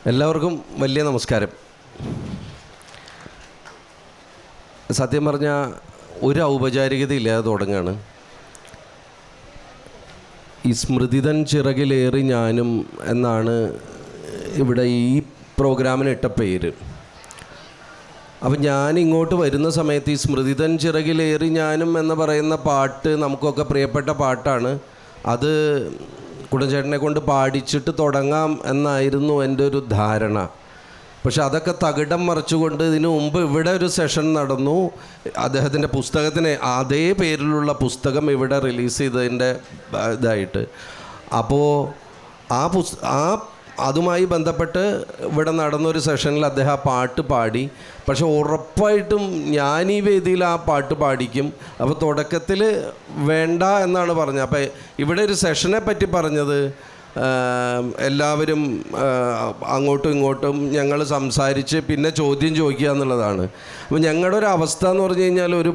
എല്ലാവർക്കും വലിയ നമസ്കാരം. സത്യം പറഞ്ഞാൽ ഒരു ഔപചാരികതയില്ലാതെ തുടങ്ങുകയാണ്. ഈ സ്മൃതിതൻ ചിറകിലേറി ഞാനും എന്നാണ് ഇവിടെ ഈ പ്രോഗ്രാമിന് ഇട്ട പേര്. അപ്പം ഞാൻ ഇങ്ങോട്ട് വരുന്ന സമയത്ത് ഈ സ്മൃതിതൻ ചിറകിലേറി ഞാനും എന്ന് പറയുന്ന പാട്ട് നമുക്കൊക്കെ പ്രിയപ്പെട്ട പാട്ടാണ്. അത് കുടഞ്ചേട്ടനെ കൊണ്ട് പാടിച്ചിട്ട് തുടങ്ങാം എന്നായിരുന്നു എൻ്റെ ഒരു ധാരണ. പക്ഷെ അതൊക്കെ തകിടം മറിച്ചുകൊണ്ട് ഇതിനു മുമ്പ് ഇവിടെ ഒരു സെഷൻ നടന്നു. അദ്ദേഹത്തിൻ്റെ പുസ്തകത്തിന് അതേ പേരിലുള്ള പുസ്തകം ഇവിടെ റിലീസ് ചെയ്തതിൻ്റെ ഇതായിട്ട്. അപ്പോൾ അതുമായി ബന്ധപ്പെട്ട് ഇവിടെ നടന്നൊരു സെഷനിൽ അദ്ദേഹം ആ പാട്ട് പാടി. പക്ഷെ ഉറപ്പായിട്ടും ഞാൻ ഈ വേദിയിൽ ആ പാട്ട് പാടിക്കും. അപ്പോൾ തുടക്കത്തിൽ വേണ്ട എന്നാണ് പറഞ്ഞത്. അപ്പോൾ ഇവിടെ ഒരു സെഷനെ പറ്റി പറഞ്ഞത് എല്ലാവരും അങ്ങോട്ടും ഇങ്ങോട്ടും ഞങ്ങൾ സംസാരിച്ച് പിന്നെ ചോദ്യം ചോദിക്കുക എന്നുള്ളതാണ്. അപ്പോൾ ഞങ്ങളുടെ ഒരു അവസ്ഥ എന്ന് പറഞ്ഞു കഴിഞ്ഞാൽ ഒരു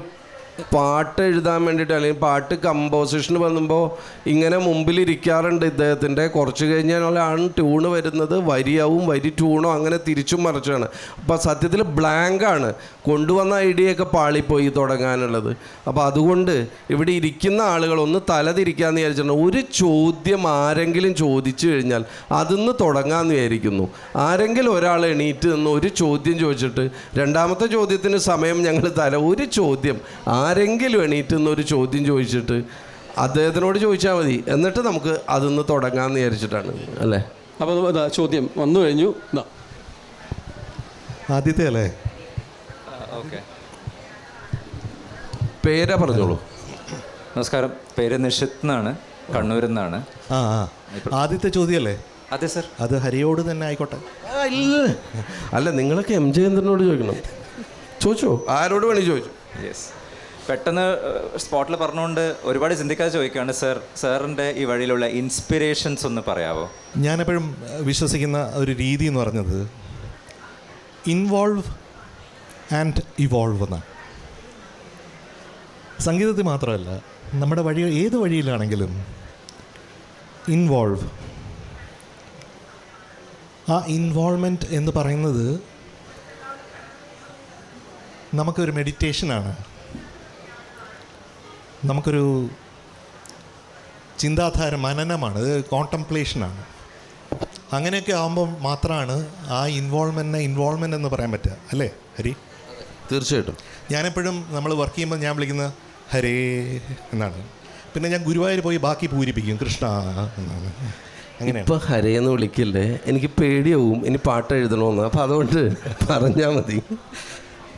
പാട്ട് എഴുതാൻ വേണ്ടിയിട്ട് അല്ലെങ്കിൽ പാട്ട് കമ്പോസിഷൻ വന്നുമ്പോൾ ഇങ്ങനെ മുമ്പിലിരിക്കാറുണ്ട് ഇദ്ദേഹത്തിൻ്റെ. കുറച്ച് കഴിഞ്ഞാലാണ് ട്യൂണ് വരുന്നത്. വരിയാവും, വരി ട്യൂണോ അങ്ങനെ തിരിച്ചും മറിച്ചാണ്. അപ്പോൾ സത്യത്തിൽ ബ്ലാങ്കാണ്. കൊണ്ടുവന്ന ഐഡിയയൊക്കെ പാളിപ്പോയി തുടങ്ങാനുള്ളത്. അപ്പോൾ അതുകൊണ്ട് ഇവിടെ ഇരിക്കുന്ന ആളുകളൊന്ന് തലതിരിക്കാമെന്ന് വിചാരിച്ചിട്ടുണ്ട്. ഒരു ചോദ്യം ആരെങ്കിലും ചോദിച്ചു കഴിഞ്ഞാൽ അതിന്ന് തുടങ്ങാമെന്ന് വിചാരിക്കുന്നു. ആരെങ്കിലും ഒരാൾ എണീറ്റ് നിന്ന് ഒരു ചോദ്യം ചോദിച്ചിട്ട് രണ്ടാമത്തെ ചോദ്യത്തിന് സമയം ഞങ്ങൾ ഒരു ചോദ്യം ആരെങ്കിലും എണീറ്റ് നിന്ന് ഒരു ചോദ്യം ചോദിച്ചിട്ട് അദ്ദേഹത്തിനോട് ചോദിച്ചാൽ മതി. എന്നിട്ട് നമുക്ക് അതിന്ന് തുടങ്ങാമെന്ന് വിചാരിച്ചിട്ടാണ് അല്ലേ. അപ്പോൾ ചോദ്യം വന്നു കഴിഞ്ഞു. ആദ്യത്തെ അല്ലേ? ഓക്കെ, പേരാ പറഞ്ഞോളൂ. നമസ്കാരം. പേര് നിഷിത് എന്നാണ്, കണ്ണൂരിൽ നിന്നാണ്. ആദ്യത്തെ ചോദ്യമല്ലേ? അതെ സർ. അത് ഹരിയോട് തന്നെ ആയിക്കോട്ടെ. അല്ല, നിങ്ങളൊക്കെ എം ജയേന്ദ്രനോട് ചോദിക്കണം. ചോദിച്ചോ, ആരോട് വേണി ചോദിച്ചു. യെസ്, പെട്ടെന്ന് സ്പോട്ടിൽ പറഞ്ഞുകൊണ്ട് ഒരുപാട് ചിന്തിക്കാതെ ചോദിക്കുകയാണ് സർ. സാറിൻ്റെ ഈ വഴിയിലുള്ള ഇൻസ്പിറേഷൻസ് ഒന്ന് പറയാമോ? ഞാനെപ്പോഴും വിശ്വസിക്കുന്ന ഒരു രീതി എന്ന് പറഞ്ഞത് ഇൻവോൾവ് ആൻഡ് ഇവോൾവ് എന്നാണ്. സംഗീതത്തിൽ മാത്രമല്ല, നമ്മുടെ വഴി ഏത് വഴിയിലാണെങ്കിലും ഇൻവോൾവ്. ആ ഇൻവോൾവ്മെൻറ്റ് എന്ന് പറയുന്നത് നമുക്കൊരു മെഡിറ്റേഷനാണ്, നമുക്കൊരു ചിന്താധാര മനനമാണ്, കോൺടംപ്ലേഷനാണ്. അങ്ങനെയൊക്കെ ആകുമ്പോൾ മാത്രമാണ് ആ ഇൻവോൾവ്മെൻ്റ് എന്ന് പറയാൻ പറ്റുക, അല്ലേ ഹരി? തീർച്ചയായിട്ടും. ഞാനെപ്പോഴും നമ്മൾ വർക്ക് ചെയ്യുമ്പോൾ ഞാൻ വിളിക്കുന്നത് ഹരേ എന്നാണ്. പിന്നെ ഞാൻ ഗുരുവായൂർ പോയി ബാക്കി പൂരിപ്പിക്കും കൃഷ്ണ എന്നാണ്. അങ്ങനെ ഇപ്പോൾ ഹരേന്ന് വിളിക്കില്ലേ, എനിക്ക് പേടിയാവും ഇനി പാട്ട് എഴുതണമെന്ന്. അപ്പോൾ അതുകൊണ്ട് പറഞ്ഞാൽ മതി.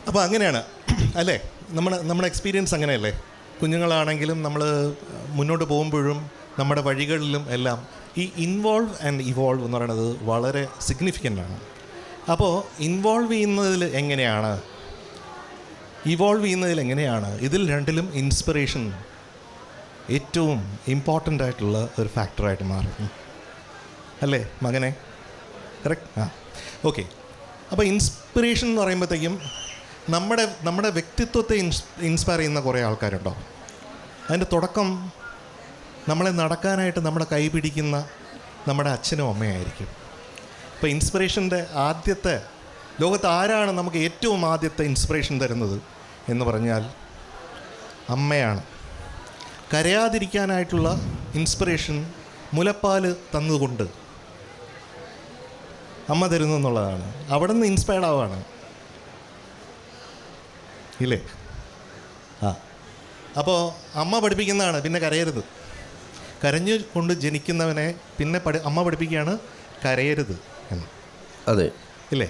അപ്പോൾ അങ്ങനെയാണ് അല്ലേ നമ്മുടെ എക്സ്പീരിയൻസ് അങ്ങനെയല്ലേ? കുഞ്ഞുങ്ങളാണെങ്കിലും നമ്മൾ മുന്നോട്ട് പോകുമ്പോഴും നമ്മുടെ വഴികളിലും എല്ലാം ഈ ഇൻവോൾവ് ആൻഡ് ഇവോൾവ് എന്ന് പറയുന്നത് വളരെ സിഗ്നിഫിക്കൻ്റ് ആണ്. അപ്പോൾ ഇൻവോൾവ് ചെയ്യുന്നതിൽ എങ്ങനെയാണ്, ഇവോൾവ് ചെയ്യുന്നതിൽ എങ്ങനെയാണ്, ഇതിൽ രണ്ടിലും ഇൻസ്പിറേഷൻ ഏറ്റവും ഇമ്പോർട്ടൻ്റ് ആയിട്ടുള്ള ഒരു ഫാക്ടറായിട്ട് മാറും, അല്ലേ മകനെ? കറക്റ്റ്. ഓക്കെ. അപ്പോൾ ഇൻസ്പിറേഷൻ എന്ന് പറയുമ്പോഴത്തേക്കും നമ്മുടെ വ്യക്തിത്വത്തെ ഇൻസ്പയർ ചെയ്യുന്ന കുറേ ആൾക്കാരുണ്ടോ. അതിൻ്റെ തുടക്കം നമ്മളെ നടക്കാനായിട്ട് നമ്മളെ കൈ പിടിക്കുന്ന നമ്മുടെ അച്ഛനും അമ്മയായിരിക്കും. ഇപ്പോൾ ഇൻസ്പിറേഷൻ്റെ ആദ്യത്തെ ലോകത്ത് ആരാണ് നമുക്ക് ഏറ്റവും ആദ്യത്തെ ഇൻസ്പിറേഷൻ തരുന്നത് എന്ന് പറഞ്ഞാൽ അമ്മയാണ്. കരയാതിരിക്കാനായിട്ടുള്ള ഇൻസ്പിറേഷൻ മുലപ്പാൽ തന്നുകൊണ്ട് അമ്മ തരുന്നു എന്നുള്ളതാണ്. അവിടെ നിന്ന് ഇൻസ്പയർഡ് ആവുകയാണ്, ഇല്ലേ? അപ്പോൾ അമ്മ പഠിപ്പിക്കുന്നതാണ് പിന്നെ കരയരുത്. കരഞ്ഞു കൊണ്ട് ജനിക്കുന്നവനെ പിന്നെ അമ്മ പഠിപ്പിക്കുകയാണ് കരയരുത് എന്ന്. അതെ, ഇല്ലേ?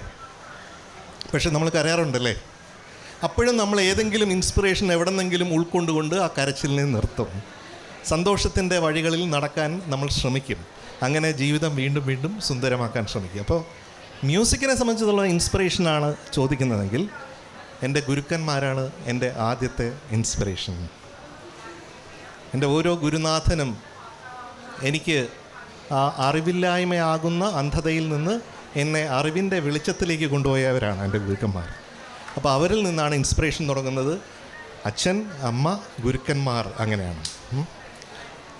പക്ഷെ നമ്മൾ കരയാറുണ്ടല്ലേ? അപ്പോഴും നമ്മൾ ഏതെങ്കിലും ഇൻസ്പിറേഷൻ എവിടെ നിന്നെങ്കിലും ഉൾക്കൊണ്ടുകൊണ്ട് ആ കരച്ചിലിനെ നിർത്തും. സന്തോഷത്തിൻ്റെ വഴികളിൽ നടക്കാൻ നമ്മൾ ശ്രമിക്കും. അങ്ങനെ ജീവിതം വീണ്ടും വീണ്ടും സുന്ദരമാക്കാൻ ശ്രമിക്കും. അപ്പോൾ മ്യൂസിക്കിനെ സംബന്ധിച്ചുള്ള ഇൻസ്പിറേഷനാണ് ചോദിക്കുന്നതെങ്കിൽ എൻ്റെ ഗുരുക്കന്മാരാണ് എൻ്റെ ആദ്യത്തെ ഇൻസ്പിറേഷൻ. എൻ്റെ ഓരോ ഗുരുനാഥനും എനിക്ക് ആ അറിവില്ലായ്മയാകുന്ന അന്ധതയിൽ നിന്ന് എന്നെ അറിവിൻ്റെ വെളിച്ചത്തിലേക്ക് കൊണ്ടുപോയവരാണ് എൻ്റെ ഗുരുക്കന്മാർ. അപ്പോൾ അവരിൽ നിന്നാണ് ഇൻസ്പിറേഷൻ തുടങ്ങുന്നത്. അച്ഛൻ, അമ്മ, ഗുരുക്കന്മാർ, അങ്ങനെയാണ്.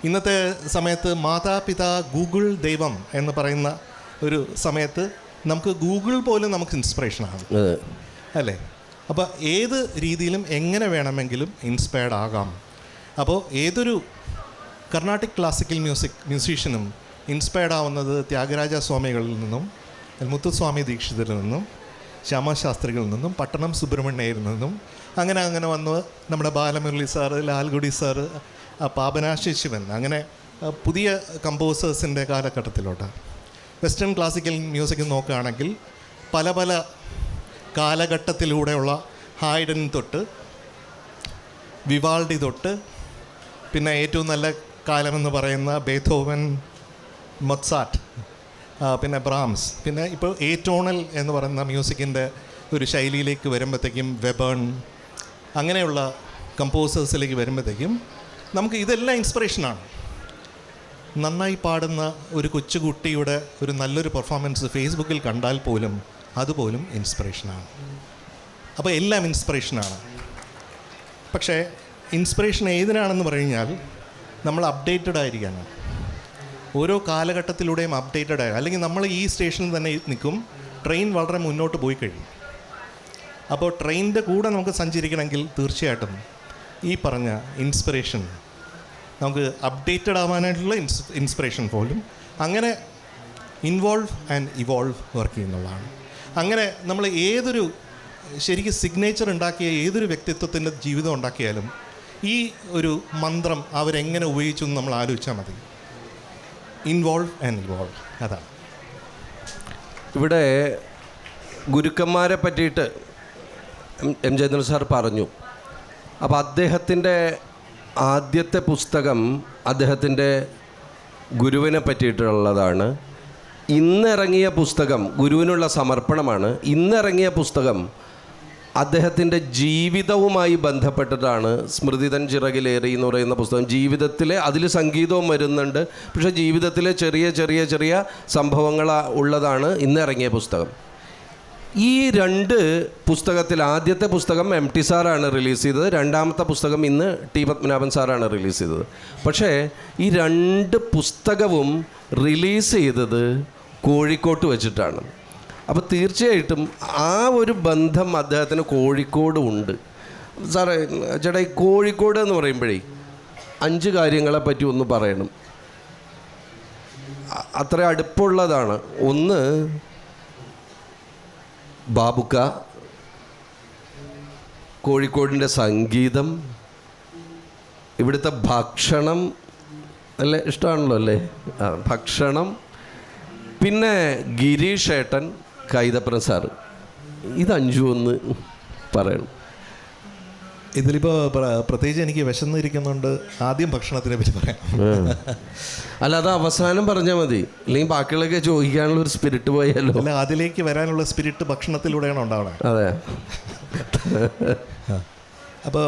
ഇന്നത്തെ സമയത്ത് മാതാപിതാ ഗൂഗിൾ ദൈവം എന്ന് പറയുന്ന ഒരു സമയത്ത് നമുക്ക് ഗൂഗിൾ പോലും നമുക്ക് ഇൻസ്പിറേഷനാണ്, അല്ലേ? അപ്പോൾ ഏത് രീതിയിലും എങ്ങനെ വേണമെങ്കിലും ഇൻസ്പയർഡ് ആകാം. അപ്പോൾ ഏതൊരു കർണാട്ടിക് ക്ലാസിക്കൽ മ്യൂസീഷ്യനും ഇൻസ്പയർഡ് ആവുന്നത് ത്യാഗരാജ സ്വാമികളിൽ നിന്നും, മുത്തുസ്വാമി ദീക്ഷിതരിൽ നിന്നും, ശ്യാമശാസ്ത്രികളിൽ നിന്നും, പട്ടണം സുബ്രഹ്മണ്യയിൽ നിന്നും, അങ്ങനെ വന്ന് നമ്മുടെ ബാലമുരളി സാറ്, ലാൽഗുഡി സാറ്, പാപനാശി ശിവൻ, അങ്ങനെ പുതിയ കമ്പോസേഴ്സിൻ്റെ കാലഘട്ടത്തിലോട്ട്. വെസ്റ്റേൺ ക്ലാസിക്കൽ മ്യൂസിക് നോക്കുകയാണെങ്കിൽ പല പല കാലഘട്ടത്തിലൂടെയുള്ള ഹൈഡൻ തൊട്ട് വിവാൾഡി തൊട്ട്, പിന്നെ ഏറ്റവും നല്ല കാലമെന്ന് പറയുന്ന ബേഥോവൻ, മൊത്സാർട്ട്, പിന്നെ ബ്രാംസ്, പിന്നെ ഇപ്പോൾ ഏറ്റോണൽ എന്ന് പറയുന്ന മ്യൂസിക്കിൻ്റെ ഒരു ശൈലിയിലേക്ക് വരുമ്പോഴത്തേക്കും വെബേൺ, അങ്ങനെയുള്ള കമ്പോസേഴ്സിലേക്ക് വരുമ്പോഴത്തേക്കും നമുക്ക് ഇതെല്ലാം ഇൻസ്പിറേഷനാണ്. നന്നായി പാടുന്ന ഒരു കൊച്ചുകുട്ടിയുടെ ഒരു നല്ലൊരു പെർഫോമൻസ് ഫേസ്ബുക്കിൽ കണ്ടാൽ പോലും അതുപോലും ഇൻസ്പിറേഷനാണ്. അപ്പോൾ എല്ലാം ഇൻസ്പിറേഷനാണ്. പക്ഷേ ഇൻസ്പിറേഷൻ ഏതിനാണെന്ന് പറഞ്ഞാൽ നമ്മൾ അപ്ഡേറ്റഡ് ആയിരിക്കണം. ഓരോ കാലഘട്ടത്തിലൂടെയും അപ്ഡേറ്റഡ് ആയി, അല്ലെങ്കിൽ നമ്മൾ ഈ സ്റ്റേഷനിൽ തന്നെ നിൽക്കും, ട്രെയിൻ വളരെ മുന്നോട്ട് പോയി കഴിയും. അപ്പോൾ ട്രെയിനിൻ്റെ കൂടെ നമുക്ക് സഞ്ചരിക്കണമെങ്കിൽ തീർച്ചയായിട്ടും ഈ പറഞ്ഞ ഇൻസ്പിറേഷൻ, നമുക്ക് അപ്ഡേറ്റഡ് ആവാനായിട്ടുള്ള ഇൻസ്പിറേഷൻ പോലും അങ്ങനെ ഇൻവോൾവ് ആൻഡ് ഇവോൾവ് വർക്ക് ചെയ്യുന്നുള്ളതാണ്. അങ്ങനെ നമ്മൾ ഏതൊരു ശരിക്കും സിഗ്നേച്ചർ ഉണ്ടാക്കിയ ഏതൊരു വ്യക്തിത്വത്തിൻ്റെ ജീവിതം ഉണ്ടാക്കിയാലും ഈ ഒരു മന്ത്രം അവരെങ്ങനെ ഉപയോഗിച്ചു എന്ന് നമ്മൾ ആലോചിച്ചാൽ മതി. ഇൻവോൾവ് ആൻഡ് ഇവോൾവ്, അതാണ്. ഇവിടെ ഗുരുക്കന്മാരെ പറ്റിയിട്ട് എം ജയചന്ദ്രൻ സാർ പറഞ്ഞു. അപ്പോൾ അദ്ദേഹത്തിൻ്റെ ആദ്യത്തെ പുസ്തകം അദ്ദേഹത്തിൻ്റെ ഗുരുവിനെ പറ്റിയിട്ടുള്ളതാണ്. ഇന്നിറങ്ങിയ പുസ്തകം ഗുരുവിനുള്ള സമർപ്പണമാണ്. ഇന്നിറങ്ങിയ പുസ്തകം അദ്ദേഹത്തിൻ്റെ ജീവിതവുമായി ബന്ധപ്പെട്ടിട്ടാണ്. സ്മൃതിതൻ ചിറകിലേറി എന്ന് പറയുന്ന പുസ്തകം ജീവിതത്തിലെ, അതിൽ സംഗീതവും വരുന്നുണ്ട്, പക്ഷേ ജീവിതത്തിലെ ചെറിയ ചെറിയ ചെറിയ സംഭവങ്ങൾ ഉള്ളതാണ് ഇന്നിറങ്ങിയ പുസ്തകം. ഈ രണ്ട് പുസ്തകത്തിൽ ആദ്യത്തെ പുസ്തകം എം ടി സാറാണ് റിലീസ് ചെയ്തത്, രണ്ടാമത്തെ പുസ്തകം ഇന്ന് ടി പത്മനാഭൻ സാറാണ് റിലീസ് ചെയ്തത്. പക്ഷേ ഈ രണ്ട് പുസ്തകവും റിലീസ് ചെയ്തത് കോഴിക്കോട്ട് വെച്ചിട്ടാണ്. അപ്പോൾ തീർച്ചയായിട്ടും ആ ഒരു ബന്ധം അദ്ദേഹത്തിന് കോഴിക്കോട് ഉണ്ട്. സാറേ, ചേട്ടാ, ഈ കോഴിക്കോട് എന്ന് പറയുമ്പോഴേ 5 കാര്യങ്ങളെ പറ്റി ഒന്ന് പറയണം. അത്ര അടുപ്പുള്ളതാണ്. ഒന്ന്, ബാബുക്ക, കോഴിക്കോടിൻ്റെ സംഗീതം, ഇവിടുത്തെ ഭക്ഷണം അല്ലേ, ഇഷ്ടമാണല്ലോ അല്ലേ? ഭക്ഷണം, പിന്നെ ഗിരീഷ് ഏട്ടൻ, കൈതപ്രൻ സാറ്. ഇത് 5 ഒന്ന് പറയണം. ഇതിലിപ്പോൾ പ്രത്യേകിച്ച് എനിക്ക് വിശന്നിരിക്കുന്നുണ്ട്, ആദ്യം ഭക്ഷണത്തിനെ പറ്റി പറയാം. അല്ല, അത് അവസാനം പറഞ്ഞാൽ മതി, അല്ലെങ്കിൽ ബാക്കിയുള്ളതൊക്കെ ചോദിക്കാനുള്ള ഒരു സ്പിരിറ്റ് പോയാലോ. അല്ല, അതിലേക്ക് വരാനുള്ള സ്പിരിറ്റ് ഭക്ഷണത്തിലൂടെയാണ് ഉണ്ടാവുന്നത്. അതെ. അപ്പോൾ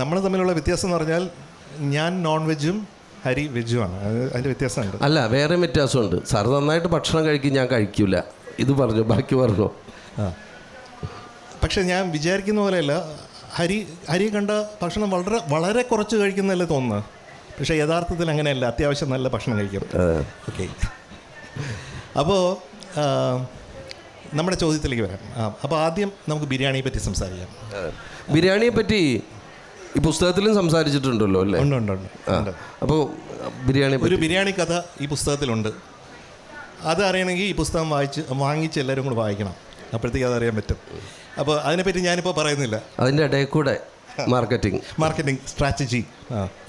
നമ്മൾ തമ്മിലുള്ള വ്യത്യാസം എന്ന് പറഞ്ഞാൽ ഞാൻ നോൺ വെജും ഹരി വെജുമാണ്. അതിൻ്റെ വ്യത്യാസമുണ്ട്. അല്ല, വേറെ വ്യത്യാസമുണ്ട്. സാർ നന്നായിട്ട് ഭക്ഷണം കഴിക്കും, ഞാൻ കഴിക്കില്ല. ഇത് പറഞ്ഞു, ബാക്കി പറഞ്ഞു. പക്ഷെ ഞാൻ വിചാരിക്കുന്ന പോലെയല്ല. ഹരി കണ്ട ഭക്ഷണം വളരെ വളരെ കുറച്ച് കഴിക്കുന്നതല്ലേ തോന്നുന്നത്. പക്ഷേ യഥാർത്ഥത്തിൽ അങ്ങനെയല്ല, അത്യാവശ്യം നല്ല ഭക്ഷണം കഴിക്കും. ഓക്കെ, അപ്പോൾ നമ്മുടെ ചോദ്യത്തിലേക്ക് വരാം. അപ്പോൾ ആദ്യം നമുക്ക് ബിരിയാണിയെ പറ്റി സംസാരിക്കാം. ബിരിയാണിയെ പറ്റി ഈ പുസ്തകത്തിലും സംസാരിച്ചിട്ടുണ്ടല്ലോ അല്ലേ? ഉണ്ട്. അപ്പോൾ ഒരു ബിരിയാണി കഥ ഈ പുസ്തകത്തിലുണ്ട്. അത് അറിയണമെങ്കിൽ ഈ പുസ്തകം വാങ്ങിച്ച് എല്ലാവരും കൂടെ വായിക്കണം, അപ്പോഴത്തേക്ക് അതറിയാൻ പറ്റും. അപ്പോൾ അതിനെപ്പറ്റി ഞാനിപ്പോൾ പറയുന്നില്ല. അതിൻ്റെ ഇടയിൽ കൂടെ marketing strategy,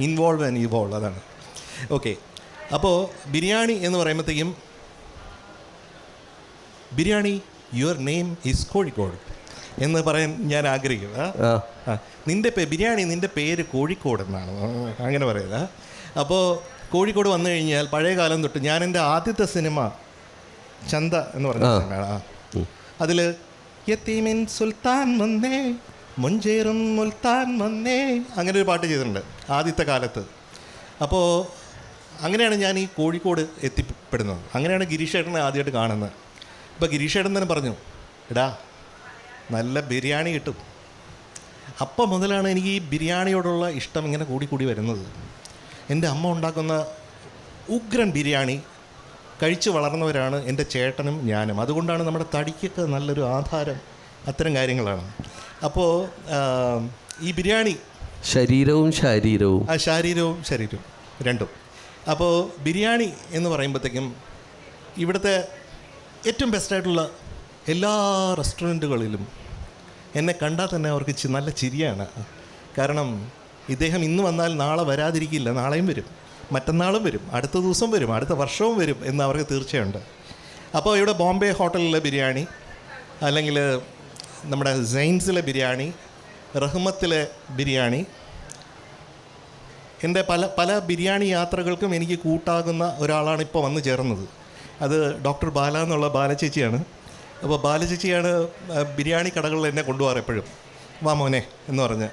involve and evolve, അതാണ്. ഓക്കെ, അപ്പോൾ ബിരിയാണി എന്ന് പറയുമ്പോഴത്തേക്കും biryani your name is Kozhikode എന്ന് പറയാൻ ഞാൻ ആഗ്രഹിക്കും. നിൻ്റെ പേര് കോഴിക്കോട് എന്നാണ്, അങ്ങനെ പറയുക. അപ്പോൾ കോഴിക്കോട് വന്നു കഴിഞ്ഞാൽ പഴയ കാലം തൊട്ട് ഞാൻ എൻ്റെ ആദ്യത്തെ സിനിമ ചന്ത എന്ന് പറഞ്ഞ സിനിമയാണ്. അതിൽ യത്തീമിൻ സുൽത്താൻ വന്നേ മുഞ്ചേറും മുൽത്താൻ വന്നേ അങ്ങനെ ഒരു പാട്ട് ചെയ്തിട്ടുണ്ട് ആദ്യത്തെ കാലത്ത്. അപ്പോൾ അങ്ങനെയാണ് ഞാൻ ഈ കോഴിക്കോട് എത്തിപ്പെടുന്നത്. അങ്ങനെയാണ് ഗിരീഷേട്ടനെ ആദ്യമായിട്ട് കാണുന്നത്. അപ്പോൾ ഗിരീഷേട്ടൻ തന്നെ പറഞ്ഞു, എടാ നല്ല ബിരിയാണി കിട്ടും. അപ്പം മുതലാണ് എനിക്ക് ഈ ബിരിയാണിയോടുള്ള ഇഷ്ടം ഇങ്ങനെ കൂടി വരുന്നത്. എൻ്റെ അമ്മ ഉണ്ടാക്കുന്ന ഉഗ്രൻ ബിരിയാണി കഴിച്ച് വളർന്നവരാണ് എൻ്റെ ചേട്ടനും ഞാനും. അതുകൊണ്ടാണ് നമ്മുടെ തടിക്കൊക്കെ നല്ലൊരു ആധാരം അത്തരം കാര്യങ്ങളാണ്. അപ്പോൾ ഈ ബിരിയാണി ശരീരവും ശാരീരവും ശരീരവും രണ്ടും. അപ്പോൾ ബിരിയാണി എന്ന് പറയുമ്പോഴത്തേക്കും ഇവിടുത്തെ ഏറ്റവും ബെസ്റ്റായിട്ടുള്ള എല്ലാ റെസ്റ്റോറൻറ്റുകളിലും എന്നെ കണ്ടാൽ തന്നെ അവർക്ക് നല്ല ചിരിയാണ്. കാരണം ഇദ്ദേഹം ഇന്ന് വന്നാൽ നാളെ വരാതിരിക്കില്ല, നാളെയും വരും, മറ്റന്നാളും വരും, അടുത്ത ദിവസം വരും, അടുത്ത വർഷവും വരും എന്ന് അവർക്ക് തീർച്ചയുണ്ട്. അപ്പോൾ ഇവിടെ ബോംബെ ഹോട്ടലിലെ ബിരിയാണി, അല്ലെങ്കിൽ നമ്മുടെ സൈൻസിലെ ബിരിയാണി, റഹ്മത്തിലെ ബിരിയാണി, എൻ്റെ പല ബിരിയാണി യാത്രകൾക്കും എനിക്ക് കൂട്ടാകുന്ന ഒരാളാണ് ഇപ്പോൾ വന്നു ചേർന്നത്. അത് ഡോക്ടർ ബാല എന്നുള്ള ബാലചേച്ചിയാണ്. അപ്പോൾ ബാലചേച്ചിയാണ് ബിരിയാണി കടകളിൽ എന്നെ കൊണ്ടുപോകാറ് എപ്പോഴും. വാ മോനെ എന്ന് പറഞ്ഞ്.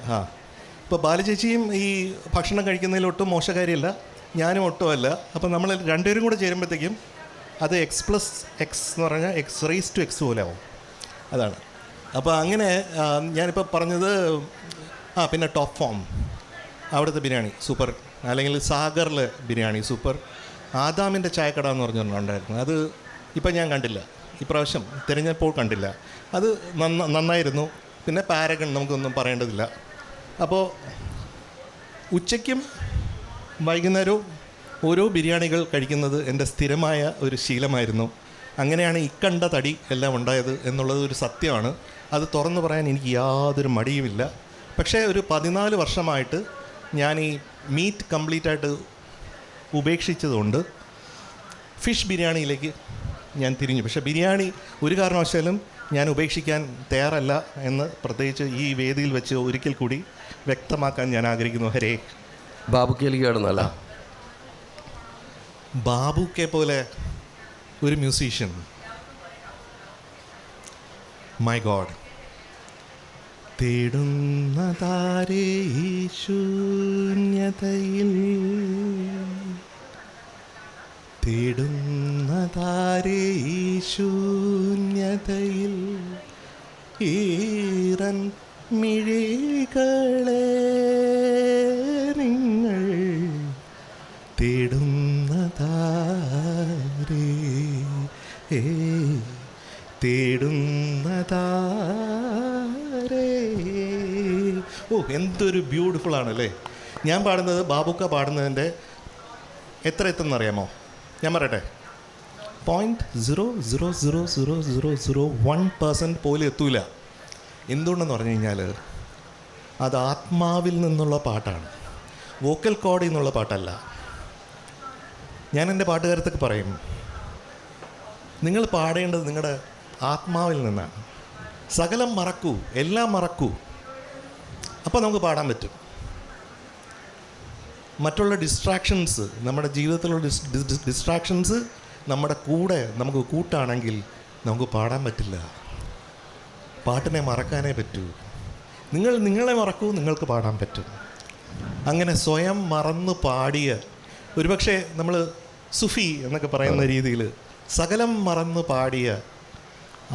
ഇപ്പോൾ ബാലചേച്ചിയും ഈ ഭക്ഷണം കഴിക്കുന്നതിൽ ഒട്ടും മോശക്കാരിയല്ല, ഞാനും ഒട്ടുമല്ല. അപ്പോൾ നമ്മൾ രണ്ടുപേരും കൂടെ ചേരുമ്പോഴത്തേക്കും അത് X+X എന്ന് പറഞ്ഞാൽ X⁻X പോലെ ആവും. അതാണ്. അപ്പോൾ അങ്ങനെ ഞാനിപ്പോൾ പറഞ്ഞത്. പിന്നെ ടോപ്പ് ഫോം അവിടുത്തെ ബിരിയാണി സൂപ്പർ, അല്ലെങ്കിൽ സാഗറിലെ ബിരിയാണി സൂപ്പർ. ആദാമിൻ്റെ ചായക്കട എന്ന് പറഞ്ഞിട്ടുണ്ടായിരുന്നു, അത് ഇപ്പം ഞാൻ കണ്ടില്ല, ഇപ്രാവശ്യം തിരഞ്ഞപ്പോൾ കണ്ടില്ല. അത് നന്നായിരുന്നു. പിന്നെ പാരഗൺ നമുക്കൊന്നും പറയേണ്ടതില്ല. അപ്പോൾ ഉച്ചയ്ക്കും വൈകുന്നേരവും ഓരോ ബിരിയാണികൾ കഴിക്കുന്നത് എൻ്റെ സ്ഥിരമായ ഒരു ശീലമായിരുന്നു. അങ്ങനെയാണ് ഇക്കണ്ട തടി എല്ലാം ഉണ്ടായത് എന്നുള്ളത് ഒരു സത്യമാണ്. അത് തുറന്നു പറയാൻ എനിക്ക് യാതൊരു മടിയുമില്ല. പക്ഷേ ഒരു 14 വർഷമായിട്ട് ഞാൻ ഈ മീറ്റ് കംപ്ലീറ്റായിട്ട് ഉപേക്ഷിച്ചതുകൊണ്ട് ഫിഷ് ബിരിയാണിയിലേക്ക് ഞാൻ തിരിഞ്ഞു. പക്ഷേ ബിരിയാണി ഒരു കാരണവശാലും ഞാൻ ഉപേക്ഷിക്കാൻ തയ്യാറല്ല എന്ന് പ്രത്യേകിച്ച് ഈ വേദിയിൽ വെച്ച് ഒരിക്കൽ കൂടി വ്യക്തമാക്കാൻ ഞാൻ ആഗ്രഹിക്കുന്നു. ഹരേ ബാബുക്കേലിക്കാണ് നല്ല ബാബുക്കെ പോലെ ഒരു മ്യൂസീഷ്യൻ, മൈ ഗോഡ്. തേടുന്നതാരേ ഈ ശൂന്യതയിൽ, തേടുന്നതാരേ ഈ ശൂന്യതയിൽ, ഈറൻ മിഴികളെ നിങ്ങൾ തേടുന്നതാരേ, തേടുന്നതാരേ. ഓ, എന്തൊരു ബ്യൂട്ടിഫുൾ ആണല്ലേ. ഞാൻ പാടുന്നത് ബാബുക്ക പാടുന്നതിൻ്റെ എത്ര എത്തുന്നറിയാമോ? ഞാൻ പറയട്ടെ, 0.0000001% പോലും എത്തൂല. എന്തുകൊണ്ടെന്ന് പറഞ്ഞു കഴിഞ്ഞാൽ അത് ആത്മാവിൽ നിന്നുള്ള പാട്ടാണ്, വോക്കൽ കോഡിൽ നിന്നുള്ള പാട്ടല്ല. ഞാൻ എൻ്റെ പാട്ടുകാരത്തൊക്കെ പറയും, നിങ്ങൾ പാടേണ്ടത് നിങ്ങളുടെ ആത്മാവിൽ നിന്നാണ്. സകലം മറക്കൂ, എല്ലാം മറക്കൂ, അപ്പോൾ നമുക്ക് പാടാൻ പറ്റും. മറ്റുള്ള ഡിസ്ട്രാക്ഷൻസ്, നമ്മുടെ ജീവിതത്തിലുള്ള ഡിസ്ട്രാക്ഷൻസ് നമ്മുടെ കൂടെ നമുക്ക് കൂട്ടാണെങ്കിൽ നമുക്ക് പാടാൻ പറ്റില്ല. പാട്ടിനെ മറക്കാനേ പറ്റൂ. നിങ്ങളെ മറക്കൂ, നിങ്ങൾക്ക് പാടാൻ പറ്റും. അങ്ങനെ സ്വയം മറന്നു പാടിയ, ഒരുപക്ഷെ നമ്മൾ സുഫി എന്നൊക്കെ പറയുന്ന രീതിയിൽ സകലം മറന്നു പാടിയ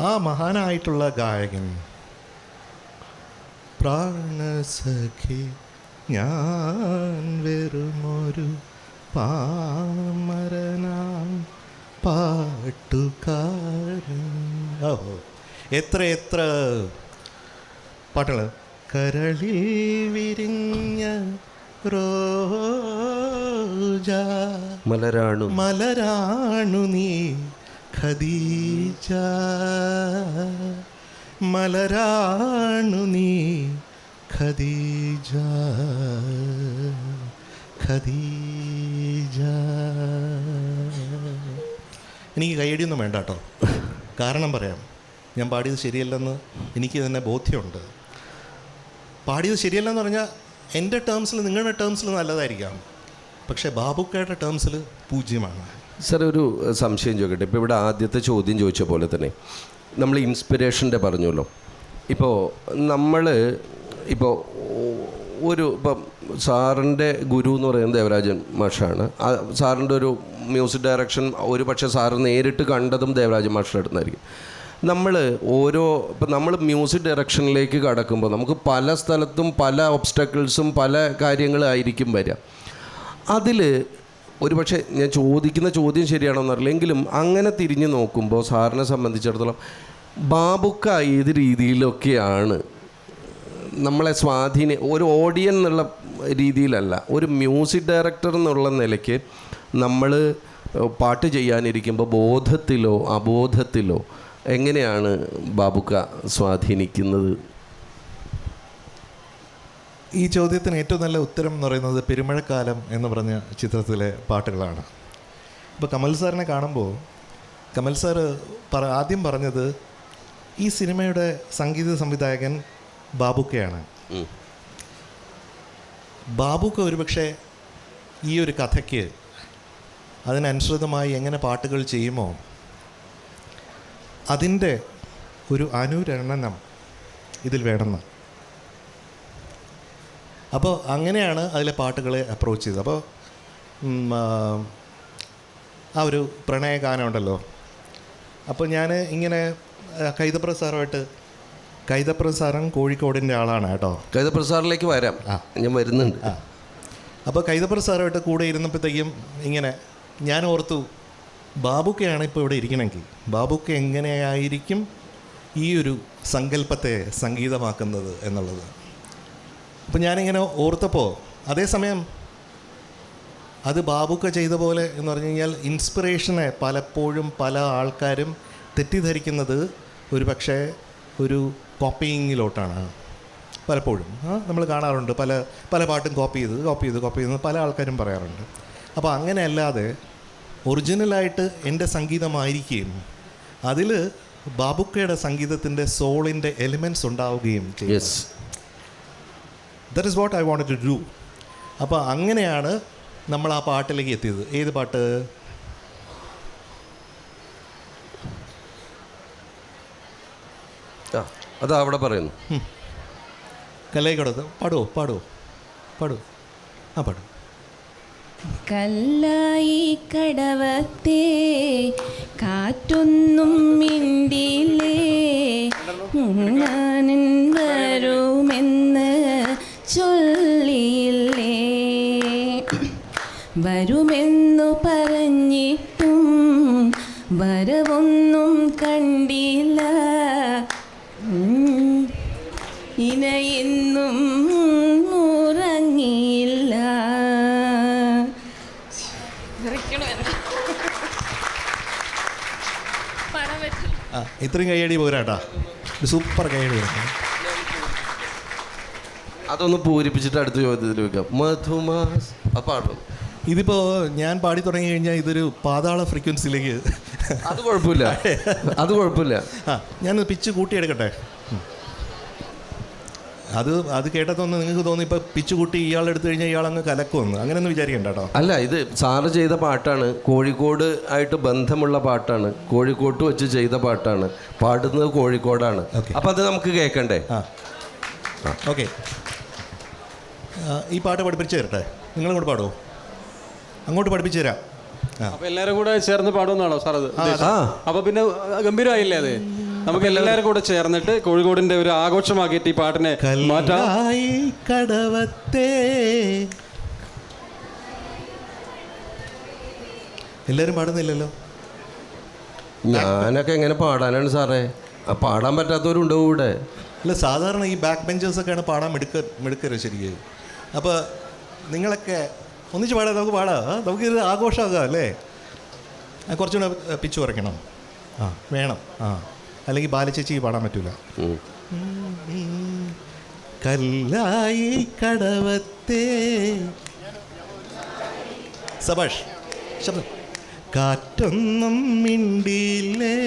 ആ മഹാനായിട്ടുള്ള ഗായകൻ, പ്രാണസഖി ഞാൻ വെറുമൊരു പാമരനാം പാട്ടുകാരൻ. ഓഹോ, എത്ര പാട്ടുകൾ. കരളിൽ വിരിഞ്ഞ റോജ മലരാണു നീ ഖദീജ, മലരാണു നീ ഖദീജ, ഖദീജ. എനിക്ക് കൈയടിയൊന്നും വേണ്ട കേട്ടോ, കാരണം പറയാം, ഞാൻ പാടിയത് ശരിയല്ലെന്ന് എനിക്ക് തന്നെ ബോധ്യമുണ്ട്. പാടിയത് ശരിയല്ലെന്ന് പറഞ്ഞാൽ എൻ്റെ ടേംസിൽ, നിങ്ങളുടെ ടേംസിൽ നല്ലതായിരിക്കാം, പക്ഷേ ബാബുക്കയുടെ ടേംസിൽ പൂജ്യമാണ്. സാർ, ഒരു സംശയം ചോദിക്കട്ടെ. ഇപ്പോൾ ഇവിടെ ആദ്യത്തെ ചോദ്യം ചോദിച്ച പോലെ തന്നെ നമ്മൾ ഇൻസ്പിറേഷൻ്റെ പറഞ്ഞല്ലോ. ഇപ്പോൾ ഇപ്പം സാറിൻ്റെ ഗുരു എന്ന് പറയുന്നത് ദേവരാജൻ മാഷാണ്. സാറിൻ്റെ ഒരു മ്യൂസിക് ഡയറക്ഷൻ ഒരു പക്ഷേ സാറ് നേരിട്ട് കണ്ടതും ദേവരാജൻ മാഷിൻ്റെ അടുത്തായിരിക്കും. ഇപ്പം നമ്മൾ മ്യൂസിക് ഡയറക്ഷനിലേക്ക് കടക്കുമ്പോൾ നമുക്ക് പല സ്ഥലത്തും പല ഒബ്സ്റ്റക്കിൾസും പല കാര്യങ്ങളായിരിക്കും വരിക. അതിൽ ഒരുപക്ഷെ ഞാൻ ചോദിക്കുന്ന ചോദ്യം ശരിയാണോ എന്നറിയില്ല, എങ്കിലും അങ്ങനെ തിരിഞ്ഞു നോക്കുമ്പോൾ സാറിനെ സംബന്ധിച്ചിടത്തോളം ബാബുക്ക ഏത് രീതിയിലൊക്കെയാണ് നമ്മളെ ഒരു ഓഡിയൻ എന്നുള്ള രീതിയിലല്ല, ഒരു മ്യൂസിക് ഡയറക്ടർ എന്നുള്ള നിലയ്ക്ക് നമ്മൾ പാട്ട് ചെയ്യാനിരിക്കുമ്പോൾ ബോധത്തിലോ അബോധത്തിലോ എങ്ങനെയാണ് ബാബുക്ക സ്വാധീനിക്കുന്നത്? ഈ ചോദ്യത്തിന് ഏറ്റവും നല്ല ഉത്തരം എന്ന് പറയുന്നത് പെരുമഴക്കാലം എന്ന് പറഞ്ഞ ചിത്രത്തിലെ പാട്ടുകളാണ്. ഇപ്പോൾ കമൽ സാറിനെ കാണുമ്പോൾ കമൽ സാർ ആദ്യം പറഞ്ഞത് ഈ സിനിമയുടെ സംഗീത സംവിധായകൻ ബാബുക്കയാണ്. ബാബുക്ക ഒരുപക്ഷെ ഈ ഒരു കഥയ്ക്ക് അതിനനുസൃതമായി എങ്ങനെ പാട്ടുകൾ ചെയ്യുമോ അതിൻ്റെ ഒരു അനുരണനം ഇതിൽ വേണമെന്ന്. അപ്പോൾ അങ്ങനെയാണ് അതിലെ പാട്ടുകളെ അപ്രോച്ച് ചെയ്തത്. അപ്പോൾ ആ ഒരു പ്രണയഗാനം ഉണ്ടല്ലോ, അപ്പോൾ ഞാൻ ഇങ്ങനെ കൈതപ്ര സാറും കോഴിക്കോടിൻ്റെ ആളാണ് കേട്ടോ. കൈതപ്ര സാറിലേക്ക് വരാം, ഞാൻ വരുന്നുണ്ട്. അപ്പോൾ കൈതപ്ര സാറുമായിട്ട് കൂടെ ഇരുന്നപ്പോഴത്തേക്കും ഇങ്ങനെ ഞാൻ ഓർത്തു, ബാബുക്കയാണ് ഇപ്പോൾ ഇവിടെ ഇരിക്കണമെങ്കിൽ ബാബുക്ക എങ്ങനെയായിരിക്കും ഈ ഒരു സങ്കല്പത്തെ സംഗീതമാക്കുന്നത് എന്നുള്ളത്. അപ്പോൾ ഞാനിങ്ങനെ ഓർത്തപ്പോൾ അതേസമയം അത് ബാബുക്ക ചെയ്ത പോലെ എന്ന് പറഞ്ഞു കഴിഞ്ഞാൽ ഇൻസ്പിറേഷനെ പലപ്പോഴും പല ആൾക്കാരും തെറ്റിദ്ധരിക്കുന്നത് ഒരു പക്ഷേ ഒരു കോപ്പിയിങ്ങിലോട്ടാണ്. പലപ്പോഴും നമ്മൾ കാണാറുണ്ട്, പല പാട്ടും കോപ്പി ചെയ്ത് പല ആൾക്കാരും പറയാറുണ്ട്. അപ്പോൾ അങ്ങനെയല്ലാതെ ഒറിജിനലായിട്ട് എൻ്റെ സംഗീതമായിരിക്കുകയും അതിൽ ബാബുക്കയുടെ സംഗീതത്തിൻ്റെ സോളിൻ്റെ എലിമെൻറ്റ്സ് ഉണ്ടാവുകയും ചെയ്യും. That is what I wanted to do. അപ്പോൾ അങ്ങനെയാണ് നമ്മൾ ആ പാട്ടിലേക്ക് എത്തിയത്. ഏത് പാട്ട്? അതാ അവിടെ പറയുന്നു. കല്ലായിക്കടത്ത് പാടുവോ? പാടൂ. ആ പാടും. കല്ലായി കടവത്തെ കാറ്റൊന്നും മിണ്ടിയില്ലേ, ഞാനും വരുമെന്ന് ചൊല്ലിയില്ലേ, വരുമെന്നു പറഞ്ഞിട്ടും വരവൊന്നും കണ്ടില്ല, ഇനയെന്നും ഉറങ്ങിയില്ല. ഇത്രയും കൈയടി പോരാട്ടാ, സൂപ്പർ കൈയടി പോരാ. അതൊന്ന് പൂരിപ്പിച്ചിട്ട് അടുത്ത ചോദ്യത്തിൽ വെക്കാം. മധുമാസ് അത് പാടും. ഇതിപ്പോൾ ഞാൻ പാടി തുടങ്ങി കഴിഞ്ഞാൽ ഇതൊരു പാതാള ഫ്രീക്വൻസിയിലേക്ക്. അത് കുഴപ്പമില്ല. ഞാൻ പിച്ച് കൂട്ടിയെടുക്കട്ടെ. അത് കേട്ടതൊന്ന് നിങ്ങൾക്ക് തോന്നി ഇപ്പോൾ പിച്ച് കൂട്ടി ഇയാളെടുത്തു കഴിഞ്ഞാൽ ഇയാളങ്ങ് കലക്കുമെന്ന്, അങ്ങനെയൊന്നും വിചാരിക്കണ്ട കേട്ടോ. അല്ല, ഇത് സാറ് ചെയ്ത പാട്ടാണ്, കോഴിക്കോട് ആയിട്ട് ബന്ധമുള്ള പാട്ടാണ്, കോഴിക്കോട്ട് വെച്ച് ചെയ്ത പാട്ടാണ്, പാടുന്നത് കോഴിക്കോടാണ്. അപ്പം അത് നമുക്ക് കേൾക്കണ്ടേ? ഓക്കെ, ഈ പാട്ട് പഠിപ്പിച്ച് തരട്ടെ. നിങ്ങളും കൂടെ പാടുമോ? അങ്ങോട്ട് പഠിപ്പിച്ചു തരാം. അപ്പോൾ എല്ലാവരും കൂടെ ചേർന്ന് പാടുമെന്നാണോ സാർ അത്? അപ്പോൾ പിന്നെ ഗംഭീരമായില്ലേ അത്? നമുക്ക് എല്ലാവരും കൂടെ ചേർന്നിട്ട് കോഴിക്കോടിന്റെ ഒരു ആഘോഷമാക്കിയിട്ട് ഈ പാട്ടിനെ മാറ്റാം. കടവത്തെ എല്ലാവരും പാടുന്നില്ലല്ലോ. ഞാനൊക്കെ എങ്ങനെ പാടാനാണ് സാറേ? പാടാൻ പറ്റാത്തവരുണ്ടോ ഇവിടെ? അല്ല, സാധാരണ ഈ ബാക്ക് ബെഞ്ചേഴ്സൊക്കെയാണ് പാടാൻ മിടുക്കരുത് ശരിക്കും. അപ്പോൾ നിങ്ങളൊക്കെ ഒന്നിച്ച് പാടാം, നമുക്ക് പാടാം. നമുക്കിത് ആഘോഷമാകാം അല്ലേ? കുറച്ചുകൂടെ പിച്ച് കുറയ്ക്കണം. വേണം. അല്ലെങ്കിൽ ബാലചേച്ചിക്ക് പാടാൻ പറ്റൂല. കല്ലായി കടവത്തെ സബാഷ് ശബ്ദം. കാറ്റൊന്നും മിണ്ടിയില്ലേ,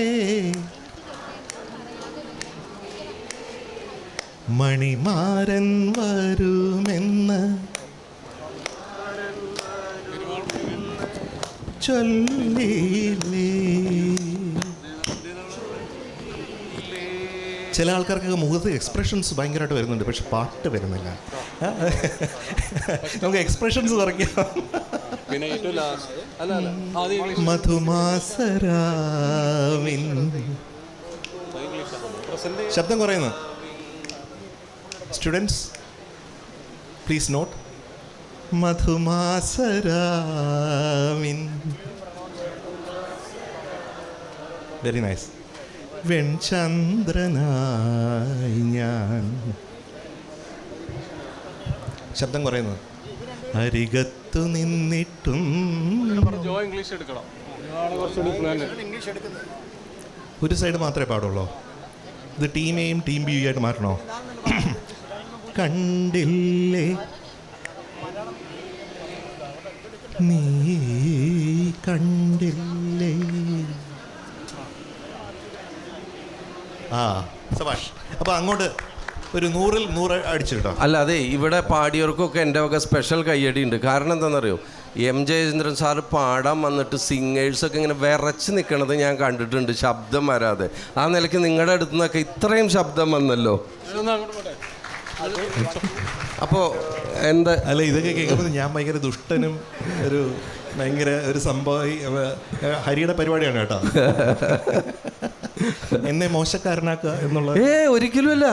മണിമാരൻ വരുമെന്ന് ചൊല്ലിയില്ലേ. ചില ആൾക്കാർക്ക് മുഖത്ത് എക്സ്പ്രഷൻസ് ഭയങ്കരമായിട്ട് വരുന്നുണ്ട്, പക്ഷെ പാട്ട് വരുന്നില്ല. നമുക്ക് എക്സ്പ്രഷൻസ് കുറയ്ക്കാം. മധുമാസരാവിൻ ശബ്ദം കുറയുന്നു. സ്റ്റുഡൻസ് പ്ലീസ് നോട്ട്, മധുമാസരാവിൻ വെരി നൈസ്. വെൺചന്ദ്രനായി ഞാൻ ശബ്ദം കുറയുന്നത്. അരികത്തു നിന്നിട്ടും ഇംഗ്ലീഷ് എടുക്കണം. ഒരു സൈഡ് മാത്രമേ പാടുള്ളൂ. ഇത് ടീം എയും ടീം ബി ആയിട്ട് മാറ്റണോ? കണ്ടില്ലേ നീ കണ്ടില്ലേ. ആ സബാഷ്. അപ്പോൾ അങ്ങോട്ട് ഒരു 100-ൽ 100 അടിച്ചു കേട്ടോ. അല്ല അതെ, ഇവിടെ പാടിയവർക്കൊക്കെ എൻ്റെ വക സ്പെഷ്യൽ കയ്യടി ഉണ്ട്. കാരണം എന്താണെന്നറിയോ, എം ജയചന്ദ്രൻ സാറ് പാടാൻ വന്നിട്ട് സിംഗേഴ്സൊക്കെ ഇങ്ങനെ വിറച്ച് നിൽക്കണത് ഞാൻ കണ്ടിട്ടുണ്ട്, ശബ്ദം വരാതെ. ആ നിലയ്ക്ക് നിങ്ങളുടെ അടുത്ത് നിന്നൊക്കെ ഇത്രയും ശബ്ദം വന്നല്ലോ. അപ്പോൾ എന്താ അല്ല, ഇതൊക്കെ കേൾക്കുമ്പോൾ ഞാൻ ഭയങ്കര ദുഷ്ടനും ഒരു ഭയങ്കര ഒരു സംഭവം ഹരിയുടെ പരിപാടിയാണ് കേട്ടോ. എന്നെ മോശക്കാരനാക്കുക എന്നുള്ള ഒരിക്കലും അല്ല.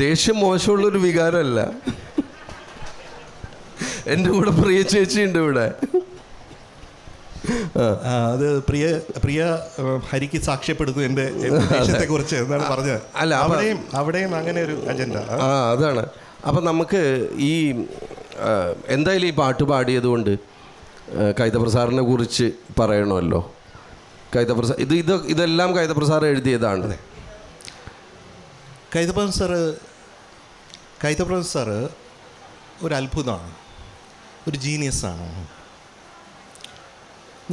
ദേഷ്യം മോശമുള്ളൊരു വികാരമല്ല. എൻ്റെ കൂടെ പ്രിയ ചേച്ചി ഉണ്ട് ഇവിടെ. അത് പ്രിയ ഹരിക്ക് സാക്ഷ്യപ്പെടുത്തു എൻ്റെ ദേഷ്യത്തെ കുറിച്ച് എന്നാണ് പറഞ്ഞത്. അല്ല, അവിടെയും അങ്ങനെ ഒരു അജണ്ട. അതാണ്. അപ്പം നമുക്ക് ഈ എന്തായാലും ഈ പാട്ട് പാടിയതുകൊണ്ട് കൈതപ്രസാറിനെ കുറിച്ച് പറയണമല്ലോ. ഇതെല്ലാം കൈതപ്രസാർ എഴുതിയതാണ്. കൈതപ്രസാർ സാറ് ഒരു അത്ഭുതമാണ്, ഒരു ജീനിയസാണ്.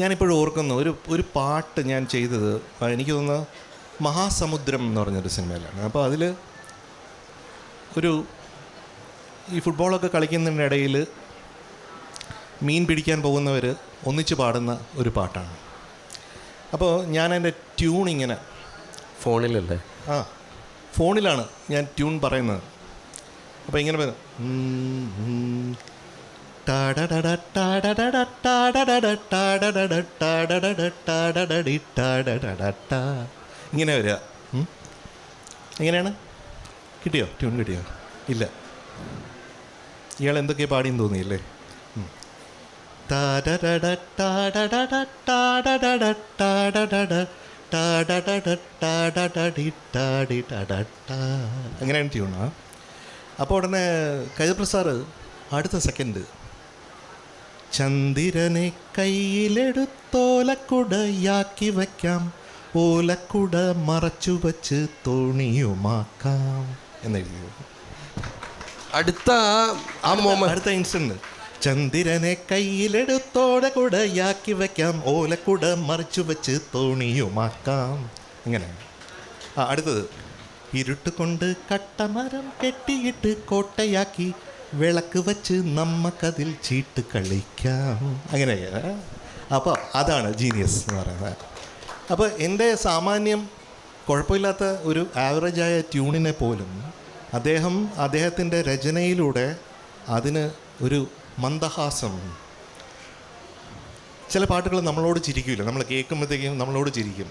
ഞാനിപ്പോഴും ഓർക്കുന്നു ഒരു പാട്ട് ഞാൻ ചെയ്തത്, എനിക്ക് തോന്നുന്നു മഹാസമുദ്രം എന്ന് പറഞ്ഞൊരു സിനിമയിലാണ്. അപ്പോൾ അതിൽ ഈ ഫുട്ബോളൊക്കെ കളിക്കുന്നതിനിടയിൽ മീൻ പിടിക്കാൻ പോകുന്നവർ ഒന്നിച്ച് പാടുന്ന ഒരു പാട്ടാണ്. അപ്പോൾ ഞാൻ എൻ്റെ ട്യൂൺ ഇങ്ങനെ ഫോണിലല്ലേ? ഫോണിലാണ് ഞാൻ ട്യൂൺ പറയുന്നത്. അപ്പോൾ ഇങ്ങനെ ഇങ്ങനെ വരിക. എങ്ങനെയാണ്? കിട്ടിയോ? ട്യൂൺ കിട്ടിയോ? ഇല്ല. ഇയാൾ എന്തൊക്കെ പാടിയെന്ന് തോന്നിയില്ലേ? അങ്ങനെയാണ് ട്യൂണാ. അപ്പോൾ ഉടനെ കൈതപ്രസാദ് അടുത്ത സെക്കൻഡ് ചന്ദ്രനെ കയ്യിലെടുത്തോലക്കുടയാക്കി വയ്ക്കാം, ഓലക്കുട മറച്ചു വച്ച് തോണിയുമാക്കാം എന്നെഴുതി. അടുത്ത ഇൻസ്റ്റന്റ് ചന്ദ്രനെ കയ്യിലെടുത്തോടെ കുടയാക്കി വയ്ക്കാം, ഓലക്കുട മറിച്ചു വെച്ച് തോണിയുമാക്കാം. ഇങ്ങനെ. അടുത്തത് ഇരുട്ട് കൊണ്ട് കട്ടമരം കെട്ടിയിട്ട് കോട്ടയാക്കി വിളക്ക് വച്ച് നമ്മക്കതിൽ ചീട്ട് കളിക്കാം. അങ്ങനെയൊക്കെ. അപ്പോൾ അതാണ് ജീനിയസ് എന്ന് പറയുന്നത്. അപ്പോൾ എൻ്റെ സാമാന്യം കുഴപ്പമില്ലാത്ത ഒരു ആവറേജായ ട്യൂണിനെ പോലും അദ്ദേഹത്തിൻ്റെ രചനയിലൂടെ അതിന് ഒരു മന്ദഹാസം. ചില പാട്ടുകൾ നമ്മളോട് ചിരിക്കില്ല, നമ്മൾ കേൾക്കുമ്പോഴത്തേക്കും നമ്മളോട് ചിരിക്കും.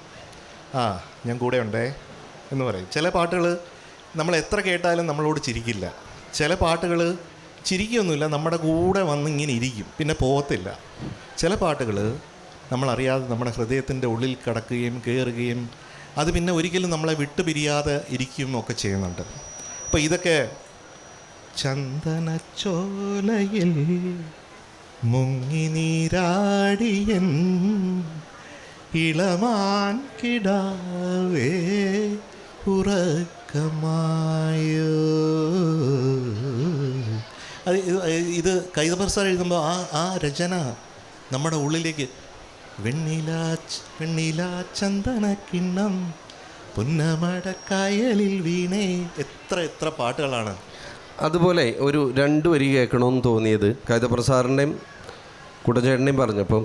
ഞാൻ കൂടെ ഉണ്ടേ എന്ന് പറയും. ചില പാട്ടുകൾ നമ്മൾ എത്ര കേട്ടാലും നമ്മളോട് ചിരിക്കില്ല. ചില പാട്ടുകൾ ചിരിക്കുകയൊന്നുമില്ല, നമ്മുടെ കൂടെ വന്ന് ഇങ്ങനെ ഇരിക്കും, പിന്നെ പോകത്തില്ല. ചില പാട്ടുകൾ നമ്മളറിയാതെ നമ്മുടെ ഹൃദയത്തിൻ്റെ ഉള്ളിൽ കിടക്കുകയും കയറുകയും അത് പിന്നെ ഒരിക്കലും നമ്മളെ വിട്ടുപിരിയാതെ ഇരിക്കുകയും ഒക്കെ ചെയ്യുന്നുണ്ട്. അപ്പോൾ ഇതൊക്കെ ചന്ദനച്ചോലയിൽ മുങ്ങി നീരാടിയൻ ഇളമാൻ കിടാവേ ഉറക്കമായോ. ഇത് കൈതപ്രസാദ് എഴുതുമ്പോൾ ആ രചന നമ്മുടെ ഉള്ളിലേക്ക് വെണ്ണില ചന്ദന കിണ്ണം പുന്നമടക്കായലിൽ വീണേ. എത്ര പാട്ടുകളാണ്. അതുപോലെ ഒരു 2 വരി കേൾക്കണമെന്ന് തോന്നിയത് കൈതപ്രസാറിൻ്റെയും കുടഞ്ചേട്ടൻ്റെയും പറഞ്ഞപ്പം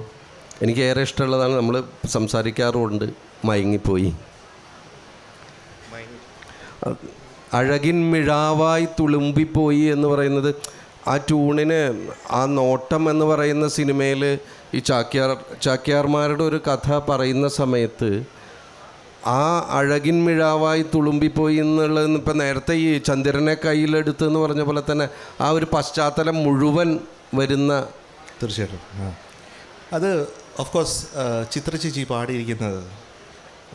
എനിക്ക് ഏറെ ഇഷ്ടമുള്ളതാണ്. നമ്മൾ സംസാരിക്കാറുമുണ്ട്, മയങ്ങിപ്പോയി. അഴകിൻ മിഴാവായി തുളുമ്പിപ്പോയി എന്ന് പറയുന്നത് ആ ട്യൂണിന്, ആ നോട്ടം എന്ന് പറയുന്ന സിനിമയിൽ ഈ ചാക്യാർമാരുടെ ഒരു കഥ പറയുന്ന സമയത്ത് ആ അഴകിൻ മിഴാവായി തുളുമ്പിപ്പോയി എന്നുള്ളത് ഇപ്പം നേരത്തെ ഈ ചന്ദ്രനെ കയ്യിലെടുത്ത് എന്ന് പറഞ്ഞ പോലെ തന്നെ ആ ഒരു പശ്ചാത്തലം മുഴുവൻ വരുന്ന തീർച്ചയായിട്ടും. അത് ഓഫ് കോഴ്സ് ചിത്ര ചേച്ചി പാടിയിരിക്കുന്നത്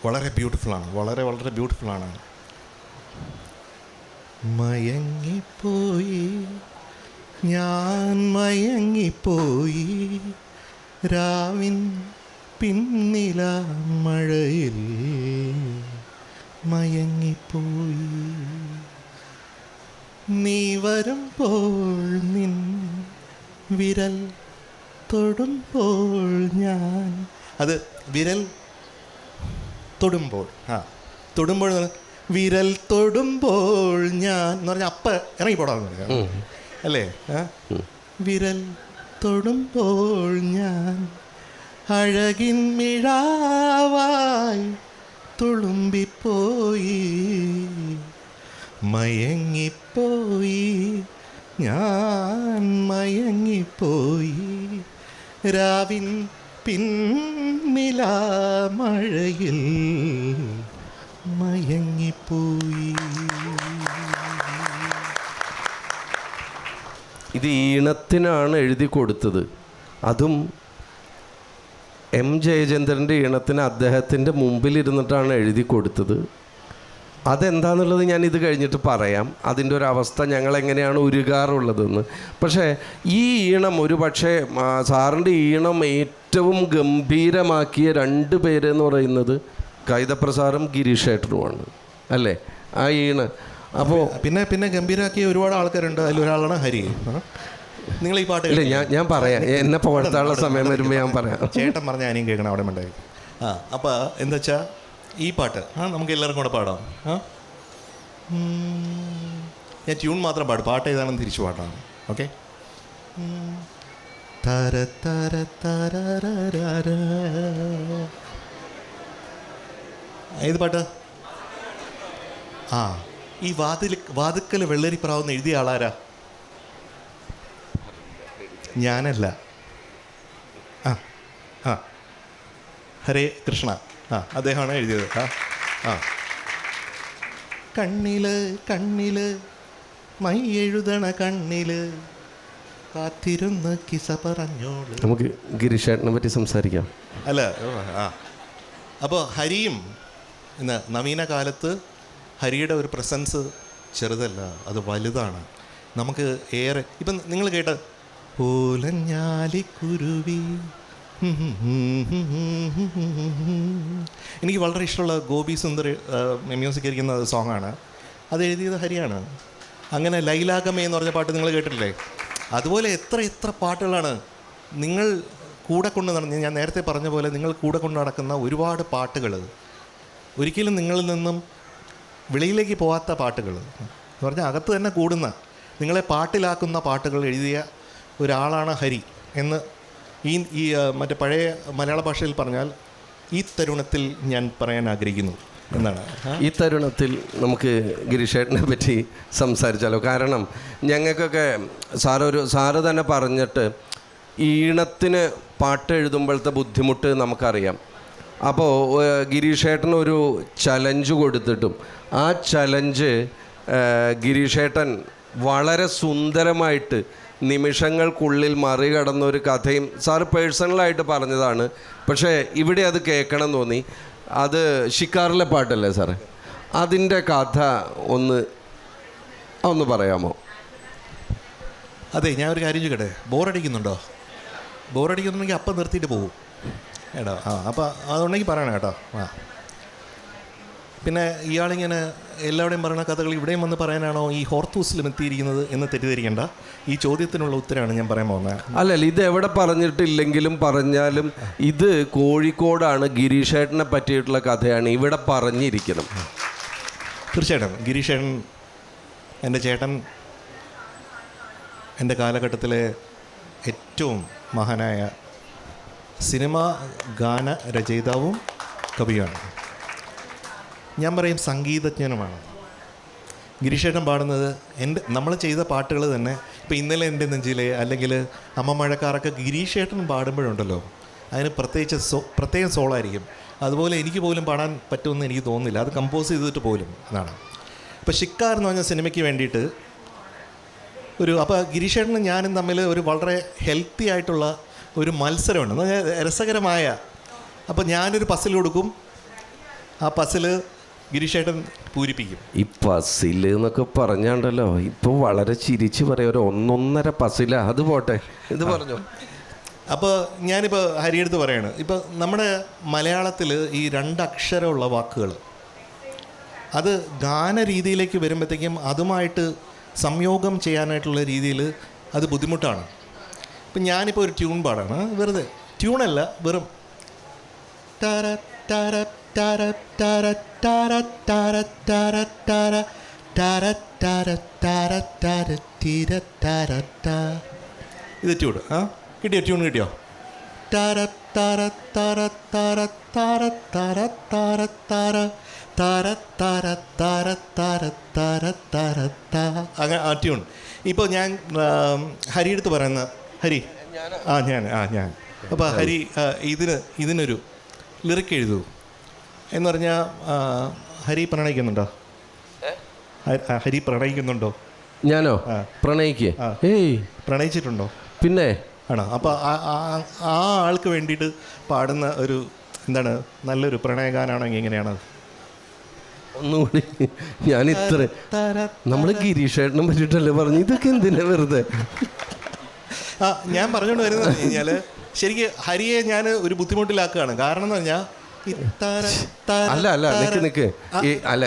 വളരെ ബ്യൂട്ടിഫുള്ളാണ്, വളരെ വളരെ ബ്യൂട്ടിഫുള്ളാണ്. മയങ്ങിപ്പോയി ഞാൻ മയങ്ങിപ്പോയി രാവിൻ പിന്നില മഴയിൽ മയങ്ങിപ്പോയി നീ വരുമ്പോൾ നിൻ വിരൽ തൊടുമ്പോൾ ഞാൻ, അത് വിരൽ തൊടുമ്പോൾ, തൊടുമ്പോൾ വിരൽ തൊടുമ്പോൾ ഞാൻ എന്ന് പറഞ്ഞാൽ അപ്പം ഇറങ്ങിപ്പോടാന്ന് അല്ലേ? വിരൽ തൊടുമ്പോൾ ഞാൻ അഴകിൻ മിഴാവായി തുളുമ്പിപ്പോയി മയങ്ങിപ്പോയി ഞാൻ മയങ്ങിപ്പോയി രാവിൻ പിന്നില മഴയിൽ മയങ്ങിപ്പോയി. ഇത് ഈണത്തിനാണ് എഴുതി കൊടുത്തത്. അതും എം ജയചന്ദ്രൻ്റെ ഈണത്തിന് അദ്ദേഹത്തിൻ്റെ മുമ്പിലിരുന്നിട്ടാണ് എഴുതി കൊടുത്തത്. അതെന്താണെന്നുള്ളത് ഞാൻ ഇത് കഴിഞ്ഞിട്ട് പറയാം, അതിൻ്റെ ഒരു അവസ്ഥ ഞങ്ങളെങ്ങനെയാണ് ഉരുകാറുള്ളതെന്ന്. പക്ഷേ ഈ ഈണം ഒരു പക്ഷേ സാറിൻ്റെ ഈണം ഏറ്റവും ഗംഭീരമാക്കിയ 2 പേരെന്ന് പറയുന്നത് കൈതപ്രസാദും ഗിരീഷേട്ടനുമാണ് അല്ലേ? ആ ഈണ് അപ്പോൾ പിന്നെ ഗംഭീരാക്കിയ ഒരുപാട് ആൾക്കാരുണ്ട്. അതിലൊരാളാണ് ഹരി. നിങ്ങൾ ഈ പാട്ട് ഇല്ല, ഞാൻ പറയാം, എന്നെ പുകഴ്ത്താനുള്ള സമയം വരുമ്പോൾ ഞാൻ പറയാം. ചേട്ടൻ പറഞ്ഞ ഞാനും കേൾക്കണം അവിടെ ഉണ്ടായി. അപ്പോൾ എന്താ വെച്ചാൽ ഈ പാട്ട് നമുക്ക് എല്ലാവർക്കും കൂടെ പാടാം. ഞാൻ ട്യൂൺ മാത്രം പാടും, പാട്ട് ഏതാണെന്ന് തിരിച്ചു പാടാം. ഓക്കെ. തര തര തര ഏത് പാട്ട്? ഈ വാതുക്കൽ വെള്ളരിപ്രാവെന്ന് എഴുതിയ ആളാരാ? ഞാനല്ല. ഹരേ കൃഷ്ണ, അദ്ദേഹമാണ് എഴുതിയത്. കണ്ണില് മൈ എഴുതണ കണ്ണില് കാത്തിരുന്ന് കിസ പറഞ്ഞോള്. നമുക്ക് ഗിരീഷേട്ടനെ പറ്റി സംസാരിക്കാം. അല്ല, അപ്പോൾ ഹരിയും ഇന്ന് നവീന കാലത്ത് ഹരിയുടെ ഒരു പ്രസൻസ് ചെറുതല്ല, അത് വലുതാണ്. നമുക്ക് ഏറെ ഇപ്പം നിങ്ങൾ കേട്ട ഓലഞ്ഞാലിക്കുരുവി എനിക്ക് വളരെ ഇഷ്ടമുള്ള ഗോപി സുന്ദർ മ്യൂസിക് ഇരിക്കുന്ന സോങ്ങാണ്. അത് എഴുതിയത് ഹരിയാണ്. അങ്ങനെ ലൈലാഗമേ എന്ന് പറഞ്ഞ പാട്ട് നിങ്ങൾ കേട്ടിട്ടില്ലേ? അതുപോലെ എത്ര പാട്ടുകളാണ് നിങ്ങൾ കൂടെ കൊണ്ട് നടന്ന്, ഞാൻ നേരത്തെ പറഞ്ഞ പോലെ നിങ്ങൾ കൂടെ കൊണ്ട് നടക്കുന്ന ഒരുപാട് പാട്ടുകൾ, ഒരിക്കലും നിങ്ങളിൽ നിന്നും വെളിയിലേക്ക് പോകാത്ത പാട്ടുകൾ എന്ന് പറഞ്ഞാൽ അകത്ത് തന്നെ കൂടുന്ന, നിങ്ങളെ പാട്ടിലാക്കുന്ന പാട്ടുകൾ എഴുതിയ ഒരാളാണ് ഹരി എന്ന് ഈ മറ്റേ പഴയ മലയാള ഭാഷയിൽ പറഞ്ഞാൽ ഈ തരുണത്തിൽ ഞാൻ പറയാൻ ആഗ്രഹിക്കുന്നു എന്നാണ്. ഈ തരുണത്തിൽ നമുക്ക് ഗിരീഷേട്ടനെ പറ്റി സംസാരിച്ചാലോ? കാരണം ഞങ്ങൾക്കൊക്കെ സാറ് തന്നെ പറഞ്ഞിട്ട് ഈണത്തിന് പാട്ട് എഴുതുമ്പോഴത്തെ ബുദ്ധിമുട്ട് നമുക്കറിയാം. അപ്പോൾ ഗിരീഷേട്ടൻ ഒരു ചലഞ്ച് കൊടുത്തിട്ടും ആ ചലഞ്ച് ഗിരീഷേട്ടൻ വളരെ സുന്ദരമായിട്ട് നിമിഷങ്ങൾക്കുള്ളിൽ മറികടന്ന ഒരു കഥയും സാറ് പേഴ്സണലായിട്ട് പറഞ്ഞതാണ്. പക്ഷേ ഇവിടെ അത് കേൾക്കണം തോന്നി. അത് ഷിക്കാറിലെ പാട്ടല്ലേ സാറേ? അതിൻ്റെ കഥ ഒന്ന് പറയാമോ? അതെ, ഞാൻ ഒരു കാര്യം ചോദിക്കട്ടെ. ബോറടിക്കുന്നുണ്ടോ? ബോറടിക്കുന്നുണ്ടെങ്കിൽ അപ്പം നിർത്തിയിട്ട് പോകും കേട്ടോ. അപ്പോൾ അതുണ്ടെങ്കിൽ പറയണം കേട്ടോ. പിന്നെ ഇയാളിങ്ങനെ എല്ലാവരുടെയും പറയുന്ന കഥകൾ ഇവിടെയും വന്ന് പറയാനാണോ ഈ ഹോർത്തൂസിലും എത്തിയിരിക്കുന്നത് എന്ന് തെറ്റിദ്ധരിക്കേണ്ട. ഈ ചോദ്യത്തിനുള്ള ഉത്തരമാണ് ഞാൻ പറയാൻ പോകുന്നത്. അല്ലല്ല, ഇത് എവിടെ പറഞ്ഞിട്ടില്ലെങ്കിലും പറഞ്ഞാലും ഇത് കോഴിക്കോടാണ് ഗിരീഷേട്ടനെ പറ്റിയിട്ടുള്ള കഥയാണ് ഇവിടെ പറഞ്ഞിരിക്കണം. തീർച്ചയായിട്ടും ഗിരീഷേട്ടൻ എൻ്റെ ചേട്ടൻ, എൻ്റെ കാലഘട്ടത്തിലെ ഏറ്റവും മഹാനായ സിനിമാ ഗാന രചയിതാവും കവിയാണ്. ഞാൻ പറയും സംഗീതജ്ഞനുമാണ്. ഗിരീഷേട്ടൻ പാടുന്നത് നമ്മൾ ചെയ്ത പാട്ടുകൾ തന്നെ ഇപ്പോൾ ഇന്നലെ എൻ്റെ നെഞ്ചിലെ അല്ലെങ്കിൽ അമ്മ മഴക്കാറൊക്കെ ഗിരീഷേട്ടൻ പാടുമ്പോഴുണ്ടല്ലോ അതിന് പ്രത്യേകം സോളായിരിക്കും. അതുപോലെ എനിക്ക് പോലും പാടാൻ പറ്റുമെന്ന് എനിക്ക് തോന്നുന്നില്ല, അത് കമ്പോസ് ചെയ്തിട്ട് പോലും എന്നാണ്. ഇപ്പോൾ ഷിക്കാർ എന്ന് പറഞ്ഞ സിനിമയ്ക്ക് വേണ്ടിയിട്ട് അപ്പോൾ ഗിരീഷേട്ടനും ഞാനും തമ്മിൽ ഒരു വളരെ ഹെൽത്തി ആയിട്ടുള്ള ഒരു മത്സരമുണ്ട്, എന്ന് പറഞ്ഞാൽ രസകരമായ. അപ്പോൾ ഞാനൊരു പസിൽ കൊടുക്കും, ആ പസില് ഗിരീഷേട്ടൻ പൂരിപ്പിക്കും. ഈ പസിൽ എന്നൊക്കെ പറഞ്ഞാണ്ടല്ലോ ഇപ്പോൾ വളരെ ചിരിച്ച് പറയാം, ഒരു 1.5 പസില. അത് പോട്ടെ, ഇത് പറഞ്ഞു. അപ്പോൾ ഞാനിപ്പോൾ ഹരിയെടുത്ത് പറയാണ്, ഇപ്പോൾ നമ്മുടെ മലയാളത്തിൽ ഈ 2 അക്ഷരമുള്ള വാക്കുകൾ അത് ഗാന രീതിയിലേക്ക് വരുമ്പോഴത്തേക്കും അതുമായിട്ട് സംയോഗം ചെയ്യാനായിട്ടുള്ള രീതിയിൽ അത് ബുദ്ധിമുട്ടാണ്. ഇപ്പം ഞാനിപ്പോൾ ഒരു ട്യൂൺ പാടാണ്, വെറുതെ ട്യൂണല്ല, വെറും ടാര ടാര ടാര ടാര ടാര ടാര ടാര ടാര ടാര ടാര ടാര ടാര തീര ടാര ടാ. ഇത് ട്യൂൺ. കിട്ടിയോ? ട്യൂൺ കിട്ടിയോ? ടാര ടാര ടാര ടാര ടാര ടാര ടാര ടാര താര താര താര താര താര താര താ. അങ്ങനെ ആ ട്യൂൺ. ഇപ്പോൾ ഞാൻ ഹരിയെടുത്ത് പറയുന്ന ഹരി ഞാൻ അപ്പോൾ ഹരി ഇതിനൊരു ലിറിക്ക് എഴുതൂ എന്ന് പറഞ്ഞാൽ ഹരി പ്രണയിക്കുന്നുണ്ടോ? ഹരി പ്രണയിക്കുന്നുണ്ടോ? ഞാനോ? പ്രണയിക്കേ? ഏയ്, പ്രണയിച്ചിട്ടുണ്ടോ? പിന്നെ ആണോ? അപ്പോൾ ആ ആൾക്ക് വേണ്ടിയിട്ട് പാടുന്ന ഒരു എന്താണ് നല്ലൊരു പ്രണയഗാനാണെങ്കിൽ എങ്ങനെയാണ്? ഒന്നുകൂടി. ഞാൻ ഇത്ര നമ്മൾ ഗിരീഷേട്ടനും പറ്റിയിട്ടല്ലേ പറഞ്ഞു, ഇതൊക്കെ എന്തിനാ വെറുതെ? ഞാൻ പറഞ്ഞുകൊണ്ട് വരുന്നത് കഴിഞ്ഞാൽ ശരിക്കും ഹരിയെ ഞാൻ ഒരു ബുദ്ധിമുട്ടിലാക്കുകയാണ്. കാരണം എന്ന് പറഞ്ഞാൽ അല്ല നിക്ക് അല്ല,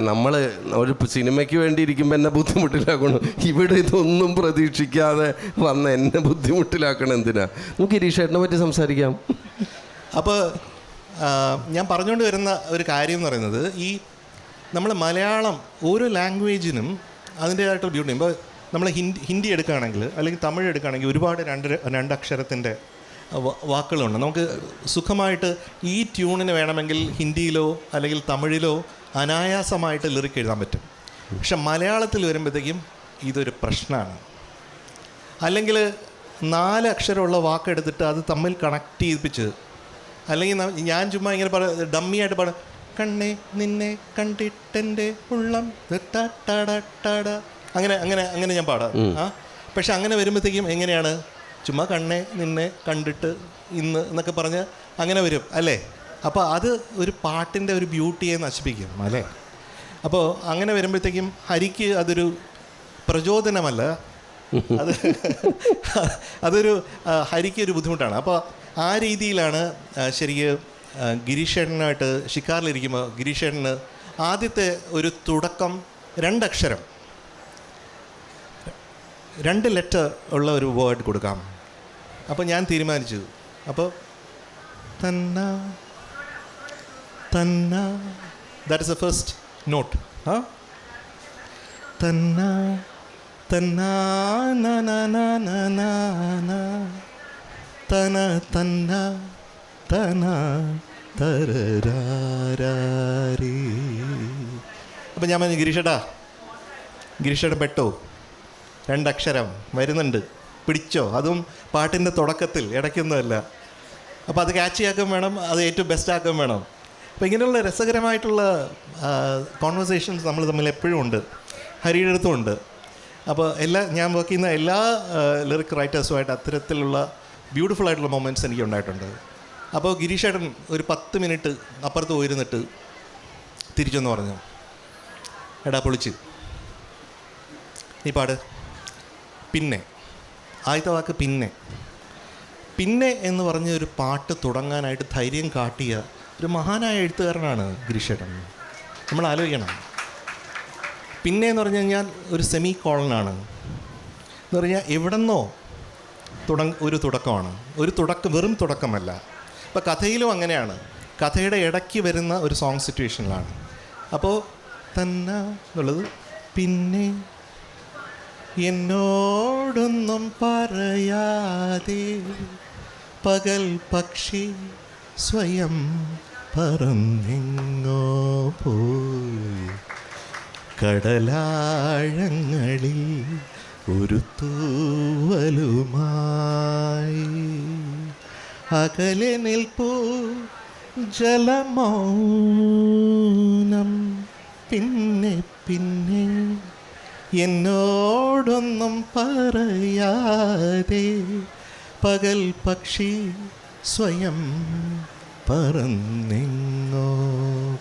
നമ്മള് ഒരു സിനിമയ്ക്ക് വേണ്ടി ഇരിക്കുമ്പോൾ എന്നെ ബുദ്ധിമുട്ടിലാക്കണം. ഇവിടെ ഇതൊന്നും പ്രതീക്ഷിക്കാതെ വന്ന് എന്നെ ബുദ്ധിമുട്ടിലാക്കണം എന്തിനാ? നമുക്ക് ഗിരീഷേട്ടനെ പറ്റി സംസാരിക്കാം. അപ്പോൾ ഞാൻ പറഞ്ഞുകൊണ്ട് വരുന്ന ഒരു കാര്യം എന്ന് പറയുന്നത്, ഈ നമ്മൾ മലയാളം ഓരോ ലാംഗ്വേജിനും അതിൻ്റേതായിട്ടുള്ള ബ്യൂട്ടി. ഇപ്പോൾ നമ്മൾ ഹിന്ദി എടുക്കുകയാണെങ്കിൽ അല്ലെങ്കിൽ തമിഴ് എടുക്കുകയാണെങ്കിൽ ഒരുപാട് രണ്ട് അക്ഷരത്തിൻ്റെ വാക്കുകളുണ്ട്. നമുക്ക് സുഖമായിട്ട് ഈ ട്യൂണിന് വേണമെങ്കിൽ ഹിന്ദിയിലോ അല്ലെങ്കിൽ തമിഴിലോ അനായാസമായിട്ട് ലിറിക്ക് എഴുതാൻ പറ്റും. പക്ഷെ മലയാളത്തിൽ വരുമ്പോഴത്തേക്കും ഇതൊരു പ്രശ്നമാണ്. അല്ലെങ്കിൽ 4 അക്ഷരമുള്ള വാക്കെടുത്തിട്ട് അത് തമ്മിൽ കണക്ട് ചെയ്യിപ്പിച്ച്, അല്ലെങ്കിൽ ഞാൻ ചുമ്മാ ഇങ്ങനെ ഡമ്മിയായിട്ട് പാടാം, കണ്ണേ നിന്നെ കണ്ടിട്ടെൻ്റെ ഉള്ളം അങ്ങനെ അങ്ങനെ അങ്ങനെ ഞാൻ പാടാം. പക്ഷെ അങ്ങനെ വരുമ്പോഴത്തേക്കും എങ്ങനെയാണ്? ചുമ്മാ കണ്ണേ നിന്നെ കണ്ടിട്ട് ഇന്ന് എന്നൊക്കെ പറഞ്ഞ് അങ്ങനെ വരും അല്ലേ? അപ്പോൾ അത് ഒരു പാട്ടിൻ്റെ ഒരു ബ്യൂട്ടിയെ നശിപ്പിക്കും അല്ലേ? അപ്പോൾ അങ്ങനെ വരുമ്പോഴത്തേക്കും ഹരിക്ക് അതൊരു പ്രചോദനമല്ല, അതൊരു ഹരിക്ക് ഒരു ബുദ്ധിമുട്ടാണ്. അപ്പോൾ ആ രീതിയിലാണ് ശരിക്കും ഗിരീഷേട്ടനായിട്ട് ഷിക്കാറിലിരിക്കുമ്പോൾ ഗിരീഷേട്ടന് ആദ്യത്തെ ഒരു തുടക്കം 2 അക്ഷരം 2 ലെറ്റർ ഉള്ള ഒരു വേർഡ് കൊടുക്കാം. അപ്പോൾ ഞാൻ തീരുമാനിച്ചു. അപ്പോൾ തന്ന തന്ന that is the first note. തന്ന തന്ന തന തന്ന തന തരരാരീ. അപ്പം ഞാൻ പറഞ്ഞു, ഗിരീഷേട്ടൻ പെട്ടോ, 2 അക്ഷരം വരുന്നുണ്ട്, പിടിച്ചോ. അതും പാട്ടിൻ്റെ തുടക്കത്തിൽ, ഇടയ്ക്കൊന്നുമല്ല. അപ്പോൾ അത് ക്യാച്ചിയാക്കാൻ വേണം, അത് ഏറ്റവും ബെസ്റ്റാക്കാൻ വേണം. അപ്പോൾ ഇങ്ങനെയുള്ള രസകരമായിട്ടുള്ള കോൺവെർസേഷൻസ് നമ്മൾ തമ്മിൽ എപ്പോഴും ഉണ്ട്, ഹരിയുടെ അടുത്തും ഉണ്ട്. അപ്പോൾ ഞാൻ വർക്ക് ചെയ്യുന്ന എല്ലാ ലിറിക് റൈറ്റേഴ്സുമായിട്ട് അത്തരത്തിലുള്ള ബ്യൂട്ടിഫുൾ ആയിട്ടുള്ള മൊമെൻറ്റ്സ് എനിക്ക് ഉണ്ടായിട്ടുണ്ട്. അപ്പോൾ ഗിരീഷേട്ടൻ ഒരു 10 മിനിറ്റ് അപ്പുറത്ത് പോയിരുന്നിട്ട് തിരിച്ചെന്ന് പറഞ്ഞു, എടാ പൊളിച്ച് നീ പാട്. പിന്നെ ആദ്യത്തെ വാക്ക് പിന്നെ എന്ന് പറഞ്ഞ ഒരു പാട്ട് തുടങ്ങാനായിട്ട് ധൈര്യം കാട്ടിയ ഒരു മഹാനായ എഴുത്തുകാരനാണ് ഗിരീഷേട്ടൻ. നമ്മൾ ആലോചിക്കണം. പിന്നെ എന്ന് പറഞ്ഞു കഴിഞ്ഞാൽ ഒരു സെമി കോളനാണ് എന്ന് പറഞ്ഞാൽ എവിടെന്നോ ഒരു തുടക്കമാണ്. വെറും തുടക്കമല്ല. ഇപ്പോൾ കഥയിലും അങ്ങനെയാണ്, കഥയുടെ ഇടയ്ക്ക് വരുന്ന ഒരു സോങ് സിറ്റുവേഷനിലാണ്. അപ്പോൾ തന്നെ എന്നുള്ളത് പിന്നെ എന്നോടൊന്നും പറയാതെ പകൽ പക്ഷി സ്വയം പറന്നെങ്ങോ പോയി കടലാഴങ്ങളിൽ ഒരു തൂവലുമായി അകലെ നിൽപ്പൂ ജലമൗനം പിന്നെ എന്നോടൊന്നും പറയാതെ പകൽ പക്ഷി സ്വയം പറന്നെങ്ങോ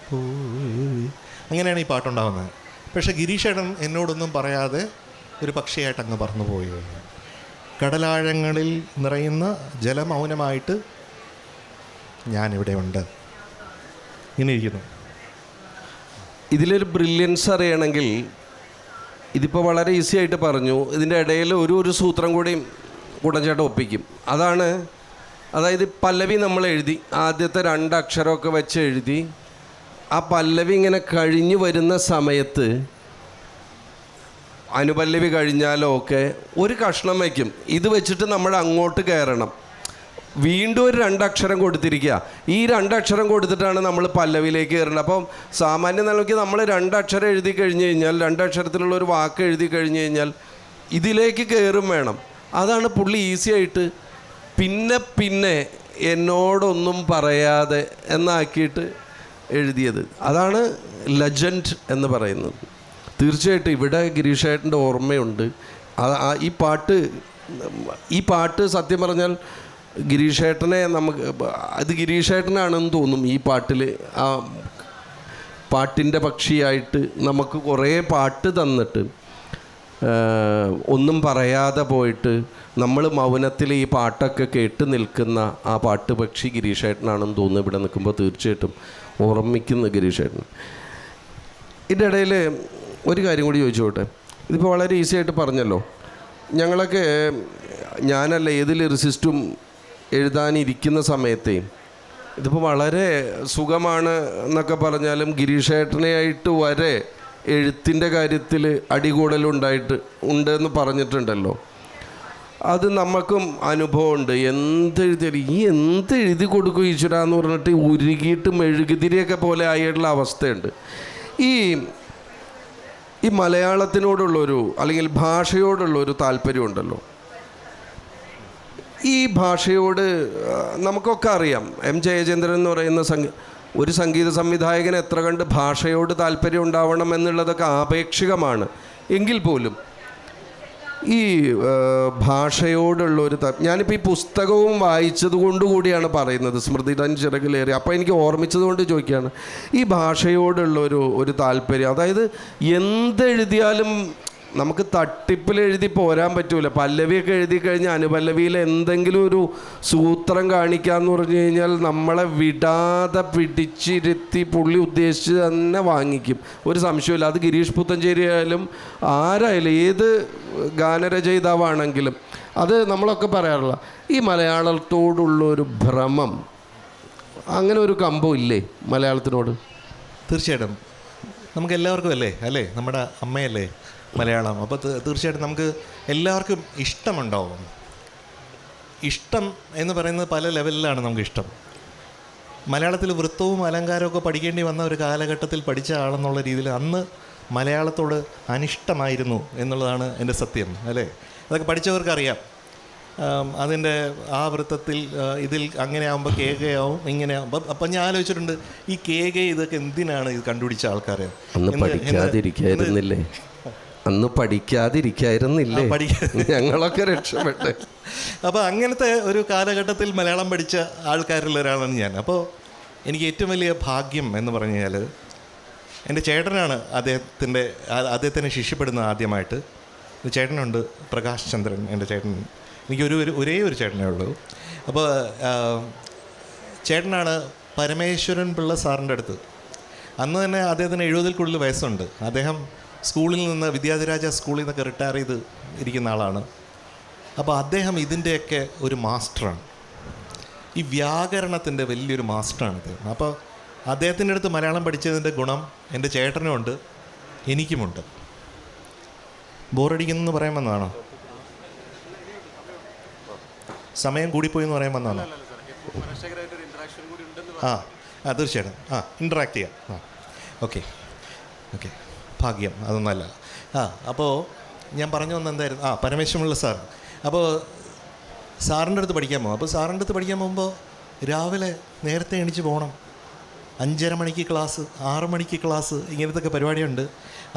പോയി. അങ്ങനെയാണ് ഈ പാട്ടുണ്ടാകുന്നത്. പക്ഷേ ഗിരീഷേട്ടൻ എന്നോടൊന്നും പറയാതെ ഒരു പക്ഷിയായിട്ട് അങ്ങ് പറന്നുപോയി. കടലാഴങ്ങളിൽ നിറയുന്ന ജലമൗനമായിട്ട് ഞാനിവിടെ ഉണ്ട്, ഇങ്ങനെ ഇരിക്കുന്നു. ഇതിലൊരു ബ്രില്യൻസ് അറിയണമെങ്കിൽ ഇതിപ്പോൾ വളരെ ഈസി ആയിട്ട് പറഞ്ഞു. ഇതിൻ്റെ ഇടയിൽ ഒരു സൂത്രം കൂടി കുടഞ്ചേട്ടൻ ഒപ്പിക്കും. അതായത് പല്ലവി നമ്മൾ എഴുതി, ആദ്യത്തെ 2 അക്ഷരമൊക്കെ വെച്ച് എഴുതി, ആ പല്ലവി ഇങ്ങനെ കഴിഞ്ഞു വരുന്ന സമയത്ത് അനുപല്ലവി കഴിഞ്ഞാലോ ഒക്കെ ഒരു കഷ്ണം വയ്ക്കും. ഇത് വെച്ചിട്ട് നമ്മൾ അങ്ങോട്ട് കയറണം. വീണ്ടും ഒരു 2 അക്ഷരം കൊടുത്തിരിക്കുക. ഈ 2 അക്ഷരം കൊടുത്തിട്ടാണ് നമ്മൾ പല്ലവിയിലേക്ക് കയറേണ്ടത്. അപ്പം സാമാന്യ നിലയ്ക്ക് നമ്മൾ 2 അക്ഷരം എഴുതി കഴിഞ്ഞ് കഴിഞ്ഞാൽ, 2 അക്ഷരത്തിലുള്ള ഒരു വാക്ക് എഴുതി കഴിഞ്ഞ് കഴിഞ്ഞാൽ ഇതിലേക്ക് കയറും വേണം. അതാണ് പുള്ളി ഈസി ആയിട്ട് പിന്നെ എന്നോടൊന്നും പറയാതെ എന്നാക്കിയിട്ട് എഴുതിയത്. അതാണ് ലെജൻഡ് എന്ന് പറയുന്നത്. തീർച്ചയായിട്ടും ഇവിടെ ഗിരീഷേട്ടൻ്റെ ഓർമ്മയുണ്ട്. ഈ പാട്ട് സത്യം പറഞ്ഞാൽ ഗിരീഷേട്ടനെ അത് ഗിരീഷേട്ടനാണെന്ന് തോന്നും. ഈ പാട്ടിൽ ആ പാട്ടിൻ്റെ പക്ഷിയായിട്ട് നമുക്ക് കുറേ പാട്ട് തന്നിട്ട് ഒന്നും പറയാതെ പോയിട്ട് നമ്മൾ മൗനത്തിൽ ഈ പാട്ടൊക്കെ കേട്ട് നിൽക്കുന്ന ആ പാട്ട് പക്ഷി ഗിരീഷേട്ടനാണെന്ന് തോന്നുന്നു. ഇവിടെ നിൽക്കുമ്പോൾ തീർച്ചയായിട്ടും ഓർമ്മിക്കുന്ന ഗിരീഷേട്ടൻ. ഇതിൻ്റെ ഇടയിൽ ഒരു കാര്യം കൂടി ചോദിച്ചോട്ടെ. ഇതിപ്പോൾ വളരെ ഈസി ആയിട്ട് പറഞ്ഞല്ലോ. ഞങ്ങളൊക്കെ ഞാനല്ല ഏത് ലിറിസിസ്റ്റും എഴുതാനിരിക്കുന്ന സമയത്തേ ഇതിപ്പോൾ വളരെ സുഖമാണ് എന്നൊക്കെ പറഞ്ഞാലും ഗിരീഷേട്ടനെയായിട്ട് വരെ എഴുത്തിൻ്റെ കാര്യത്തിൽ ഉണ്ടെന്ന് പറഞ്ഞിട്ടുണ്ടല്ലോ. അത് നമുക്കും അനുഭവമുണ്ട്. എന്ത് എഴുതി കൊടുക്കും ഈശ്വര എന്ന് പറഞ്ഞിട്ട് ഉരുകിയിട്ട് മെഴുകുതിരിയൊക്കെ പോലെ ആയിട്ടുള്ള അവസ്ഥയുണ്ട്. ഈ മലയാളത്തിനോടുള്ളൊരു അല്ലെങ്കിൽ ഭാഷയോടുള്ളൊരു താല്പര്യമുണ്ടല്ലോ. ഈ ഭാഷയോട് നമുക്കൊക്കെ അറിയാം. എം ജയചന്ദ്രൻ എന്ന് പറയുന്ന ഒരു സംഗീത സംവിധായകന് എത്ര കണ്ട് ഭാഷയോട് താല്പര്യം ഉണ്ടാവണം എന്നുള്ളതൊക്കെ ആപേക്ഷികമാണ്. എങ്കിൽ പോലും ഈ ഭാഷയോടുള്ളൊരു ഞാനിപ്പോൾ ഈ പുസ്തകവും വായിച്ചത് കൊണ്ടുകൂടിയാണ് പറയുന്നത്, സ്മൃതിയുടെ ചിറകിലേറി. അപ്പോൾ എനിക്ക് ഓർമ്മിച്ചത് കൊണ്ട് ചോദിക്കുകയാണ്, ഈ ഭാഷയോടുള്ളൊരു താല്പര്യം. അതായത് എന്തെഴുതിയാലും നമുക്ക് തട്ടിപ്പിൽ എഴുതി പോരാൻ പറ്റൂല. പല്ലവിയൊക്കെ എഴുതി കഴിഞ്ഞാൽ അനുപല്ലവിയിൽ എന്തെങ്കിലും ഒരു സൂത്രം കാണിക്കാമെന്ന് പറഞ്ഞു കഴിഞ്ഞാൽ നമ്മളെ വിടാതെ പിടിച്ചിരുത്തി പുള്ളി ഉദ്ദേശിച്ച് തന്നെ വാങ്ങിക്കും, ഒരു സംശയമില്ല. അത് ഗിരീഷ് പുത്തഞ്ചേരി ആയാലും ആരായാലും ഏത് ഗാനരചയിതാവാണെങ്കിലും അത് നമ്മളൊക്കെ പറയാറുള്ള ഈ മലയാളത്തോടുള്ളൊരു ഭ്രമം, അങ്ങനെ ഒരു കമ്പം ഇല്ലേ മലയാളത്തിനോട്? തീർച്ചയായിട്ടും നമുക്ക് എല്ലാവർക്കും അല്ലേ നമ്മുടെ അമ്മയല്ലേ മലയാളം. അപ്പോൾ തീർച്ചയായിട്ടും നമുക്ക് എല്ലാവർക്കും ഇഷ്ടമുണ്ടാവും. ഇഷ്ടം എന്ന് പറയുന്നത് പല ലെവലിലാണ് നമുക്ക് ഇഷ്ടം. മലയാളത്തിൽ വൃത്തവും അലങ്കാരവും ഒക്കെ പഠിക്കേണ്ടി വന്ന ഒരു കാലഘട്ടത്തിൽ പഠിച്ച ആളെന്നുള്ള രീതിയിൽ അന്ന് മലയാളത്തോട് അനിഷ്ടമായിരുന്നു എന്നുള്ളതാണ് എൻ്റെ സത്യം, അല്ലേ? അതൊക്കെ പഠിച്ചവർക്കറിയാം. അതിൻ്റെ ആ വൃത്തത്തിൽ ഇതിൽ അങ്ങനെ ആകുമ്പോൾ കേകയാവും, ഇങ്ങനെ ആകുമ്പോൾ. അപ്പം ഞാൻ ആലോചിച്ചിട്ടുണ്ട്, ഈ കേക ഇതൊക്കെ എന്തിനാണ് ഇത് കണ്ടുപിടിച്ച ആൾക്കാരെ? അന്ന് പഠിക്കാതിരിക്കായിരുന്നില്ലേ ഞങ്ങളൊക്കെ രക്ഷപ്പെട്ടെ. അപ്പോൾ അങ്ങനത്തെ ഒരു കാലഘട്ടത്തിൽ മലയാളം പഠിച്ച ആൾക്കാരിൽ ഒരാളാണ് ഞാൻ. അപ്പോൾ എനിക്ക് ഏറ്റവും വലിയ ഭാഗ്യം എന്ന് പറഞ്ഞു കഴിഞ്ഞാൽ എൻ്റെ ചേട്ടനാണ് അദ്ദേഹത്തിനെ ശിഷ്യപ്പെടുന്നത് ആദ്യമായിട്ട്. ഒരു ചേട്ടനുണ്ട്, പ്രകാശ് ചന്ദ്രൻ, എൻ്റെ ചേട്ടൻ. എനിക്ക് ഒരേ ഒരു ചേട്ടനേ ഉള്ളൂ. അപ്പോൾ ചേട്ടനാണ് പരമേശ്വരൻ പിള്ള സാറിൻ്റെ അടുത്ത്. അന്ന് തന്നെ അദ്ദേഹത്തിന് 70-ൽ കൂടുതൽ വയസ്സുണ്ട്. അദ്ദേഹം സ്കൂളിൽ നിന്ന് വിദ്യാധിരാജ സ്കൂളിൽ നിന്നൊക്കെ റിട്ടയർ ചെയ്ത് ഇരിക്കുന്ന ആളാണ്. അപ്പോൾ അദ്ദേഹം ഇതിൻ്റെയൊക്കെ ഒരു മാസ്റ്ററാണ്. ഈ വ്യാകരണത്തിൻ്റെ വലിയൊരു മാസ്റ്ററാണ് അദ്ദേഹം. അപ്പോൾ അദ്ദേഹത്തിൻ്റെ അടുത്ത് മലയാളം പഠിച്ചതിൻ്റെ ഗുണം എൻ്റെ ചേട്ടനുമുണ്ട്, എനിക്കുമുണ്ട്. ബോറടിക്കുന്നെന്ന് പറയാൻ വന്നതാണോ? സമയം കൂടിപ്പോയി എന്ന് പറയാൻ വന്നതാണോ? തീർച്ചയായിട്ടും ഇൻട്രാക്ട് ചെയ്യാം. ഓക്കെ ഭാഗ്യം, അതൊന്നല്ല. അപ്പോൾ ഞാൻ പറഞ്ഞു വന്ന എന്തായിരുന്നു? പരമേശ്വരമുള്ള സാർ. അപ്പോൾ സാറിൻ്റെ അടുത്ത് പഠിക്കാൻ പോകും. അപ്പോൾ സാറിൻ്റെ അടുത്ത് പഠിക്കാൻ പോകുമ്പോൾ രാവിലെ നേരത്തെ എണീച്ച് പോകണം. 5:30 മണിക്ക് ക്ലാസ്, 6 മണിക്ക് ക്ലാസ്, ഇങ്ങനത്തെ ഒക്കെ പരിപാടിയുണ്ട്.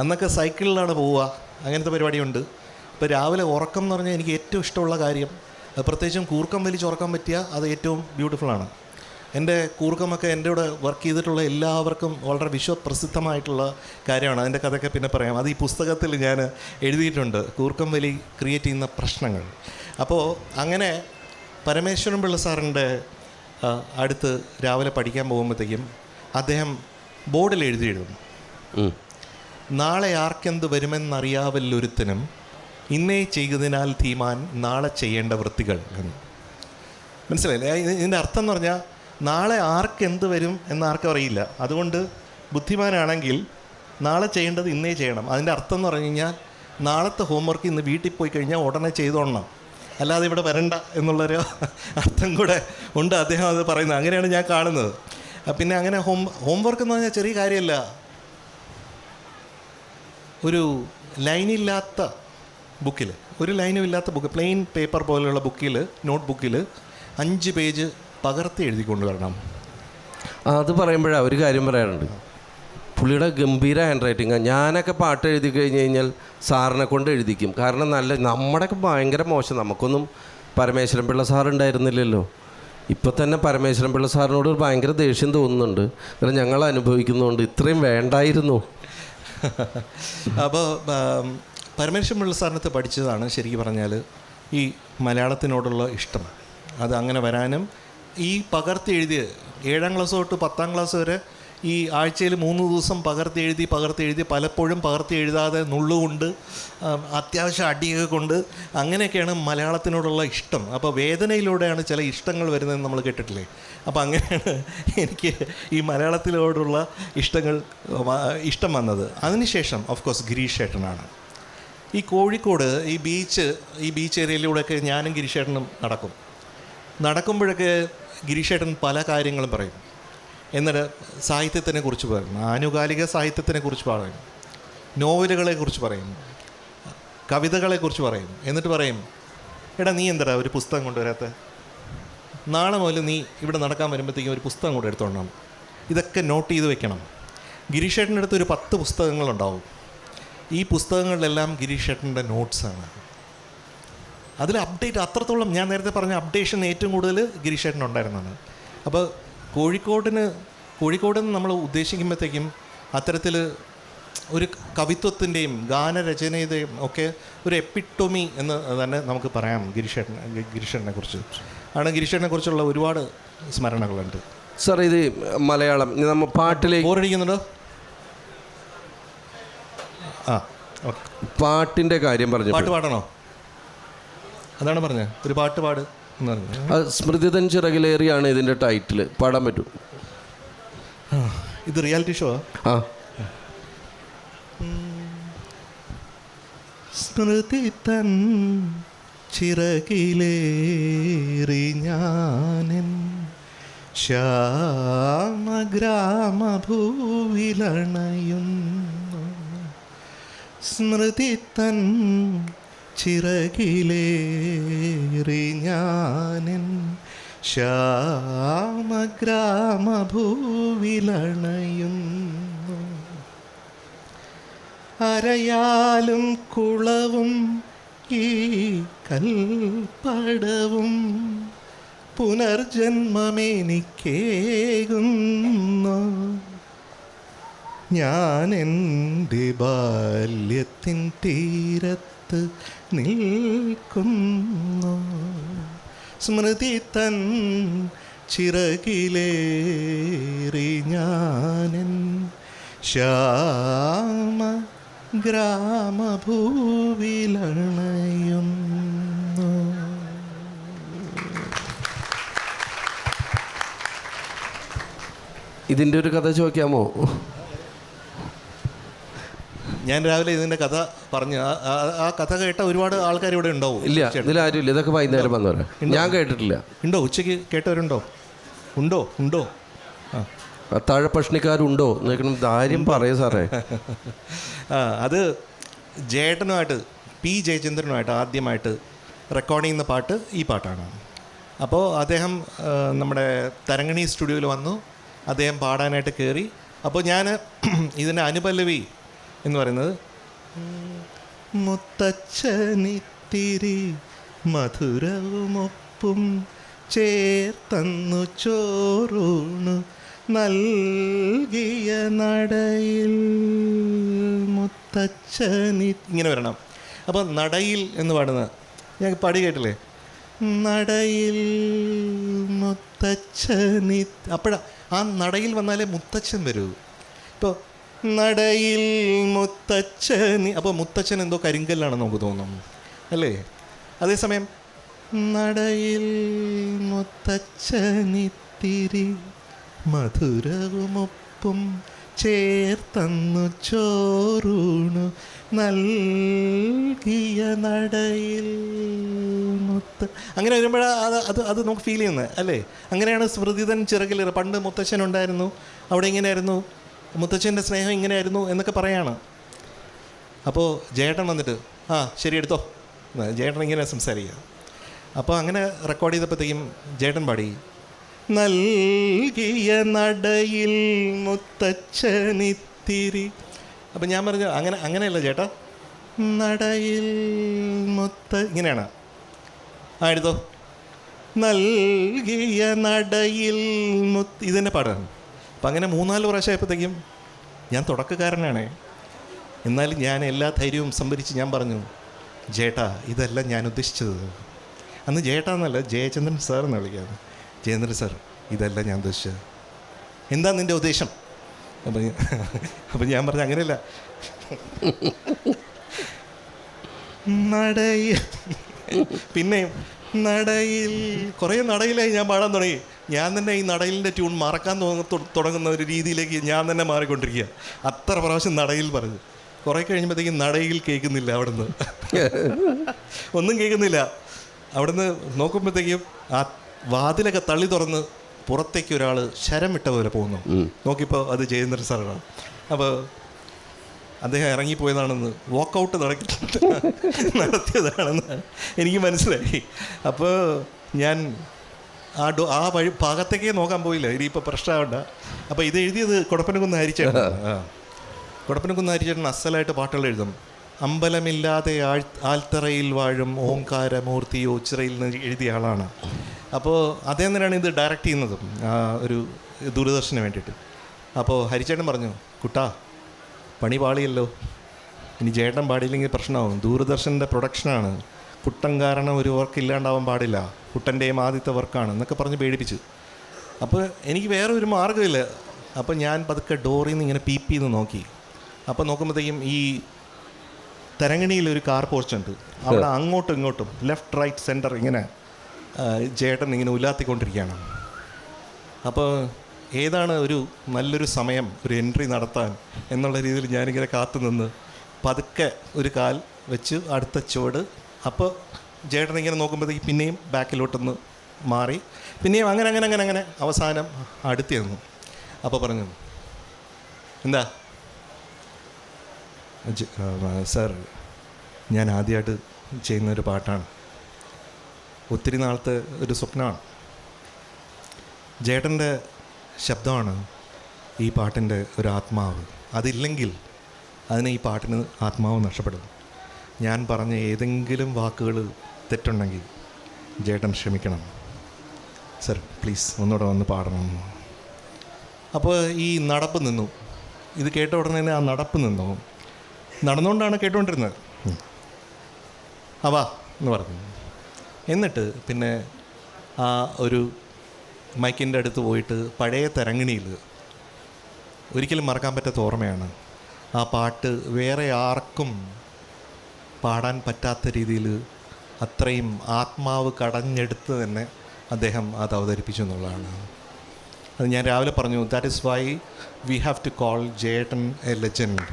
അന്നൊക്കെ സൈക്കിളിലാണ് പോവുക, അങ്ങനത്തെ പരിപാടിയുണ്ട്. ഇപ്പോൾ രാവിലെ ഉറക്കം എന്ന് പറഞ്ഞാൽ എനിക്ക് ഏറ്റവും ഇഷ്ടമുള്ള കാര്യം, പ്രത്യേകിച്ചും കൂർക്കം വലിച്ചുറക്കാൻ പറ്റിയ അത് ഏറ്റവും ബ്യൂട്ടിഫുള്ളാണ്. എൻ്റെ കൂർക്കമൊക്കെ എൻ്റെ കൂടെ വർക്ക് ചെയ്തിട്ടുള്ള എല്ലാവർക്കും വളരെ വിശ്വപ്രസിദ്ധമായിട്ടുള്ള കാര്യമാണ്. അതിൻ്റെ കഥയൊക്കെ പിന്നെ പറയാം. അത് ഈ പുസ്തകത്തിൽ ഞാൻ എഴുതിയിട്ടുണ്ട്, കൂർക്കം വലി ക്രിയേറ്റ് ചെയ്യുന്ന പ്രശ്നങ്ങൾ. അപ്പോൾ അങ്ങനെ പരമേശ്വരൻ പിള്ള സാറിൻ്റെ അടുത്ത് രാവിലെ പഠിക്കാൻ പോകുമ്പോഴത്തേക്കും അദ്ദേഹം ബോർഡിൽ എഴുതും, നാളെ ആർക്കെന്ത് വരുമെന്നറിയാവല്ലൊരുത്തനും ഇന്നേ ചെയ്തതിനാൽ ധീമാൻ നാളെ ചെയ്യേണ്ട വൃത്തികൾ എന്ന്. മനസ്സിലായില്ലേ? ഇതിൻ്റെ അർത്ഥം എന്ന് പറഞ്ഞാൽ നാളെ ആർക്കെന്ത് വരും എന്നാർക്കും അറിയില്ല. അതുകൊണ്ട് ബുദ്ധിമാനാണെങ്കിൽ നാളെ ചെയ്യേണ്ടത് ഇന്നേ ചെയ്യണം. അതിൻ്റെ അർത്ഥം എന്ന് പറഞ്ഞു കഴിഞ്ഞാൽ നാളത്തെ ഹോംവർക്ക് ഇന്ന് വീട്ടിൽ പോയി കഴിഞ്ഞാൽ ഉടനെ ചെയ്തോളണം, അല്ലാതെ ഇവിടെ വരണ്ട എന്നുള്ളൊരു അർത്ഥം കൂടെ ഉണ്ട് അദ്ദേഹം അത് പറയുന്നത്. അങ്ങനെയാണ് ഞാൻ കാണുന്നത്. പിന്നെ അങ്ങനെ ഹോംവർക്ക് എന്ന് പറഞ്ഞാൽ ചെറിയ കാര്യമല്ല. ഒരു ലൈനില്ലാത്ത ബുക്കിൽ, ഒരു ലൈനും ഇല്ലാത്ത ബുക്ക്, പ്ലെയിൻ പേപ്പർ പോലെയുള്ള ബുക്കിൽ, നോട്ട് ബുക്കിൽ 5 പേജ് പകർത്തി എഴുതിക്കൊണ്ട് വരണം. അത് പറയുമ്പോഴാണ് ഒരു കാര്യം പറയാറുണ്ട്. പുള്ളിയുടെ ഗംഭീര ഹാൻഡ് റൈറ്റിംഗാണ്. ഞാനൊക്കെ പാട്ട് എഴുതി കഴിഞ്ഞ് കഴിഞ്ഞാൽ സാറിനെ കൊണ്ട് എഴുതിക്കും. കാരണം നമ്മുടെയൊക്കെ ഭയങ്കര മോശം. നമുക്കൊന്നും പരമേശ്വരൻ പിള്ള സാർ ഉണ്ടായിരുന്നില്ലല്ലോ. ഇപ്പോൾ തന്നെ പരമേശ്വരൻ പിള്ള സാറിനോട് ഭയങ്കര ദേഷ്യം തോന്നുന്നുണ്ട്. കാരണം ഞങ്ങൾ അനുഭവിക്കുന്നതുകൊണ്ട് ഇത്രയും വേണ്ടായിരുന്നു. അപ്പോൾ പരമേശ്വരൻ പിള്ള സാറിനകത്ത് പഠിച്ചതാണ് ശരിക്കും പറഞ്ഞാൽ ഈ മലയാളത്തിനോടുള്ള ഇഷ്ടം. അത് അങ്ങനെ വരാനും ഈ പകർത്തി എഴുതിയ 7ാം ക്ലാസ് തൊട്ട് 10ാം ക്ലാസ് വരെ ഈ ആഴ്ചയിൽ 3 ദിവസം പകർത്തി എഴുതി പലപ്പോഴും പകർത്തി എഴുതാതെ നുള്ളുകൊണ്ട് അത്യാവശ്യം അടിയൊക്കെ കൊണ്ട് അങ്ങനെയൊക്കെയാണ് മലയാളത്തിനോടുള്ള ഇഷ്ടം. അപ്പോൾ വേദനയിലൂടെയാണ് ചില ഇഷ്ടങ്ങൾ വരുന്നതെന്ന് നമ്മൾ കേട്ടിട്ടില്ലേ? അപ്പോൾ അങ്ങനെയാണ് എനിക്ക് ഈ മലയാളത്തിനോടുള്ള ഇഷ്ടം വന്നത്. അതിനുശേഷം ഓഫ് കോഴ്സ് ഗിരീഷ് ഏട്ടനാണ്. ഈ കോഴിക്കോട് ഈ ബീച്ച് ഏരിയയിലൂടെയൊക്കെ ഞാനും ഗിരീഷേട്ടനും നടക്കുമ്പോഴൊക്കെ ഗിരീഷേട്ടൻ പല കാര്യങ്ങളും പറയും. എന്നിട്ട് സാഹിത്യത്തിനെ കുറിച്ച് പറയും, ആനുകാലിക സാഹിത്യത്തിനെ കുറിച്ച് പറയും, നോവലുകളെക്കുറിച്ച് പറയും, കവിതകളെക്കുറിച്ച് പറയും. എന്നിട്ട് പറയും, എടാ നീ എന്താ ഒരു പുസ്തകം കൊണ്ടുവരാത്ത? നാളെ മുതൽ നീ ഇവിടെ നടക്കാൻ വരുമ്പോഴത്തേക്കും ഒരു പുസ്തകം കൂടെ എടുത്തോണം. ഇതൊക്കെ നോട്ട് ചെയ്ത് വെക്കണം. ഗിരീഷേട്ടൻ്റെ അടുത്ത് ഒരു 10 പുസ്തകങ്ങളുണ്ടാവും. ഈ പുസ്തകങ്ങളിലെല്ലാം ഗിരീഷേട്ടൻ്റെ നോട്ട്സാണ്. അതിൽ അപ്ഡേറ്റ് അത്രത്തോളം ഞാൻ നേരത്തെ പറഞ്ഞ അപ്ഡേഷൻ ഏറ്റവും കൂടുതൽ ഗിരീഷേട്ടനുണ്ടായിരുന്നതാണ്. അപ്പോൾ കോഴിക്കോട് നമ്മൾ ഉദ്ദേശിക്കുമ്പോഴത്തേക്കും അത്തരത്തിൽ ഒരു കവിത്വത്തിൻ്റെയും ഗാനരചനയുടെയും ഒക്കെ ഒരു എപ്പിട്ടോമി എന്ന് തന്നെ നമുക്ക് പറയാം ഗിരീഷേട്ടനെ കുറിച്ച്. ഗിരീഷേട്ടനെ കുറിച്ചുള്ള ഒരുപാട് സ്മരണകളുണ്ട്. സാർ, ഇത് മലയാളം നമ്മൾ പാട്ടിലേക്ക് ബോറടിക്കുന്നുണ്ടോ? ഓക്കെ. പാട്ടിൻ്റെ കാര്യം പറഞ്ഞു. പാട്ട് പാടണോ? അതാണ് പറഞ്ഞത്, ഒരു പാട്ട് പാട് എന്ന് പറഞ്ഞു. അത് സ്മൃതിതൻ ചിറകിലേറിയാണ് ഇതിൻ്റെ ടൈറ്റിൽ. പാടാൻ പറ്റും? ഇത് റിയാലിറ്റി ഷോ ആ. സ്മൃതി തൻ ചിറകിലേറി ഞാനെൻ ശ്യാമഗ്രാമഭൂവിലണയുന്നു. സ്മൃതി തൻ ചിറകിലേറി ഞാനെൻ ശ്യാമഗ്രാമഭൂവിലണയുന്നു. അരയാലും കുളവും ഈ കൽപ്പടവും പുനർജന്മമെനിക്കേകുന്നു. ഞാൻ എൻ്റെ ബാല്യത്തിൻ തീരത്ത് നിൽക്കുന്നു. സ്മൃതി തൻ ചിറകിലേറി ഞാനെൻ ശ്യാമ ഗ്രാമഭൂവിലണയുന്നു. ഇതിൻ്റെ ഒരു കഥ ചോദിക്കാമോ? ഞാൻ രാവിലെ ഇതിൻ്റെ കഥ പറഞ്ഞു. ആ കഥ കേട്ട ഒരുപാട് ആൾക്കാർ ഇവിടെ ഉണ്ടാവും. ഇല്ല, ഇതിലാരും ഇല്ല. ഇതൊക്കെ വൈകുന്നേരം വന്നവരാ. ഞാൻ കേട്ടിട്ടില്ല. ഉണ്ടോ? ഉച്ചയ്ക്ക് കേട്ടവരുണ്ടോ? ഉണ്ടോ? അത്താഴ ഭക്ഷണിക്കാരുണ്ടോ എന്നൊക്കെ കാര്യം പറയൂ സാറേ. അത് ജയേട്ടനുമായിട്ട് പി ജയചന്ദ്രനുമായിട്ട് ആദ്യമായിട്ട് റെക്കോർഡ് ചെയ്യുന്ന പാട്ട് ഈ പാട്ടാണ്. അപ്പോൾ അദ്ദേഹം നമ്മുടെ തരങ്ങിണി സ്റ്റുഡിയോയിൽ വന്നു. അദ്ദേഹം പാടാനായിട്ട് കയറി. അപ്പോൾ ഞാൻ ഇതിൻ്റെ അനുപല്ലവി എന്ന് പറയുന്നത് മുത്തച്ഛനിത്തിരി മധുരവുമൊപ്പും ചേർത്തന്നു ചോറൂണു നൽകിയ നടയിൽ മുത്തച്ഛനി ഇങ്ങനെ വരണം. അപ്പോൾ നടയിൽ എന്ന് പാടുന്നത് ഞാൻ പാടി കേട്ടില്ലേ, നടയിൽ മുത്തച്ഛനി. അപ്പോഴാ ആ നടയിൽ വന്നാലേ മുത്തച്ഛൻ വരൂ. ഇപ്പോൾ നടയിൽ മുത്തച്ഛനി, അപ്പോൾ മുത്തച്ഛൻ എന്തോ കരിങ്കല്ലാണെന്ന് നമുക്ക് തോന്നും അല്ലേ? അതേസമയം നടയിൽ മുത്തച്ഛനിത്തിരി മധുരവുമൊപ്പും ചേർത്തന്നു ചോറൂണു നൽകിയ നടയിൽ അങ്ങനെ വരുമ്പോഴാണ് അത് നമുക്ക് ഫീൽ ചെയ്യുന്നത് അല്ലേ? അങ്ങനെയാണ് സ്മൃതിതൻ ചിറകിലേറെ. പണ്ട് മുത്തച്ഛൻ ഉണ്ടായിരുന്നു, അവിടെ ഇങ്ങനെയായിരുന്നു, മുത്തച്ഛൻ്റെ സ്നേഹം ഇങ്ങനെയായിരുന്നു എന്നൊക്കെ പറയാണ്. അപ്പോൾ ജേട്ടൻ വന്നിട്ട് ശരി എടുത്തോ, ജേട്ടൻ ഇങ്ങനെ സംസാരിക്കുക. അപ്പോൾ അങ്ങനെ റെക്കോർഡ് ചെയ്തപ്പോഴത്തേക്കും ജേട്ടൻ പാടി നൽകിയ നടയിൽ മുത്തച്ഛനിത്തിരി. അപ്പം ഞാൻ പറഞ്ഞു അങ്ങനെയല്ല ചേട്ടാ, നടയിൽ ഇങ്ങനെയാണ്. എടുത്തോ, നൽകിയ നടയിൽ ഇതെന്നെ പാടാണ്. അപ്പം അങ്ങനെ 3-4 പ്രാവശ്യം ആയപ്പോഴത്തേക്കും ഞാൻ തുടക്കക്കാരനാണ്, എന്നാലും ഞാൻ എല്ലാ ധൈര്യവും സംഭരിച്ച് ഞാൻ പറഞ്ഞു, ജേട്ടാ ഇതല്ല ഞാൻ ഉദ്ദേശിച്ചത്. അന്ന് ജേട്ടാ എന്നല്ല, ജയചന്ദ്രൻ സാർ എന്ന് വിളിക്കാറ്. ജയേന്ദ്രൻ സാർ ഇതല്ല ഞാൻ ഉദ്ദേശിച്ചത്, എന്താ നിൻ്റെ ഉദ്ദേശം? അപ്പം ഞാൻ പറഞ്ഞു അങ്ങനെയല്ല, നടയിൽ. പിന്നെയും നടയിൽ, കുറേ നടയിലായി ഞാൻ പാടാൻ തുടങ്ങി. ഞാൻ തന്നെ ഈ നടയിലിൻ്റെ ട്യൂൺ മറക്കാൻ തുടങ്ങുന്ന ഒരു രീതിയിലേക്ക് ഞാൻ തന്നെ മാറിക്കൊണ്ടിരിക്കുക. അത്ര പ്രാവശ്യം നടയിൽ പറഞ്ഞു. കുറേ കഴിയുമ്പോഴത്തേക്കും നടയിൽ കേൾക്കുന്നില്ല, അവിടുന്ന് ഒന്നും കേൾക്കുന്നില്ല. അവിടുന്ന് നോക്കുമ്പോഴത്തേക്കും ആ വാതിലൊക്കെ തള്ളി തുറന്ന് പുറത്തേക്ക് ഒരാൾ ശരം വിട്ട പോലെ പോകുന്നു. നോക്കിയപ്പോൾ അത് ജയേന്ദ്രൻ സാറാണ്. അപ്പോൾ അദ്ദേഹം ഇറങ്ങിപ്പോയതാണെന്ന്, വാക്കൗട്ട് നടത്തിയതാണെന്ന് എനിക്ക് മനസ്സിലായി. അപ്പോൾ ഞാൻ ആ വഴി ഭാഗത്തേക്കേ നോക്കാൻ പോയില്ല, ഇനിയിപ്പോൾ പ്രശ്നമാവണ്ട. അപ്പോൾ ഇത് എഴുതിയത് കൊടപ്പനക്കുന്ന് ഹരിച്ചേട്ടനാണ്. കൊടപ്പനക്കുന്ന് ഹരിച്ചേട്ടൻ അസലായിട്ട് പാട്ടുകൾ എഴുതും. അമ്പലമില്ലാതെ ആൽത്തറയിൽ വാഴും ഓംകാരമൂർത്തി ഓച്ചിറയിൽ നിന്ന് എഴുതിയ ആളാണ്. അപ്പോൾ അദ്ദേഹം തന്നെയാണ് ഇത് ഡയറക്റ്റ് ചെയ്യുന്നതും ഒരു ദൂരദർശന് വേണ്ടിയിട്ട്. അപ്പോൾ ഹരിച്ചേട്ടൻ പറഞ്ഞു, കുട്ടാ പണി പാളിയല്ലോ, ഇനി ചേട്ടൻ പാടിയില്ലെങ്കിൽ പ്രശ്നമാവും, ദൂരദർശൻ്റെ പ്രൊഡക്ഷനാണ്, കുട്ടൻ കാരണം ഒരു വർക്ക് ഇല്ലാണ്ടാവാൻ പാടില്ല, കുട്ടൻ്റെയും ആദ്യത്തെ വർക്കാണ് എന്നൊക്കെ പറഞ്ഞ് പേടിപ്പിച്ചു. അപ്പോൾ എനിക്ക് വേറെ ഒരു മാർഗ്ഗമില്ല. അപ്പോൾ ഞാൻ പതുക്കെ ഡോറിൽ നിന്ന് ഇങ്ങനെ പീപ്പിന്ന് നോക്കി. അപ്പോൾ നോക്കുമ്പോഴത്തേക്കും ഈ തരങ്ങണിയിലൊരു കാർ പോർച്ചുണ്ട്, അവിടെ അങ്ങോട്ടും ഇങ്ങോട്ടും ലെഫ്റ്റ് റൈറ്റ് സെൻറ്റർ ഇങ്ങനെ ചേട്ടൻ ഇങ്ങനെ ഉലാത്തിക്കൊണ്ടിരിക്കുകയാണ്. അപ്പോൾ ഏതാണ് ഒരു നല്ലൊരു സമയം ഒരു എൻട്രി നടത്താൻ എന്നുള്ള രീതിയിൽ ഞാനിങ്ങനെ കാത്തു നിന്ന് പതുക്കെ ഒരു കാൽ വെച്ച് അടുത്ത ചുവട്. അപ്പോൾ ചേട്ടൻ ഇങ്ങനെ നോക്കുമ്പോഴത്തേക്ക് പിന്നെയും ബാക്കിലോട്ടൊന്ന് മാറി, പിന്നെയും അങ്ങനെ അങ്ങനെ അങ്ങനെ അങ്ങനെ അവസാനം അടുത്ത് ചെന്നു. അപ്പോൾ പറഞ്ഞു, എന്താ സാർ, ഞാൻ ആദ്യമായിട്ട് ചെയ്യുന്നൊരു പാട്ടാണ്, ഒത്തിരി നാളത്തെ ഒരു സ്വപ്നമാണ്. ജേട്ടൻ്റെ ശബ്ദമാണ് ഈ പാട്ടിൻ്റെ ഒരു ആത്മാവ്. അതില്ലെങ്കിൽ അതിന് ഈ പാട്ടിന് ആത്മാവ് നഷ്ടപ്പെടും. ഞാൻ പറഞ്ഞ ഏതെങ്കിലും വാക്കുകൾ തെറ്റുണ്ടെങ്കിൽ ജേട്ടൻ ക്ഷമിക്കണം സർ, പ്ലീസ് ഒന്നുകൂടെ വന്ന് പാടണം. അപ്പോൾ ഈ നടപ്പ് നിന്നു. ഇത് കേട്ട ഉടനെ തന്നെ ആ നടപ്പ് നിന്നു. നടന്നുകൊണ്ടാണ് കേട്ടുകൊണ്ടിരുന്നത്. വാ എന്ന് പറഞ്ഞു. എന്നിട്ട് പിന്നെ ആ ഒരു മൈക്കിൻ്റെ അടുത്ത് പോയിട്ട് പഴയ തരങ്ങിണിയിൽ ഒരിക്കലും മറക്കാൻ പറ്റാത്ത ഓർമ്മയാണ്. ആ പാട്ട് വേറെ ആർക്കും പാടാൻ പറ്റാത്ത രീതിയിൽ അത്രയും ആത്മാവ് കടഞ്ഞെടുത്ത് തന്നെ അദ്ദേഹം അത് അവതരിപ്പിച്ചു എന്നുള്ളതാണ്. അത് ഞാൻ രാവിലെ പറഞ്ഞു. That is why we have to call ജയേട്ടൻ a legend.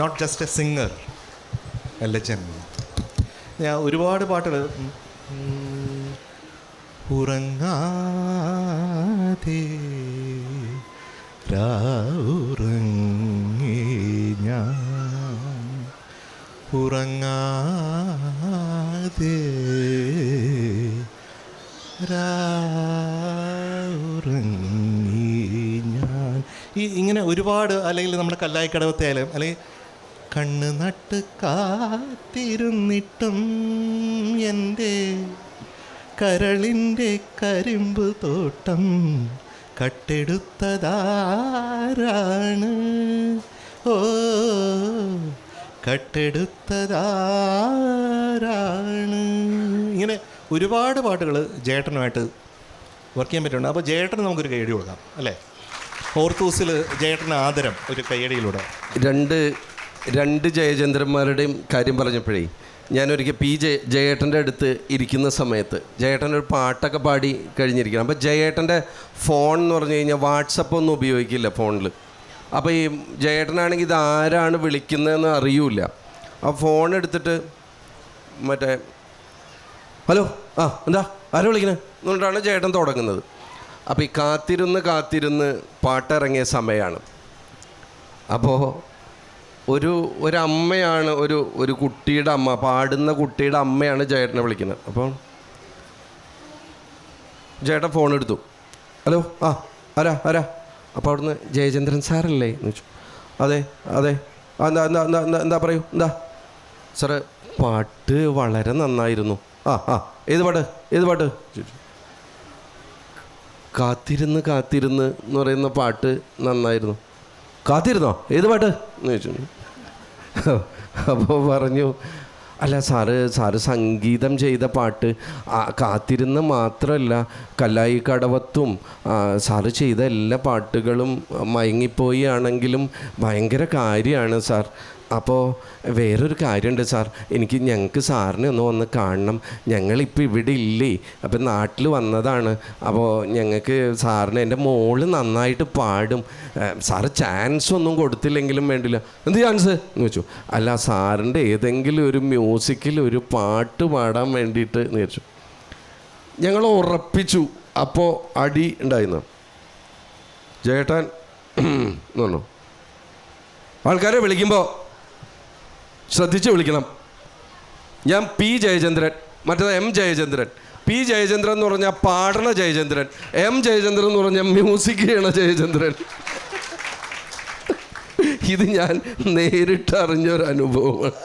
Not just a singer, a legend. ഞാൻ ഒരുപാട് പാട്ടുകൾ ഉറങ്ങാതെ ഉറങ്ങി ഞാൻ ഉറങ്ങാതെ ഇങ്ങനെ ഒരുപാട്, അല്ലെങ്കിൽ നമ്മുടെ കല്ലായിക്കടവത്തെ ആയാലും, അല്ലെങ്കിൽ കണ്ണ് നട്ട് കാത്തിരുന്നിട്ടും എൻ്റെ കരളിൻ്റെ കരിമ്പ് തോട്ടം കട്ടെടുത്തതാരാണ്, ഓ കട്ടെടുത്തതാരാണ്. ഇങ്ങനെ ഒരുപാട് പാട്ടുകൾ ജേട്ടനുമായിട്ട് വർക്ക് ചെയ്യാൻ പറ്റുന്നുണ്ട്. അപ്പോൾ ജേട്ടന് നമുക്കൊരു കൈയടി കൊടുക്കാം അല്ലേ? ഓർത്തൂസിൽ ജേട്ടന് ആദരം ഒരു കൈയടിയിലൂടെ. രണ്ട് ജയചന്ദ്രന്മാരുടെയും കാര്യം പറഞ്ഞപ്പോഴേ ഞാനൊരിക്കൽ ജയേട്ടൻ്റെ അടുത്ത് ഇരിക്കുന്ന സമയത്ത് ജയേട്ടൻ ഒരു പാട്ടൊക്കെ പാടി കഴിഞ്ഞിരിക്കണം. അപ്പോൾ ജയേട്ടൻ്റെ ഫോൺ എന്ന് പറഞ്ഞു കഴിഞ്ഞാൽ വാട്സപ്പ് ഒന്നും ഉപയോഗിക്കില്ല ഫോണിൽ. അപ്പോൾ ഈ ജയേട്ടനാണെങ്കിൽ ഇത് ആരാണ് വിളിക്കുന്നതെന്ന് അറിയൂല. ആ ഫോൺ എടുത്തിട്ട് മറ്റേ ഹലോ എന്താ ആരാ വിളിക്കുന്നത് എന്നുകൊണ്ടാണ് ജയേട്ടൻ തുടങ്ങുന്നത്. അപ്പോൾ ഈ കാത്തിരുന്ന് പാട്ടിറങ്ങിയ സമയമാണ്. അപ്പോൾ ഒരമ്മയാണ്, ഒരു കുട്ടിയുടെ അമ്മ, പാടുന്ന കുട്ടിയുടെ അമ്മയാണ് ജയേട്ടനെ വിളിക്കുന്നത്. അപ്പോൾ ജയേട്ടൻ ഫോൺ എടുത്തു. ഹലോ ആരാ? അപ്പോൾ അവിടുന്ന് ജയചന്ദ്രൻ സാറല്ലേ എന്ന് ചോദിച്ചു. അതെ എന്താ പറയൂ, എന്താ സാറ്? പാട്ട് വളരെ നന്നായിരുന്നു. ഏത് പാട്ട് ചോദിച്ചു. കാത്തിരുന്ന് എന്ന് പറയുന്ന പാട്ട് നന്നായിരുന്നു. കാത്തിരുന്നോ? ഏത് പാട്ട് എന്ന് ചോദിച്ചു. അപ്പോൾ പറഞ്ഞു, അല്ല സാറ് സംഗീതം ചെയ്ത പാട്ട് കാത്തിരുന്ന് മാത്രമല്ല, കല്ലായി കടവത്തും സാറ് ചെയ്ത എല്ലാ പാട്ടുകളും മയങ്ങിപ്പോയി ആണെങ്കിലും ഭയങ്കര കാര്യമാണ് സാർ. അപ്പോൾ വേറൊരു കാര്യമുണ്ട് സാർ, ഞങ്ങൾക്ക് സാറിനെ ഒന്ന് വന്ന് കാണണം. ഞങ്ങളിപ്പോൾ ഇവിടെ ഇല്ലേ, അപ്പം നാട്ടിൽ വന്നതാണ്. അപ്പോൾ ഞങ്ങൾക്ക് സാറിന്, എൻ്റെ മോള് നന്നായിട്ട് പാടും, സാറ് ചാൻസ് ഒന്നും കൊടുത്തില്ലെങ്കിലും വേണ്ടില്ല. എന്ത് ചാൻസ് എന്ന് വെച്ചു. അല്ല സാറിൻ്റെ ഏതെങ്കിലും ഒരു മ്യൂസിക്കിൽ ഒരു പാട്ട് പാടാൻ വേണ്ടിയിട്ട് എന്ന് വെച്ചു. ഞങ്ങൾ ഉറപ്പിച്ചു. അപ്പോൾ അടി ഉണ്ടായിരുന്നു. ജയേട്ടൻ എന്ന് പറഞ്ഞു, ആൾക്കാരെ വിളിക്കുമ്പോൾ ശ്രദ്ധിച്ച് വിളിക്കണം. ഞാൻ പി ജയചന്ദ്രൻ, മറ്റേത് എം ജയചന്ദ്രൻ. പി ജയചന്ദ്രൻ എന്ന് പറഞ്ഞാൽ പാടണ ജയചന്ദ്രൻ, എം ജയചന്ദ്രൻ എന്ന് പറഞ്ഞാൽ മ്യൂസിക് ചെയ്യണ ജയചന്ദ്രൻ. ഇത് ഞാൻ നേരിട്ട് അറിഞ്ഞൊരനുഭവമാണ്.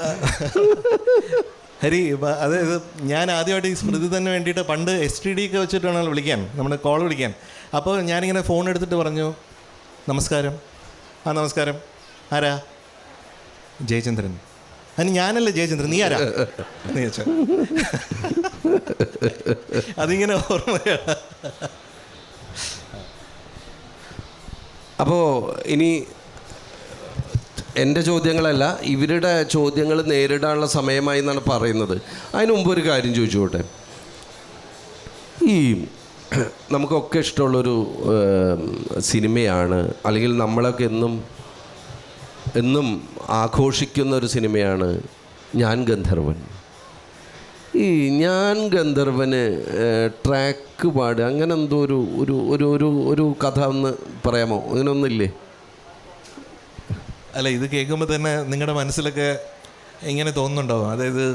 ഹരി, അതായത് ഞാൻ ആദ്യമായിട്ട് ഈ സ്മൃതി തന്നെ വേണ്ടിയിട്ട് പണ്ട് STD ഒക്കെ വെച്ചിട്ട് വേണമല്ലോ വിളിക്കാൻ, നമ്മുടെ കോൾ വിളിക്കാൻ. അപ്പോൾ ഞാനിങ്ങനെ ഫോൺ എടുത്തിട്ട് പറഞ്ഞു, നമസ്കാരം. നമസ്കാരം. ആരാ? ജയചന്ദ്രൻ. അതിന് ഞാനല്ലേ ജയചന്ദ്രൻ, നീ ആരാ എന്ന് ചോദിച്ചാൽ അതിങ്ങനെ ഓർമ്മയാണ്. അപ്പോൾ ഇനി എൻ്റെ ചോദ്യങ്ങളല്ല, ഇവരുടെ ചോദ്യങ്ങൾ നേരിടാനുള്ള സമയമായി എന്നാണ് പറയുന്നത്. അതിന് മുമ്പ് ഒരു കാര്യം ചോദിച്ചോട്ടെ. ഈ നമുക്കൊക്കെ ഇഷ്ടമുള്ളൊരു സിനിമയാണ്, അല്ലെങ്കിൽ നമ്മളൊക്കെ എന്നും ആഘോഷിക്കുന്ന ഒരു സിനിമയാണ് ഞാൻ ഗന്ധർവൻ. ഈ ഞാൻ ഗന്ധർവന് ട്രാക്ക് പാടുക, അങ്ങനെ എന്തോ ഒരു കഥ ഒന്ന് പറയാമോ? അങ്ങനെയൊന്നുമില്ലേ? അല്ല, ഇത് കേൾക്കുമ്പോൾ തന്നെ നിങ്ങളുടെ മനസ്സിലൊക്കെ ഇങ്ങനെ തോന്നുന്നുണ്ടാവും, അതായത്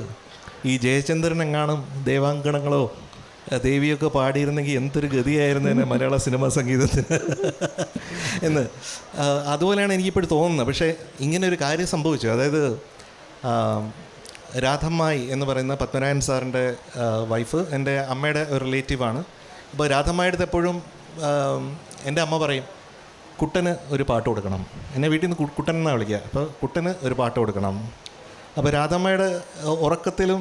ഈ ജയചന്ദ്രൻ എങ്ങാനും ദേവാങ്കണങ്ങളോ ദേവിയൊക്കെ പാടിയിരുന്നെങ്കിൽ എന്തൊരു ഗതിയായിരുന്നു തന്നെ മലയാള സിനിമാ സംഗീതത്തിന് എന്ന്. അതുപോലെയാണ് എനിക്കിപ്പോൾ തോന്നുന്നത്. പക്ഷേ ഇങ്ങനെ ഒരു കാര്യം സംഭവിച്ചു. അതായത് രാധമ്മായി എന്ന് പറയുന്ന പത്മനാഭൻ സാറിൻ്റെ വൈഫ് എൻ്റെ അമ്മയുടെ ഒരു റിലേറ്റീവാണ്. അപ്പോൾ രാധമ്മായുടെ അടുത്ത് എപ്പോഴും എൻ്റെ അമ്മ പറയും, കുട്ടന് ഒരു പാട്ട് കൊടുക്കണം. എന്നെ വീട്ടിൽ നിന്ന് കുട്ടൻ എന്നാണ് വിളിക്കുക. അപ്പോൾ കുട്ടന് ഒരു പാട്ട് കൊടുക്കണം. അപ്പോൾ രാധമ്മയുടെ ഉറക്കത്തിലും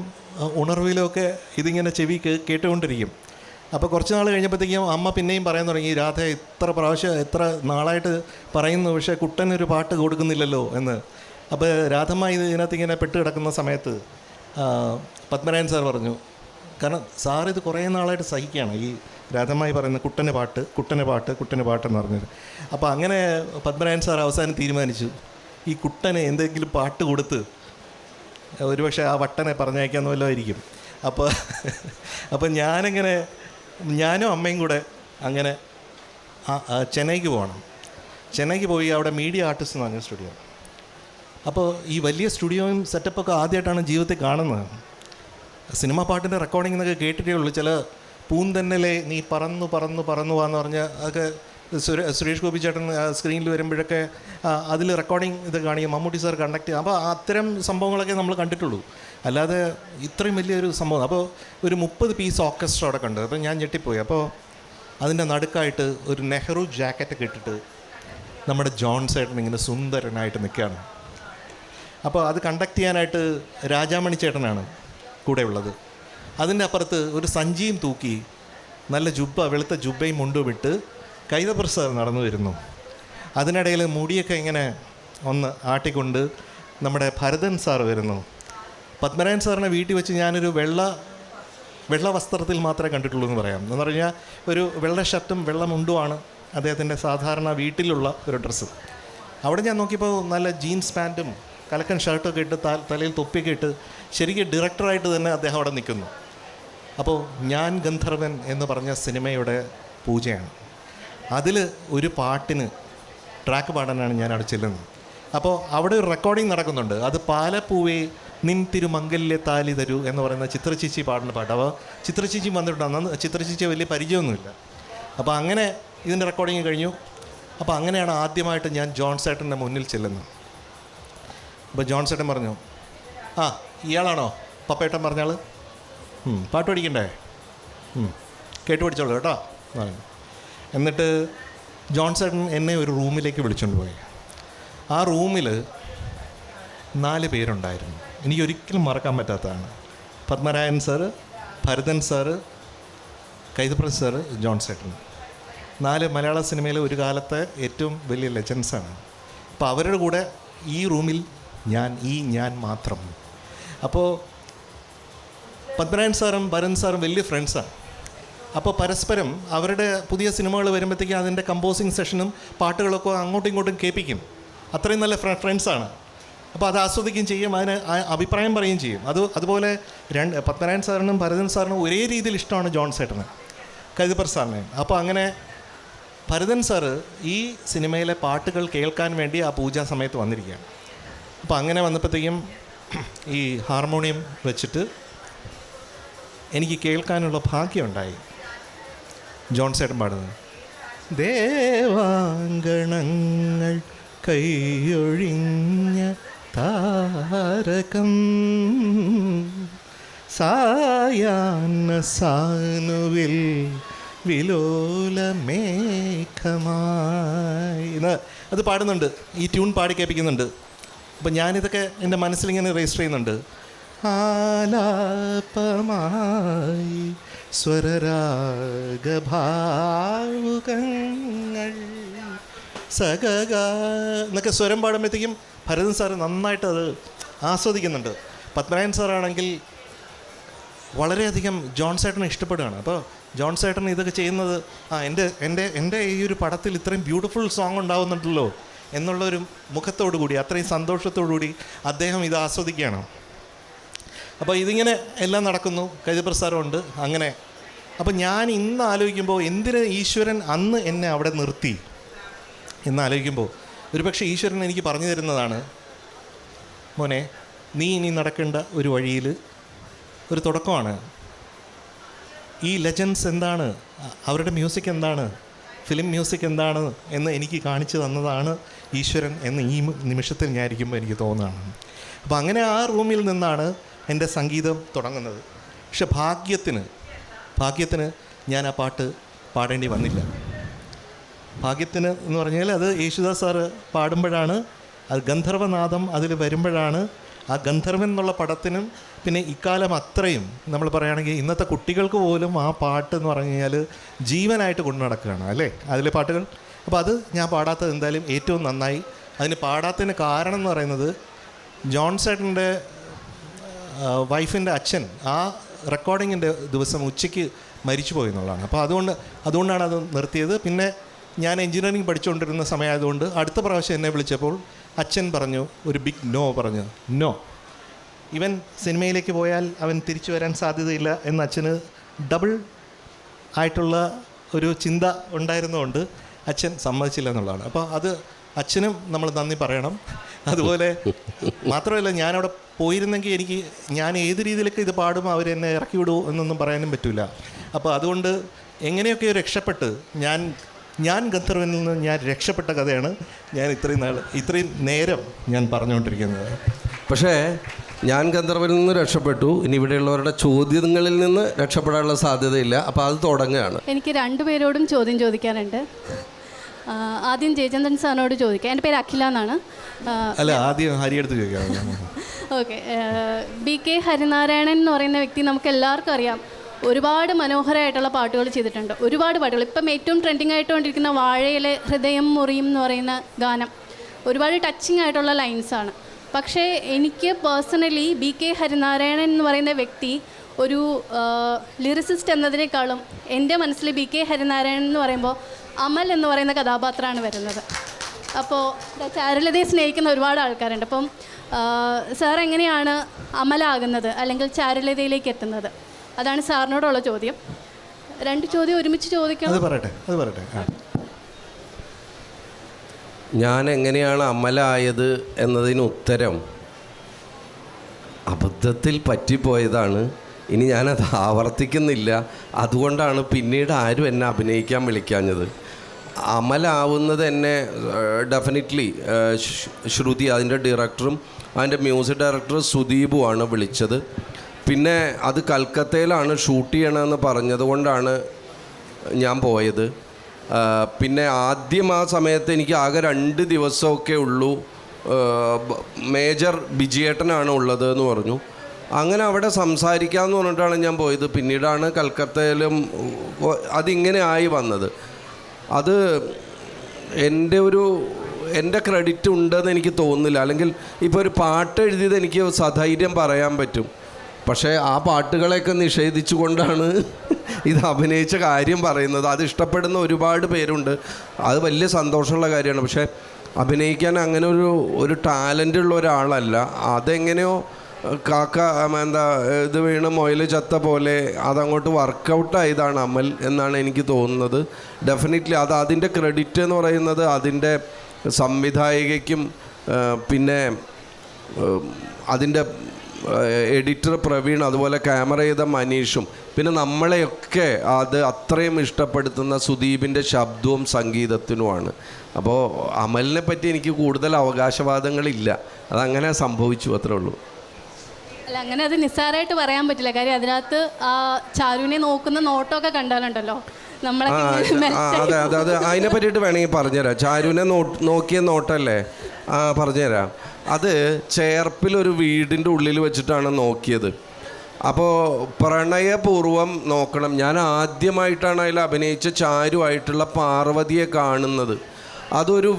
ഉണർവിലും ഒക്കെ ഇതിങ്ങനെ ചെവി കേട്ടുകൊണ്ടിരിക്കും. അപ്പോൾ കുറച്ച് നാൾ കഴിഞ്ഞപ്പോഴത്തേക്കും അമ്മ പിന്നെയും പറയാൻ തുടങ്ങി, രാധ എത്ര നാളായിട്ട് പറയുന്നു, പക്ഷേ കുട്ടനൊരു പാട്ട് കൊടുക്കുന്നില്ലല്ലോ എന്ന്. അപ്പോൾ രാധമ്മ ഇതിനകത്ത് ഇങ്ങനെ പെട്ട് കിടക്കുന്ന സമയത്ത് പത്മനാഭൻ സാർ പറഞ്ഞു, കാരണം സാർ ഇത് കുറേ നാളായിട്ട് സഹിക്കുകയാണ് ഈ രാധമ്മായി പറയുന്ന കുട്ടന് പാട്ടെന്ന് പറഞ്ഞത്. അപ്പോൾ അങ്ങനെ പത്മനാഭൻ സാർ അവസാനം തീരുമാനിച്ചു, ഈ കുട്ടന് എന്തെങ്കിലും പാട്ട് കൊടുത്ത് ഒരുപക്ഷെ ആ വട്ടനെ പറഞ്ഞയക്കാന്ന് വല്ലതും ആയിരിക്കും. അപ്പോൾ ഞാനും അമ്മയും കൂടെ അങ്ങനെ ചെന്നൈക്ക് പോകണം. ചെന്നൈക്ക് പോയി അവിടെ മീഡിയ ആർട്ടിസ്റ്റ് എന്ന് പറഞ്ഞ സ്റ്റുഡിയോ. അപ്പോൾ ഈ വലിയ സ്റ്റുഡിയോയും സെറ്റപ്പൊക്കെ ആദ്യമായിട്ടാണ് ജീവിതത്തിൽ കാണുന്നത്. സിനിമാ പാട്ടിൻ്റെ റെക്കോർഡിംഗ് എന്നൊക്കെ കേട്ടിട്ടേ ഉള്ളൂ. ചില പൂന്തന്നലെ നീ പറന്നു വാന്ന് പറഞ്ഞ് അതൊക്കെ സുരേഷ് ഗോപി ചേട്ടൻ സ്ക്രീനിൽ വരുമ്പോഴൊക്കെ അതിൽ റെക്കോർഡിങ് ഇത് കാണിക്കും, മമ്മൂട്ടി സാർ കണ്ടക്ട് ചെയ്യും. അപ്പോൾ അത്തരം സംഭവങ്ങളൊക്കെ നമ്മൾ കണ്ടിട്ടുള്ളൂ, അല്ലാതെ ഇത്രയും വലിയൊരു സംഭവം. അപ്പോൾ ഒരു 30 പീസ് ഓർക്കസ്ട്ര അവിടെ കണ്ടു. അപ്പോൾ ഞാൻ ഞെട്ടിപ്പോയി. അപ്പോൾ അതിൻ്റെ നടുക്കായിട്ട് ഒരു നെഹ്റു ജാക്കറ്റൊക്കെ ഇട്ടിട്ട് നമ്മുടെ ജോൺ ചേട്ടൻ ഇങ്ങനെ സുന്ദരനായിട്ട് നിൽക്കുകയാണ്. അപ്പോൾ അത് കണ്ടക്ട് ചെയ്യാനായിട്ട് രാജാമണി ചേട്ടനാണ് കൂടെ ഉള്ളത്. അതിൻ്റെ അപ്പുറത്ത് ഒരു സഞ്ചിയും തൂക്കി നല്ല വെളുത്ത ജുബയും മുണ്ടും ഇട്ട് കൈതപ്ര സാർ നടന്നു വരുന്നു. അതിനിടയിൽ മുടിയൊക്കെ ഇങ്ങനെ ഒന്ന് ആട്ടിക്കൊണ്ട് നമ്മുടെ ഭരതൻ സാർ വരുന്നു. പത്മനാഭൻ സാറിനെ വീട്ടിൽ വെച്ച് ഞാനൊരു വെള്ള വസ്ത്രത്തിൽ മാത്രമേ കണ്ടിട്ടുള്ളൂ എന്ന് പറയാം. എന്ന് പറഞ്ഞാൽ ഒരു വെള്ള ഷർട്ടും വെള്ള മുണ്ടുമാണ് അദ്ദേഹത്തിൻ്റെ സാധാരണ വീട്ടിലുള്ള ഒരു ഡ്രസ്സ്. അവിടെ ഞാൻ നോക്കിയപ്പോൾ നല്ല ജീൻസ് പാൻറ്റും കലക്കൻ ഷർട്ടൊക്കെ ഇട്ട് തലയിൽ തൊപ്പിയൊക്കെ ഇട്ട് ശരിക്കും ഡയറക്ടറായിട്ട് തന്നെ അദ്ദേഹം അവിടെ നിൽക്കുന്നു. അപ്പോൾ ഞാൻ ഗന്ധർവൻ എന്ന് പറഞ്ഞ സിനിമയുടെ പൂജയാണ്. അതിൽ ഒരു പാട്ടിന് ട്രാക്ക് പാടാനാണ് ഞാൻ അവിടെ ചെല്ലുന്നത്. അപ്പോൾ അവിടെ ഒരു റെക്കോർഡിങ് നടക്കുന്നുണ്ട്. അത് പാലപ്പൂവേ നിൻ തിരുമംഗല്യ താലി തരൂ എന്ന് പറയുന്ന ചിത്രചേച്ചി പാടുന്ന പാട്ട്. അപ്പോൾ ചിത്രചേച്ചി വന്നിട്ടുണ്ട്. അന്ന് ചിത്രചേച്ചി വലിയ പരിചയമൊന്നുമില്ല. അപ്പോൾ അങ്ങനെ ഇതിൻ്റെ റെക്കോർഡിങ് കഴിഞ്ഞു. അപ്പോൾ അങ്ങനെയാണ് ആദ്യമായിട്ട് ഞാൻ ജോൺ ചേട്ടൻ്റെ മുന്നിൽ ചെല്ലുന്നത്. അപ്പോൾ ജോൺ ചേട്ടൻ പറഞ്ഞു, ആ ഇയാളാണോ പപ്പേട്ടൻ പറഞ്ഞാൽ? പാട്ട് പഠിക്കണ്ടേ? കേട്ട് പഠിച്ചോളൂ കേട്ടോ. എന്നിട്ട് ജോൺ ചേട്ടൻ എന്നെ ഒരു റൂമിലേക്ക് വിളിച്ചുകൊണ്ട് പോയി. ആ റൂമിൽ 4 പേരുണ്ടായിരുന്നു. എനിക്കൊരിക്കലും മറക്കാൻ പറ്റാത്തതാണ്. Padmanabhan sir, Bharathan sir, Kaithapra sir, John ചേട്ടൻ. 4 മലയാള സിനിമയിലെ ഒരു കാലത്തെ ഏറ്റവും വലിയ ലെജൻസാണ്. അപ്പോൾ അവരുടെ കൂടെ ഈ റൂമിൽ ഞാൻ മാത്രം. അപ്പോൾ പത്മനാഭൻ സാറും ഭരതൻ സാറും വലിയ ഫ്രണ്ട്സാണ്. അപ്പോൾ പരസ്പരം അവരുടെ പുതിയ സിനിമകൾ വരുമ്പോഴത്തേക്കും അതിൻ്റെ കമ്പോസിങ് സെഷനും പാട്ടുകളൊക്കെ അങ്ങോട്ടും ഇങ്ങോട്ടും കേൾപ്പിക്കും. അത്രയും നല്ല ഫ്രണ്ട്സാണ്. അപ്പോൾ അത് ആസ്വദിക്കുകയും ചെയ്യും, അതിന് അഭിപ്രായം പറയുകയും ചെയ്യും. അതുപോലെ പത്മനാഭൻ സാറിനും ഭരതൻ സാറിനും ഒരേ രീതിയിൽ ഇഷ്ടമാണ് ജോൺ ചേട്ടന്, കൈതപ്ര സാറിനെ. അപ്പോൾ അങ്ങനെ ഭരതൻ സാറ് ഈ സിനിമയിലെ പാട്ടുകൾ കേൾക്കാൻ വേണ്ടി ആ പൂജാ സമയത്ത് വന്നിരിക്കുകയാണ്. അപ്പോൾ അങ്ങനെ വന്നപ്പോഴത്തേക്കും ഈ ഹാർമോണിയം വെച്ചിട്ട് എനിക്ക് കേൾക്കാനുള്ള ഭാഗ്യമുണ്ടായി. ജോൺ ചേട്ടൻ പാടുന്നത് ദേവാങ്കണങ്ങൾ കൈയൊഴിഞ്ഞ താരകം സായാഹ്ന സാനുവിൽ വിലോലമേഘമായി അത് പാടുന്നുണ്ട്. ഈ ട്യൂൺ പാടി കേൾപ്പിക്കുന്നുണ്ട്. അപ്പം ഞാനിതൊക്കെ എൻ്റെ മനസ്സിലിങ്ങനെ രജിസ്റ്റർ ചെയ്യുന്നുണ്ട്. ആലാപമായി സ്വരരാഗഭാവുകങ്ങൾ സഗഗ എന്നൊക്കെ സ്വരം പാടുമ്പോഴത്തേക്കും ഭരതൻ സാറ് നന്നായിട്ട് അത് ആസ്വദിക്കുന്നുണ്ട്. പത്മനാഭൻ സാറാണെങ്കിൽ വളരെയധികം ജോൺ ചേട്ടനെ ഇഷ്ടപ്പെടുകയാണ്. അപ്പോൾ ജോൺ ചേട്ടൻ ഇതൊക്കെ ചെയ്യുന്നത് എൻ്റെ ഈ ഒരു പടത്തിൽ ഇത്രയും ബ്യൂട്ടിഫുൾ സോങ് ഉണ്ടാവുന്നുണ്ടല്ലോ എന്നുള്ളൊരു മുഖത്തോടു കൂടി, അത്രയും സന്തോഷത്തോടു കൂടി അദ്ദേഹം ഇത് ആസ്വദിക്കുകയാണ്. അപ്പോൾ ഇതിങ്ങനെ എല്ലാം നടക്കുന്നു. കൈതപ്രസാരമുണ്ട് അങ്ങനെ. അപ്പോൾ ഞാൻ ഇന്ന് ആലോചിക്കുമ്പോൾ എന്തിന് ഈശ്വരൻ അന്ന് എന്നെ അവിടെ നിർത്തി എന്നാലോചിക്കുമ്പോൾ ഒരുപക്ഷെ ഈശ്വരൻ എനിക്ക് പറഞ്ഞു തരുന്നതാണ്, മോനെ നീ ഇനി നടക്കേണ്ട ഒരു വഴിയിൽ ഒരു തുടക്കമാണ്. ഈ ലെജൻസ് എന്താണ്, അവരുടെ മ്യൂസിക് എന്താണ്, ഫിലിം മ്യൂസിക് എന്താണ് എന്ന് എനിക്ക് കാണിച്ചു തന്നതാണ് ഈശ്വരൻ എന്ന് ഈ നിമിഷത്തിൽ ഞാൻ ഇരിക്കുമ്പോൾ എനിക്ക് തോന്നുകയാണ്. അപ്പോൾ അങ്ങനെ ആ റൂമിൽ നിന്നാണ് എൻ്റെ സംഗീതം തുടങ്ങുന്നത്. പക്ഷെ ഭാഗ്യത്തിന് ഞാൻ ആ പാട്ട് പാടേണ്ടി വന്നില്ല. ഭാഗ്യത്തിന് എന്ന് പറഞ്ഞാൽ അത് യേശുദാസ് സാറ് പാടുമ്പോഴാണ്, അത് ഗന്ധർവനാദം അതിൽ വരുമ്പോഴാണ് ആ ഗന്ധർവൻ എന്നുള്ള പടത്തിനും പിന്നെ ഇക്കാലം അത്രയും നമ്മൾ പറയുകയാണെങ്കിൽ ഇന്നത്തെ കുട്ടികൾക്ക് പോലും ആ പാട്ട് എന്ന് പറഞ്ഞു കഴിഞ്ഞാൽ ജീവനായിട്ട് കൊണ്ടു നടക്കുകയാണ് അല്ലേ അതിലെ പാട്ടുകൾ. അപ്പോൾ അത് ഞാൻ പാടാത്തത് എന്തായാലും ഏറ്റവും നന്നായി. അതിന് പാടാത്തതിന് കാരണം എന്ന് പറയുന്നത് ജോൺ ചേട്ടൻ്റെ വൈഫിൻ്റെ അച്ഛൻ ആ റെക്കോർഡിങ്ങിൻ്റെ ദിവസം ഉച്ചയ്ക്ക് മരിച്ചു പോയി എന്നുള്ളതാണ്. അപ്പോൾ അതുകൊണ്ടാണ് അത് നിർത്തിയത്. പിന്നെ ഞാൻ എൻജിനീയറിംഗ് പഠിച്ചുകൊണ്ടിരുന്ന സമയമായതുകൊണ്ട് അടുത്ത പ്രാവശ്യം എന്നെ വിളിച്ചപ്പോൾ അച്ഛൻ പറഞ്ഞു, ഒരു ബിഗ് നോ പറഞ്ഞു. നോ, ഇവൻ സിനിമയിലേക്ക് പോയാൽ അവൻ തിരിച്ചു വരാൻ സാധ്യതയില്ല എന്ന് അച്ഛന് ഡബിൾ ആയിട്ടുള്ള ഒരു ചിന്ത ഉണ്ടായിരുന്നതുകൊണ്ട് അച്ഛൻ സമ്മതിച്ചില്ല എന്നുള്ളതാണ്. അപ്പോൾ അത് അച്ഛനും നമ്മൾ നന്ദി പറയണം. അതുപോലെ മാത്രമല്ല, ഞാനവിടെ പോയിരുന്നെങ്കിൽ ഞാൻ ഏത് രീതിയിലൊക്കെ ഇത് പാടുമ്പോൾ അവരെന്നെ ഇറക്കി വിടുമോ എന്നൊന്നും പറയാനും പറ്റില്ല. അപ്പോൾ അതുകൊണ്ട് എങ്ങനെയൊക്കെ രക്ഷപ്പെട്ട് ഞാൻ ഗന്ധർവനിൽ നിന്ന് ഞാൻ രക്ഷപ്പെട്ട കഥയാണ് ഞാൻ ഇത്രയും നേരം ഞാൻ പറഞ്ഞുകൊണ്ടിരിക്കുന്നത്. പക്ഷേ ഞാൻ ഗന്ധർവനിൽ നിന്ന് രക്ഷപ്പെട്ടു. ഇനി ഇവിടെയുള്ളവരുടെ ചോദ്യങ്ങളിൽ നിന്ന് രക്ഷപ്പെടാനുള്ള സാധ്യതയില്ല. അപ്പോൾ അത് തുടങ്ങുകയാണ്. എനിക്ക് രണ്ടുപേരോടും ചോദ്യം ചോദിക്കാനുണ്ട്. ആദ്യം ജയചന്ദ്രൻ സാറിനോട് ചോദിക്കാം. എൻ്റെ പേര് അഖില എന്നാണ്. അല്ല, ആദ്യം ഹരിയെടുത്ത് ചോദിക്കാം. ഓക്കെ. BK ഹരിനാരായണൻ എന്ന് പറയുന്ന വ്യക്തി നമുക്ക് എല്ലാവർക്കും അറിയാം. ഒരുപാട് മനോഹരമായിട്ടുള്ള പാട്ടുകൾ ചെയ്തിട്ടുണ്ട്. ഒരുപാട് പാട്ടുകൾ. ഇപ്പം ഏറ്റവും ട്രെൻഡിങ് ആയിട്ടുകൊണ്ടിരിക്കുന്ന വാഴയിലെ ഹൃദയം മുറിയും എന്ന് പറയുന്ന ഗാനം ഒരുപാട് ടച്ചിങ് ആയിട്ടുള്ള ലൈൻസാണ്. പക്ഷേ എനിക്ക് പേഴ്സണലി BK ഹരിനാരായണൻ എന്ന് പറയുന്ന വ്യക്തി ഒരു ലിറിസിസ്റ്റ് എന്നതിനേക്കാളും എൻ്റെ മനസ്സിൽ BK ഹരിനാരായണൻ എന്ന് പറയുമ്പോൾ അമൽ എന്ന് പറയുന്ന കഥാപാത്രമാണ് വരുന്നത്. അപ്പോൾ ചാരുലതയെ സ്നേഹിക്കുന്ന ഒരുപാട് ആൾക്കാരുണ്ട്. അപ്പം സാർ എങ്ങനെയാണ് അമലാകുന്നത് അല്ലെങ്കിൽ ചാരുലതയിലേക്ക് എത്തുന്നത്? അതാണ് സാറിനോടുള്ള ചോദ്യം. രണ്ട് ചോദ്യം ഒരുമിച്ച് ചോദിക്കണം. അത് പറയട്ടെ. ഞാൻ എങ്ങനെയാണ് അമലായത് എന്നതിന് ഉത്തരം അബദ്ധത്തിൽ പറ്റിപ്പോയതാണ്. ഇനി ഞാനത് ആവർത്തിക്കുന്നില്ല. അതുകൊണ്ടാണ് പിന്നീട് ആരും എന്നെ അഭിനയിക്കാൻ വിളിക്കാഞ്ഞത്. അമലാവുന്നത് എന്നെ ഡെഫിനറ്റ്ലി ശ്രുതി, അതിൻ്റെ ഡയറക്ടറും അതിൻ്റെ മ്യൂസിക് ഡയറക്ടർ സുദീപുമാണ് വിളിച്ചത്. പിന്നെ അത് കൽക്കത്തയിലാണ് ഷൂട്ട് ചെയ്യണമെന്ന് പറഞ്ഞത് കൊണ്ടാണ് ഞാൻ പോയത്. പിന്നെ ആദ്യം ആ സമയത്ത് എനിക്ക് ആകെ 2 ദിവസമൊക്കെ ഉള്ളൂ. മേജർ ബിജിയേട്ടനാണ് ഉള്ളത് എന്ന് പറഞ്ഞു. അങ്ങനെ അവിടെ സംസാരിക്കാമെന്ന് പറഞ്ഞിട്ടാണ് ഞാൻ പോയത്. പിന്നീടാണ് കൽക്കത്തയിലും അതിങ്ങനെ ആയി വന്നത്. അത് എൻ്റെ ക്രെഡിറ്റ് ഉണ്ടെന്ന് എനിക്ക് തോന്നുന്നില്ല. അല്ലെങ്കിൽ ഇപ്പോൾ ഒരു പാട്ട് എഴുതിയത് എനിക്ക് സധൈര്യം പറയാൻ പറ്റും. പക്ഷേ ആ പാട്ടുകളെയൊക്കെ നിഷേധിച്ചുകൊണ്ടാണ് ഇത് അഭിനയിച്ച കാര്യം പറയുന്നത്. അത് ഇഷ്ടപ്പെടുന്ന ഒരുപാട് പേരുണ്ട്. അത് വലിയ സന്തോഷമുള്ള കാര്യമാണ്. പക്ഷേ അഭിനയിക്കാൻ അങ്ങനെ ഒരു ടാലൻ്റ് ഉള്ള ഒരാളല്ല. അതെങ്ങനെയോ ഇത് വീണ് മൊയിൽ ചത്ത പോലെ അതങ്ങോട്ട് വർക്കൗട്ടായതാണ് അമൽ എന്നാണ് എനിക്ക് തോന്നുന്നത്. ഡെഫിനറ്റ്ലി അതിൻ്റെ ക്രെഡിറ്റ് എന്ന് പറയുന്നത് അതിൻ്റെ സംവിധായികയ്ക്കും പിന്നെ അതിൻ്റെ എഡിറ്റർ പ്രവീൺ, അതുപോലെ ക്യാമറ ചെയ്ത മനീഷും, പിന്നെ നമ്മളെയൊക്കെ അത് അത്രയും ഇഷ്ടപ്പെടുത്തുന്ന സുദീപിൻ്റെ ശബ്ദവും സംഗീതത്തിനുമാണ്. അപ്പോൾ അമലിനെ പറ്റി എനിക്ക് കൂടുതൽ അവകാശവാദങ്ങളില്ല. അതങ്ങനെ സംഭവിച്ചു, അത്രേ ഉള്ളൂ. അല്ല, അങ്ങനെ അത് നിസ്സാരമായിട്ട് പറയാൻ പറ്റില്ല. കാര്യം അതിനകത്ത് ആ ചാരുവിനെ നോക്കുന്ന നോട്ടമൊക്കെ കണ്ടാലുണ്ടല്ലോ നമ്മളെ. അതെ അതിനെ പറ്റിയിട്ട് വേണമെങ്കിൽ പറഞ്ഞുതരാം. ചാരുവിനെ നോക്കിയ നോട്ടല്ലേ? പറഞ്ഞുതരാം. അത് ചേർപ്പിലൊരു വീടിൻ്റെ ഉള്ളിൽ വെച്ചിട്ടാണ് നോക്കിയത്. അപ്പോൾ പ്രണയപൂർവ്വം നോക്കണം. ഞാൻ ആദ്യമായിട്ടാണ് അതിൽ അഭിനയിച്ച ചാരുവായിട്ടുള്ള പാർവതിയെ കാണുന്നത്. അതൊരു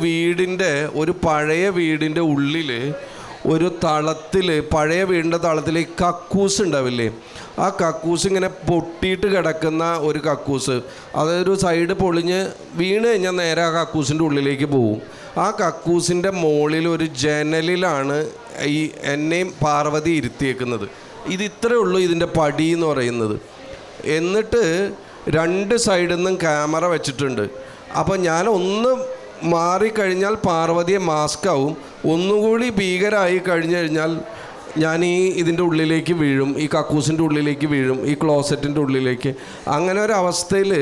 ഒരു പഴയ വീടിൻ്റെ ഉള്ളിൽ ഒരു തളത്തിൽ, പഴയ വീടിൻ്റെ തളത്തിൽ ഈ കക്കൂസ് ഉണ്ടാവില്ലേ, ആ കക്കൂസ് ഇങ്ങനെ പൊട്ടിയിട്ട് കിടക്കുന്ന ഒരു കക്കൂസ്. അതൊരു സൈഡ് പൊളിഞ്ഞ് വീണ് കഴിഞ്ഞാൽ നേരെ ആ കക്കൂസിൻ്റെ ഉള്ളിലേക്ക് പോവും. ആ കക്കൂസിൻ്റെ മുകളിൽ ഒരു ജനലിലാണ് ഈ എന്നെയും പാർവതി ഇരുത്തിയേക്കുന്നത്. ഇത്രയേ ഉള്ളൂ ഇതിൻ്റെ പടി എന്ന് പറയുന്നത്. എന്നിട്ട് 2 സൈഡിൽ നിന്നും ക്യാമറ വെച്ചിട്ടുണ്ട്. അപ്പോൾ ഞാൻ ഒന്ന് മാറിക്കഴിഞ്ഞാൽ പാർവതിയെ മാസ്കാവും. ഒന്നുകൂടി ഭീകരമായി കഴിഞ്ഞു കഴിഞ്ഞാൽ ഞാൻ ഇതിൻ്റെ ഉള്ളിലേക്ക് വീഴും, ഈ കക്കൂസിൻ്റെ ഉള്ളിലേക്ക് വീഴും, ഈ ക്ലോസറ്റിൻ്റെ ഉള്ളിലേക്ക്. അങ്ങനെ ഒരവസ്ഥയിൽ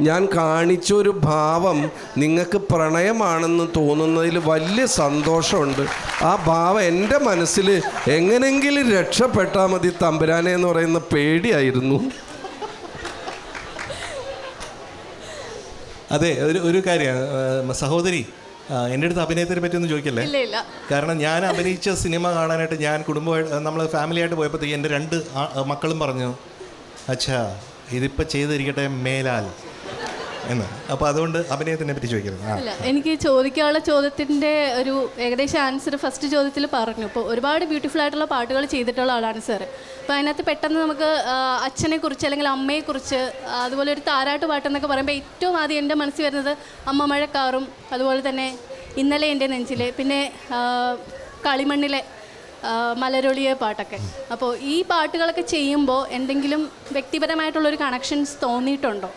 ഞാൻ കാണിച്ചൊരു ഭാവം നിങ്ങൾക്ക് പ്രണയമാണെന്ന് തോന്നുന്നതിൽ വലിയ സന്തോഷമുണ്ട്. ആ ഭാവം എൻ്റെ മനസ്സിൽ എങ്ങനെയെങ്കിലും രക്ഷപ്പെട്ടാൽ മതി തമ്പുരാനെ എന്ന് പറയുന്ന പേടിയായിരുന്നു. അതെ, ഒരു കാര്യം സഹോദരി, എൻ്റെ അടുത്ത് അഭിനയത്തിനെ പറ്റി ഒന്നും ചോദിക്കല്ലേ? കാരണം ഞാൻ അഭിനയിച്ച സിനിമ കാണാനായിട്ട് ഞാൻ കുടുംബമായിട്ട് നമ്മൾ ഫാമിലിയായിട്ട് പോയപ്പോഴത്തേക്ക് എൻ്റെ 2 മക്കളും പറഞ്ഞു, അച്ഛാ ഇതിപ്പോൾ ചെയ്തിരിക്കട്ടെ മേലാൽ എന്ന്. അപ്പോൾ അതുകൊണ്ട് അഭിനയത്തിനെ പറ്റി ചോദിക്കരുത്. അല്ല, എനിക്ക് ചോദിക്കാനുള്ള ചോദ്യത്തിൻ്റെ ഒരു ഏകദേശം ആൻസർ ഫസ്റ്റ് ചോദ്യത്തിൽ പറഞ്ഞു. ഇപ്പോൾ ഒരുപാട് ബ്യൂട്ടിഫുൾ ആയിട്ടുള്ള പാട്ടുകൾ ചെയ്തിട്ടുള്ള ആളാണ് സാർ. അപ്പോൾ അതിനകത്ത് പെട്ടെന്ന് നമുക്ക് അച്ഛനെക്കുറിച്ച് അല്ലെങ്കിൽ അമ്മയെക്കുറിച്ച്, അതുപോലെ ഒരു താരാട്ട് പാട്ടെന്നൊക്കെ പറയുമ്പോൾ ഏറ്റവും ആദ്യം എൻ്റെ മനസ്സിൽ വരുന്നത് അമ്മ മഴക്കാറും, അതുപോലെ തന്നെ ഇന്നലെ എൻ്റെ നെഞ്ചിലെ, പിന്നെ കളിമണ്ണിലെ മലരൊളിയെ പാട്ടൊക്കെ. അപ്പോൾ ഈ പാട്ടുകളൊക്കെ ചെയ്യുമ്പോൾ എന്തെങ്കിലും വ്യക്തിപരമായിട്ടുള്ളൊരു കണക്ഷൻസ് തോന്നിയിട്ടുണ്ടോ?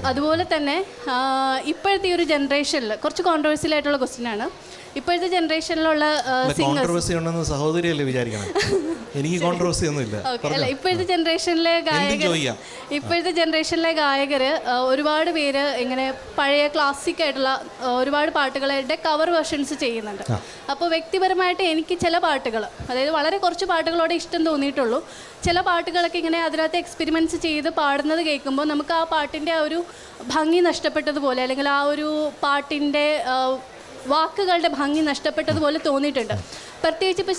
അതുപോലെ തന്നെ ഇപ്പോഴത്തെ ഒരു ജനറേഷനിൽ കുറച്ച് കോൺട്രവേഴ്സ്യൽ ആയിട്ടുള്ള ക്വസ്റ്റ്യനാണ്. ഇപ്പോഴത്തെ ജനറേഷനിലുള്ള സിംഗേഴ്സ് കോൺട്രവേഴ്സി ഉണ്ടെന്ന് സഹോദരിയല്ലേ വിചാരിക്കണം. എനിക്ക് കോൺട്രവേഴ്സി ഒന്നുമില്ല. അല്ല, ഇപ്പോഴത്തെ ജനറേഷനിലെ ഗായകർ ഒരുപാട് പേര് ഇങ്ങനെ പഴയ ക്ലാസിക് ആയിട്ടുള്ള ഒരുപാട് പാട്ടുകളുടെ കവർ വെർഷൻസ് ചെയ്യുന്നുണ്ട്. അപ്പോൾ വ്യക്തിപരമായിട്ട് എനിക്ക് ചില പാട്ടുകൾ, അതായത് വളരെ കുറച്ച് പാട്ടുകളോട് ഇഷ്ടം തോന്നിയിട്ടുള്ളൂ. ചില പാട്ടുകളൊക്കെ ഇങ്ങനെ അതിനകത്ത് എക്സ്പെരിമെൻറ്റ്സ് ചെയ്ത് പാടുന്നത് കേൾക്കുമ്പോൾ നമുക്ക് ആ പാട്ടിൻ്റെ ആ ഒരു ഭംഗി നഷ്ടപ്പെട്ടതുപോലെ, അല്ലെങ്കിൽ ആ ഒരു പാട്ടിൻ്റെ വാക്കുകളുടെ ഭംഗി നഷ്ടപ്പെട്ടതുപോലെ തോന്നിയിട്ടുണ്ട്. പ്രത്യേകിച്ച് ഇപ്പോൾ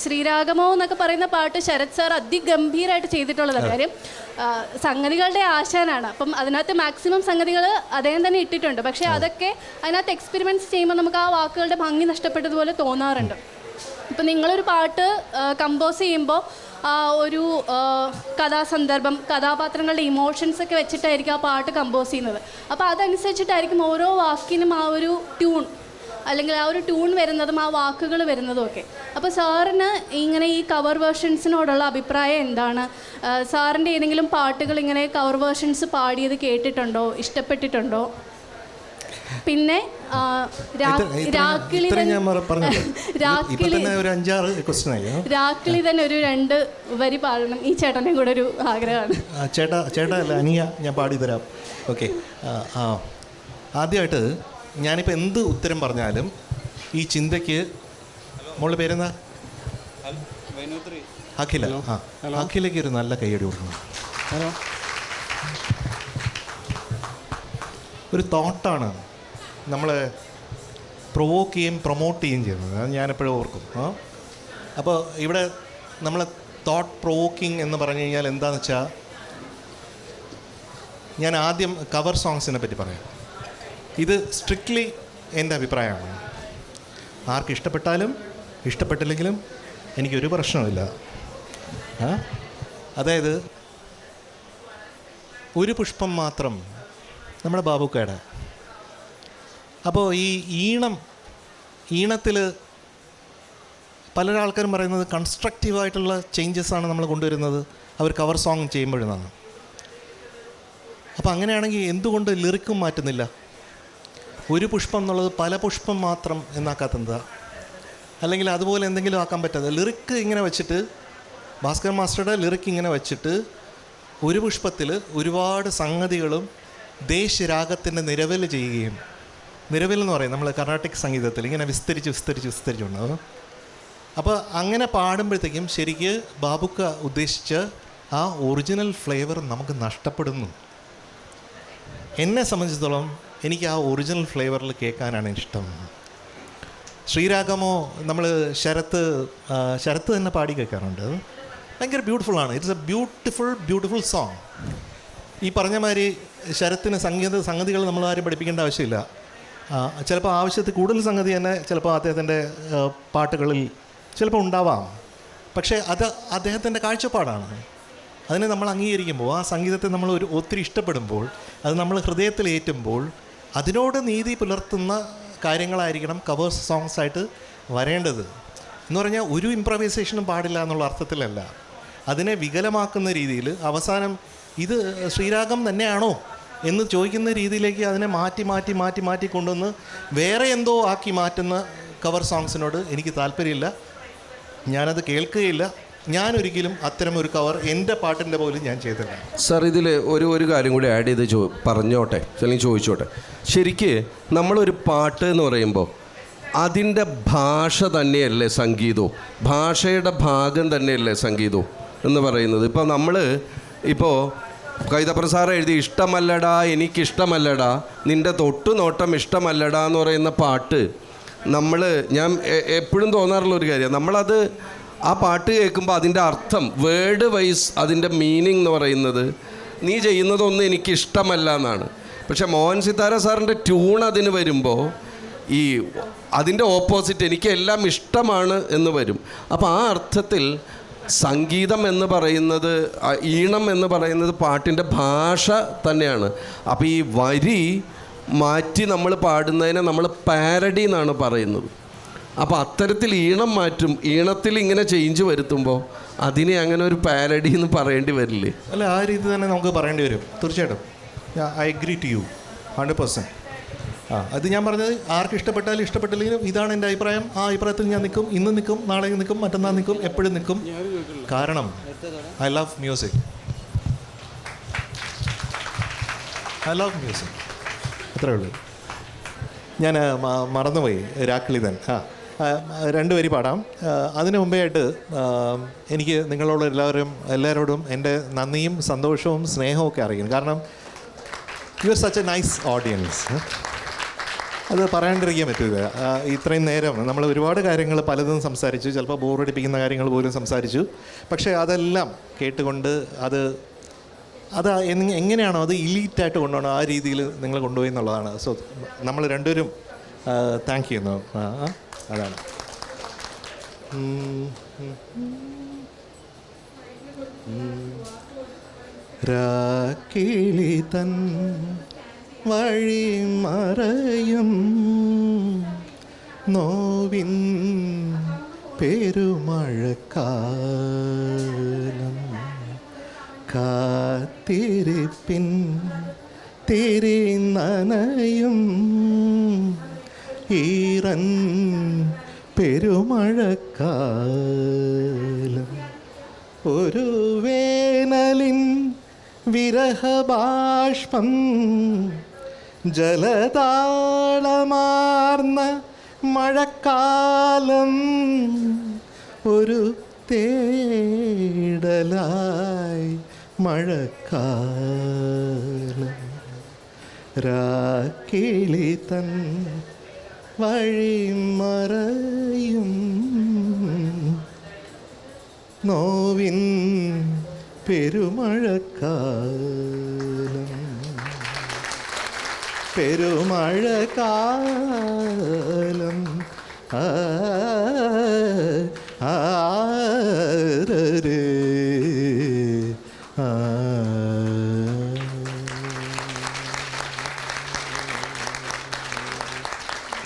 ശ്രീരാഗമോ എന്നൊക്കെ പറയുന്ന പാട്ട് ശരത് സാർ അതിഗംഭീരമായിട്ട് ചെയ്തിട്ടുള്ളത്. കാര്യം സംഗതികളുടെ ആശാനാണ്. അപ്പം അതിനകത്ത് മാക്സിമം സംഗതികൾ അദ്ദേഹം തന്നെ ഇട്ടിട്ടുണ്ട്. പക്ഷേ അതൊക്കെ അതിനകത്ത് എക്സ്പെരിമെൻറ്റ്സ് ചെയ്യുമ്പോൾ നമുക്ക് ആ വാക്കുകളുടെ ഭംഗി നഷ്ടപ്പെട്ടതുപോലെ തോന്നാറുണ്ട്. ഇപ്പം നിങ്ങളൊരു പാട്ട് കമ്പോസ് ചെയ്യുമ്പോൾ ഒരു കഥാസന്ദർഭം, കഥാപാത്രങ്ങളുടെ ഇമോഷൻസ് ഒക്കെ വെച്ചിട്ടായിരിക്കും ആ പാട്ട് കമ്പോസ് ചെയ്യുന്നത്. അപ്പോൾ അതനുസരിച്ചിട്ടായിരിക്കും ഓരോ വാക്കിനും ആ ഒരു ട്യൂൺ, അല്ലെങ്കിൽ ആ ഒരു ട്യൂൺ വരുന്നതും ആ വാക്കുകൾ വരുന്നതും ഒക്കെ. അപ്പോൾ സാറിന് ഇങ്ങനെ ഈ കവർ വേർഷൻസിനോടുള്ള അഭിപ്രായം എന്താണ്? സാറിൻ്റെ ഏതെങ്കിലും പാട്ടുകൾ ഇങ്ങനെ കവർ വേർഷൻസ് പാടിയത് കേട്ടിട്ടുണ്ടോ, ഇഷ്ടപ്പെട്ടിട്ടുണ്ടോ? പിന്നെ രാക്കിളി തന്നെ ഒരു 2 വരി പാടണം. ഈ ചേട്ടനെ കൂടെ ഒരു ആഗ്രഹമാണ്. ചേട്ടാ അല്ല, അനിയ, ഞാൻ പാടിത്തരാം. ഓക്കെ. ആദ്യമായിട്ട് ഞാനിപ്പോൾ എന്ത് ഉത്തരം പറഞ്ഞാലും ഈ ചിന്തയ്ക്ക് മോളുടെ പേരെന്താ? അഖില. അഖിലയ്ക്ക് ഒരു നല്ല കൈയടി കൊടുക്കണം. ഒരു തോട്ടാണ് നമ്മളെ പ്രൊവോക്ക് ചെയ്യുകയും പ്രൊമോട്ട് ചെയ്യുകയും ചെയ്യുന്നത്. അത് ഞാനെപ്പോഴും ഓർക്കും. അപ്പോൾ ഇവിടെ നമ്മൾ തോട്ട് പ്രൊവോക്കിംഗ് എന്ന് പറഞ്ഞു കഴിഞ്ഞാൽ എന്താണെന്ന് വെച്ചാൽ, ഞാൻ ആദ്യം കവർ സോങ്സിനെ പറ്റി പറയാം. ഇത് സ്ട്രിക്ട്ലി എൻ്റെ അഭിപ്രായമാണ്. ആർക്ക് ഇഷ്ടപ്പെട്ടാലും ഇഷ്ടപ്പെട്ടില്ലെങ്കിലും എനിക്കൊരു പ്രശ്നമില്ല. അതായത് ഒരു പുഷ്പം മാത്രം, നമ്മുടെ ബാബുക്കയുടെ. അപ്പോൾ ഈ ഈണത്തിൽ പല ആൾക്കാരും പറയുന്നത് കൺസ്ട്രക്റ്റീവായിട്ടുള്ള ചേഞ്ചസാണ് നമ്മൾ കൊണ്ടുവരുന്നത് അവർ കവർ സോങ് ചെയ്യുമ്പോഴെന്നാണ്. അപ്പോൾ അങ്ങനെയാണെങ്കിൽ എന്തുകൊണ്ട് ലിറിക്കും മാറ്റുന്നില്ല? ഒരു പുഷ്പം എന്നുള്ളത് പല പുഷ്പം മാത്രം എന്നാക്കാത്തെന്താ? അല്ലെങ്കിൽ അതുപോലെ എന്തെങ്കിലും ആക്കാൻ പറ്റാതെ ലിറിക്ക് ഇങ്ങനെ വെച്ചിട്ട്, ഭാസ്കർ മാസ്റ്ററുടെ ലിറിക്ക് ഇങ്ങനെ വെച്ചിട്ട് ഒരു പുഷ്പത്തിൽ ഒരുപാട് സംഗതികളും ദേശരാഗത്തിൻ്റെ നിരവൽ ചെയ്യുകയും, നിരവൽ എന്ന് പറയും നമ്മൾ കർണാട്ടിക് സംഗീതത്തിൽ ഇങ്ങനെ വിസ്തരിച്ചുണ്ടാകും. അപ്പോൾ അങ്ങനെ പാടുമ്പോഴത്തേക്കും ശരിക്ക് ബാബുക്ക ഉദ്ദേശിച്ച ആ ഒറിജിനൽ ഫ്ലേവർ നമുക്ക് നഷ്ടപ്പെടുന്നു. എന്നെ സംബന്ധിച്ചിടത്തോളം എനിക്ക് ആ ഒറിജിനൽ ഫ്ലേവറിൽ കേൾക്കാനാണ് ഇഷ്ടം. ശ്രീരാഗമോ നമ്മൾ ശരത്ത് തന്നെ പാടി കേൾക്കാറുണ്ട്. ഭയങ്കര ബ്യൂട്ടിഫുള്ളാണ്. It's a beautiful song. ഈ പറഞ്ഞ മാതിരി ശരത്തിന് സംഗതികൾ നമ്മൾ ആരും പഠിപ്പിക്കേണ്ട ആവശ്യമില്ല. ചിലപ്പോൾ ആവശ്യത്തിൽ കൂടുതൽ സംഗതി തന്നെ ചിലപ്പോൾ അദ്ദേഹത്തിൻ്റെ പാട്ടുകളിൽ ചിലപ്പോൾ ഉണ്ടാവാം. പക്ഷേ അത് അദ്ദേഹത്തിൻ്റെ കാഴ്ചപ്പാടാണ്. അതിനെ നമ്മൾ അംഗീകരിക്കുമ്പോൾ, ആ സംഗീതത്തെ നമ്മൾ ഒത്തിരി ഇഷ്ടപ്പെടുമ്പോൾ, അത് നമ്മൾ ഹൃദയത്തിലേറ്റുമ്പോൾ അതിനോട് നീതി പുലർത്തുന്ന കാര്യങ്ങളായിരിക്കണം കവർ സോങ്സ് ആയിട്ട് വരേണ്ടത്. എന്ന് പറഞ്ഞാൽ ഒരു ഇംപ്രവൈസേഷനും പാടില്ല എന്നുള്ള അർത്ഥത്തിലല്ല, അതിനെ വികലമാക്കുന്ന രീതിയിൽ അവസാനം ഇത് ശ്രീരാഗം തന്നെയാണോ എന്ന് ചോദിക്കുന്ന രീതിയിലേക്ക് അതിനെ മാറ്റി കൊണ്ടുവന്ന് വേറെ എന്തോ ആക്കി മാറ്റുന്ന കവർ സോങ്സിനോട് എനിക്ക് താല്പര്യമില്ല. ഞാനത് കേൾക്കുകയില്ല. ഞാനൊരിക്കലും അത്തരം ഒരു കവർ എൻ്റെ പാട്ടിൻ്റെ പോലും ഞാൻ ചെയ്തില്ല. സാർ, ഇതിൽ ഒരു കാര്യം കൂടി ആഡ് ചെയ്ത് പറഞ്ഞോട്ടെ, അല്ലെങ്കിൽ ചോദിച്ചോട്ടെ. ശരിക്ക് നമ്മളൊരു പാട്ട് എന്ന് പറയുമ്പോൾ അതിൻ്റെ ഭാഷ തന്നെയല്ലേ സംഗീതവും, ഭാഷയുടെ ഭാഗം തന്നെയല്ലേ സംഗീതവും എന്ന് പറയുന്നത്. ഇപ്പോൾ നമ്മൾ കൈതപ്രം സാറ് എഴുതി ഇഷ്ടമല്ലടാ എനിക്കിഷ്ടമല്ലടാ നിൻ്റെ തൊട്ടുനോട്ടം ഇഷ്ടമല്ലടാ എന്ന് പറയുന്ന പാട്ട്, ഞാൻ എപ്പോഴും തോന്നാറുള്ള ഒരു കാര്യം, നമ്മളത് ആ പാട്ട് കേൾക്കുമ്പോൾ അതിൻ്റെ അർത്ഥം വേർഡ് വൈസ് അതിൻ്റെ മീനിങ് എന്ന് പറയുന്നത് നീ ചെയ്യുന്നതൊന്നും എനിക്കിഷ്ടമല്ല എന്നാണ്. പക്ഷേ മോഹൻ സിതാര സാറിൻ്റെ ട്യൂൺ അതിന് വരുമ്പോൾ അതിൻ്റെ ഓപ്പോസിറ്റ് എനിക്ക് എല്ലാം ഇഷ്ടമാണ് എന്ന് വരും. അപ്പോൾ ആ അർത്ഥത്തിൽ സംഗീതം എന്ന് പറയുന്നത്, ഈണം എന്ന് പറയുന്നത് പാട്ടിൻ്റെ ഭാഷ തന്നെയാണ്. അപ്പോൾ ഈ വരി മാറ്റി നമ്മൾ പാടുന്നതിനെ നമ്മൾ പാരഡി എന്നാണ് പറയുന്നത്. അപ്പോൾ അത്തരത്തിൽ ഈണം മാറ്റും, ഈണത്തിൽ ഇങ്ങനെ ചേഞ്ച് വരുത്തുമ്പോൾ അതിനെ അങ്ങനെ ഒരു പാരഡി എന്ന് പറയേണ്ടി വരില്ലേ? അല്ല, ആ രീതി തന്നെ നമുക്ക് പറയേണ്ടി വരും തീർച്ചയായിട്ടും. I agree to you 100%. അത് ഞാൻ പറഞ്ഞത് ആർക്ക് ഇഷ്ടപ്പെട്ടാലും ഇഷ്ടപ്പെട്ടില്ലെങ്കിലും ഇതാണ് എൻ്റെ അഭിപ്രായം. ആ അഭിപ്രായത്തിൽ ഞാൻ നിൽക്കും. ഇന്ന് നിൽക്കും, നാളെ നിൽക്കും, മറ്റന്നാൾ നിൽക്കും, എപ്പോഴും നിൽക്കും. കാരണം ഐ ലവ് മ്യൂസിക്. അത്രേ ഉള്ളൂ. ഞാൻ മറന്നുപോയി രാക്കിളിതൻ. രണ്ട് വരി പാടാം. അതിനു മുമ്പേ ആയിട്ട് എനിക്ക് നിങ്ങളോട് എല്ലാവരോടും എൻ്റെ നന്ദിയും സന്തോഷവും സ്നേഹവും ഒക്കെ അറിയിക്കും. കാരണം you are such A nice audience. അത് പറയാണ്ടിരിക്കാൻ പറ്റില്ല. ഇത്രയും നേരം നമ്മൾ ഒരുപാട് കാര്യങ്ങൾ പലതും സംസാരിച്ചു, ചിലപ്പോൾ ബോറടിപ്പിക്കുന്ന കാര്യങ്ങൾ പോലും സംസാരിച്ചു. പക്ഷേ അതെല്ലാം കേട്ടുകൊണ്ട് അത് എങ്ങനെയാണോ അത് ഇലീറ്റായിട്ട് കൊണ്ടുപോകണം ആ രീതിയിൽ നിങ്ങൾ കൊണ്ടുപോയി എന്നുള്ളതാണ്. സോ നമ്മൾ രണ്ടുപേരും താങ്ക് ചെയ്യുന്നു. അതാണ്. രാക്കിളി തൻ വഴിമറയും നോവിൻ പെരുമഴക്കാലം കാത്തിരിപ്പിൻ തിരി നനയും ഈറൻ പെരുമഴക്കാലം ഒരു വേനലിൻ വിരഹബാഷ്പം ജലതാളമാർന്ന മഴക്കാലം ഒരു തേടലായി മഴക്കാലം രാക്കിളി തൻ വഴിമറയും നോവിൻ പെരുമഴക്കാലം പെരുമഴക്കാലം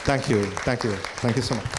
താങ്ക് യു സോ മച്ച്.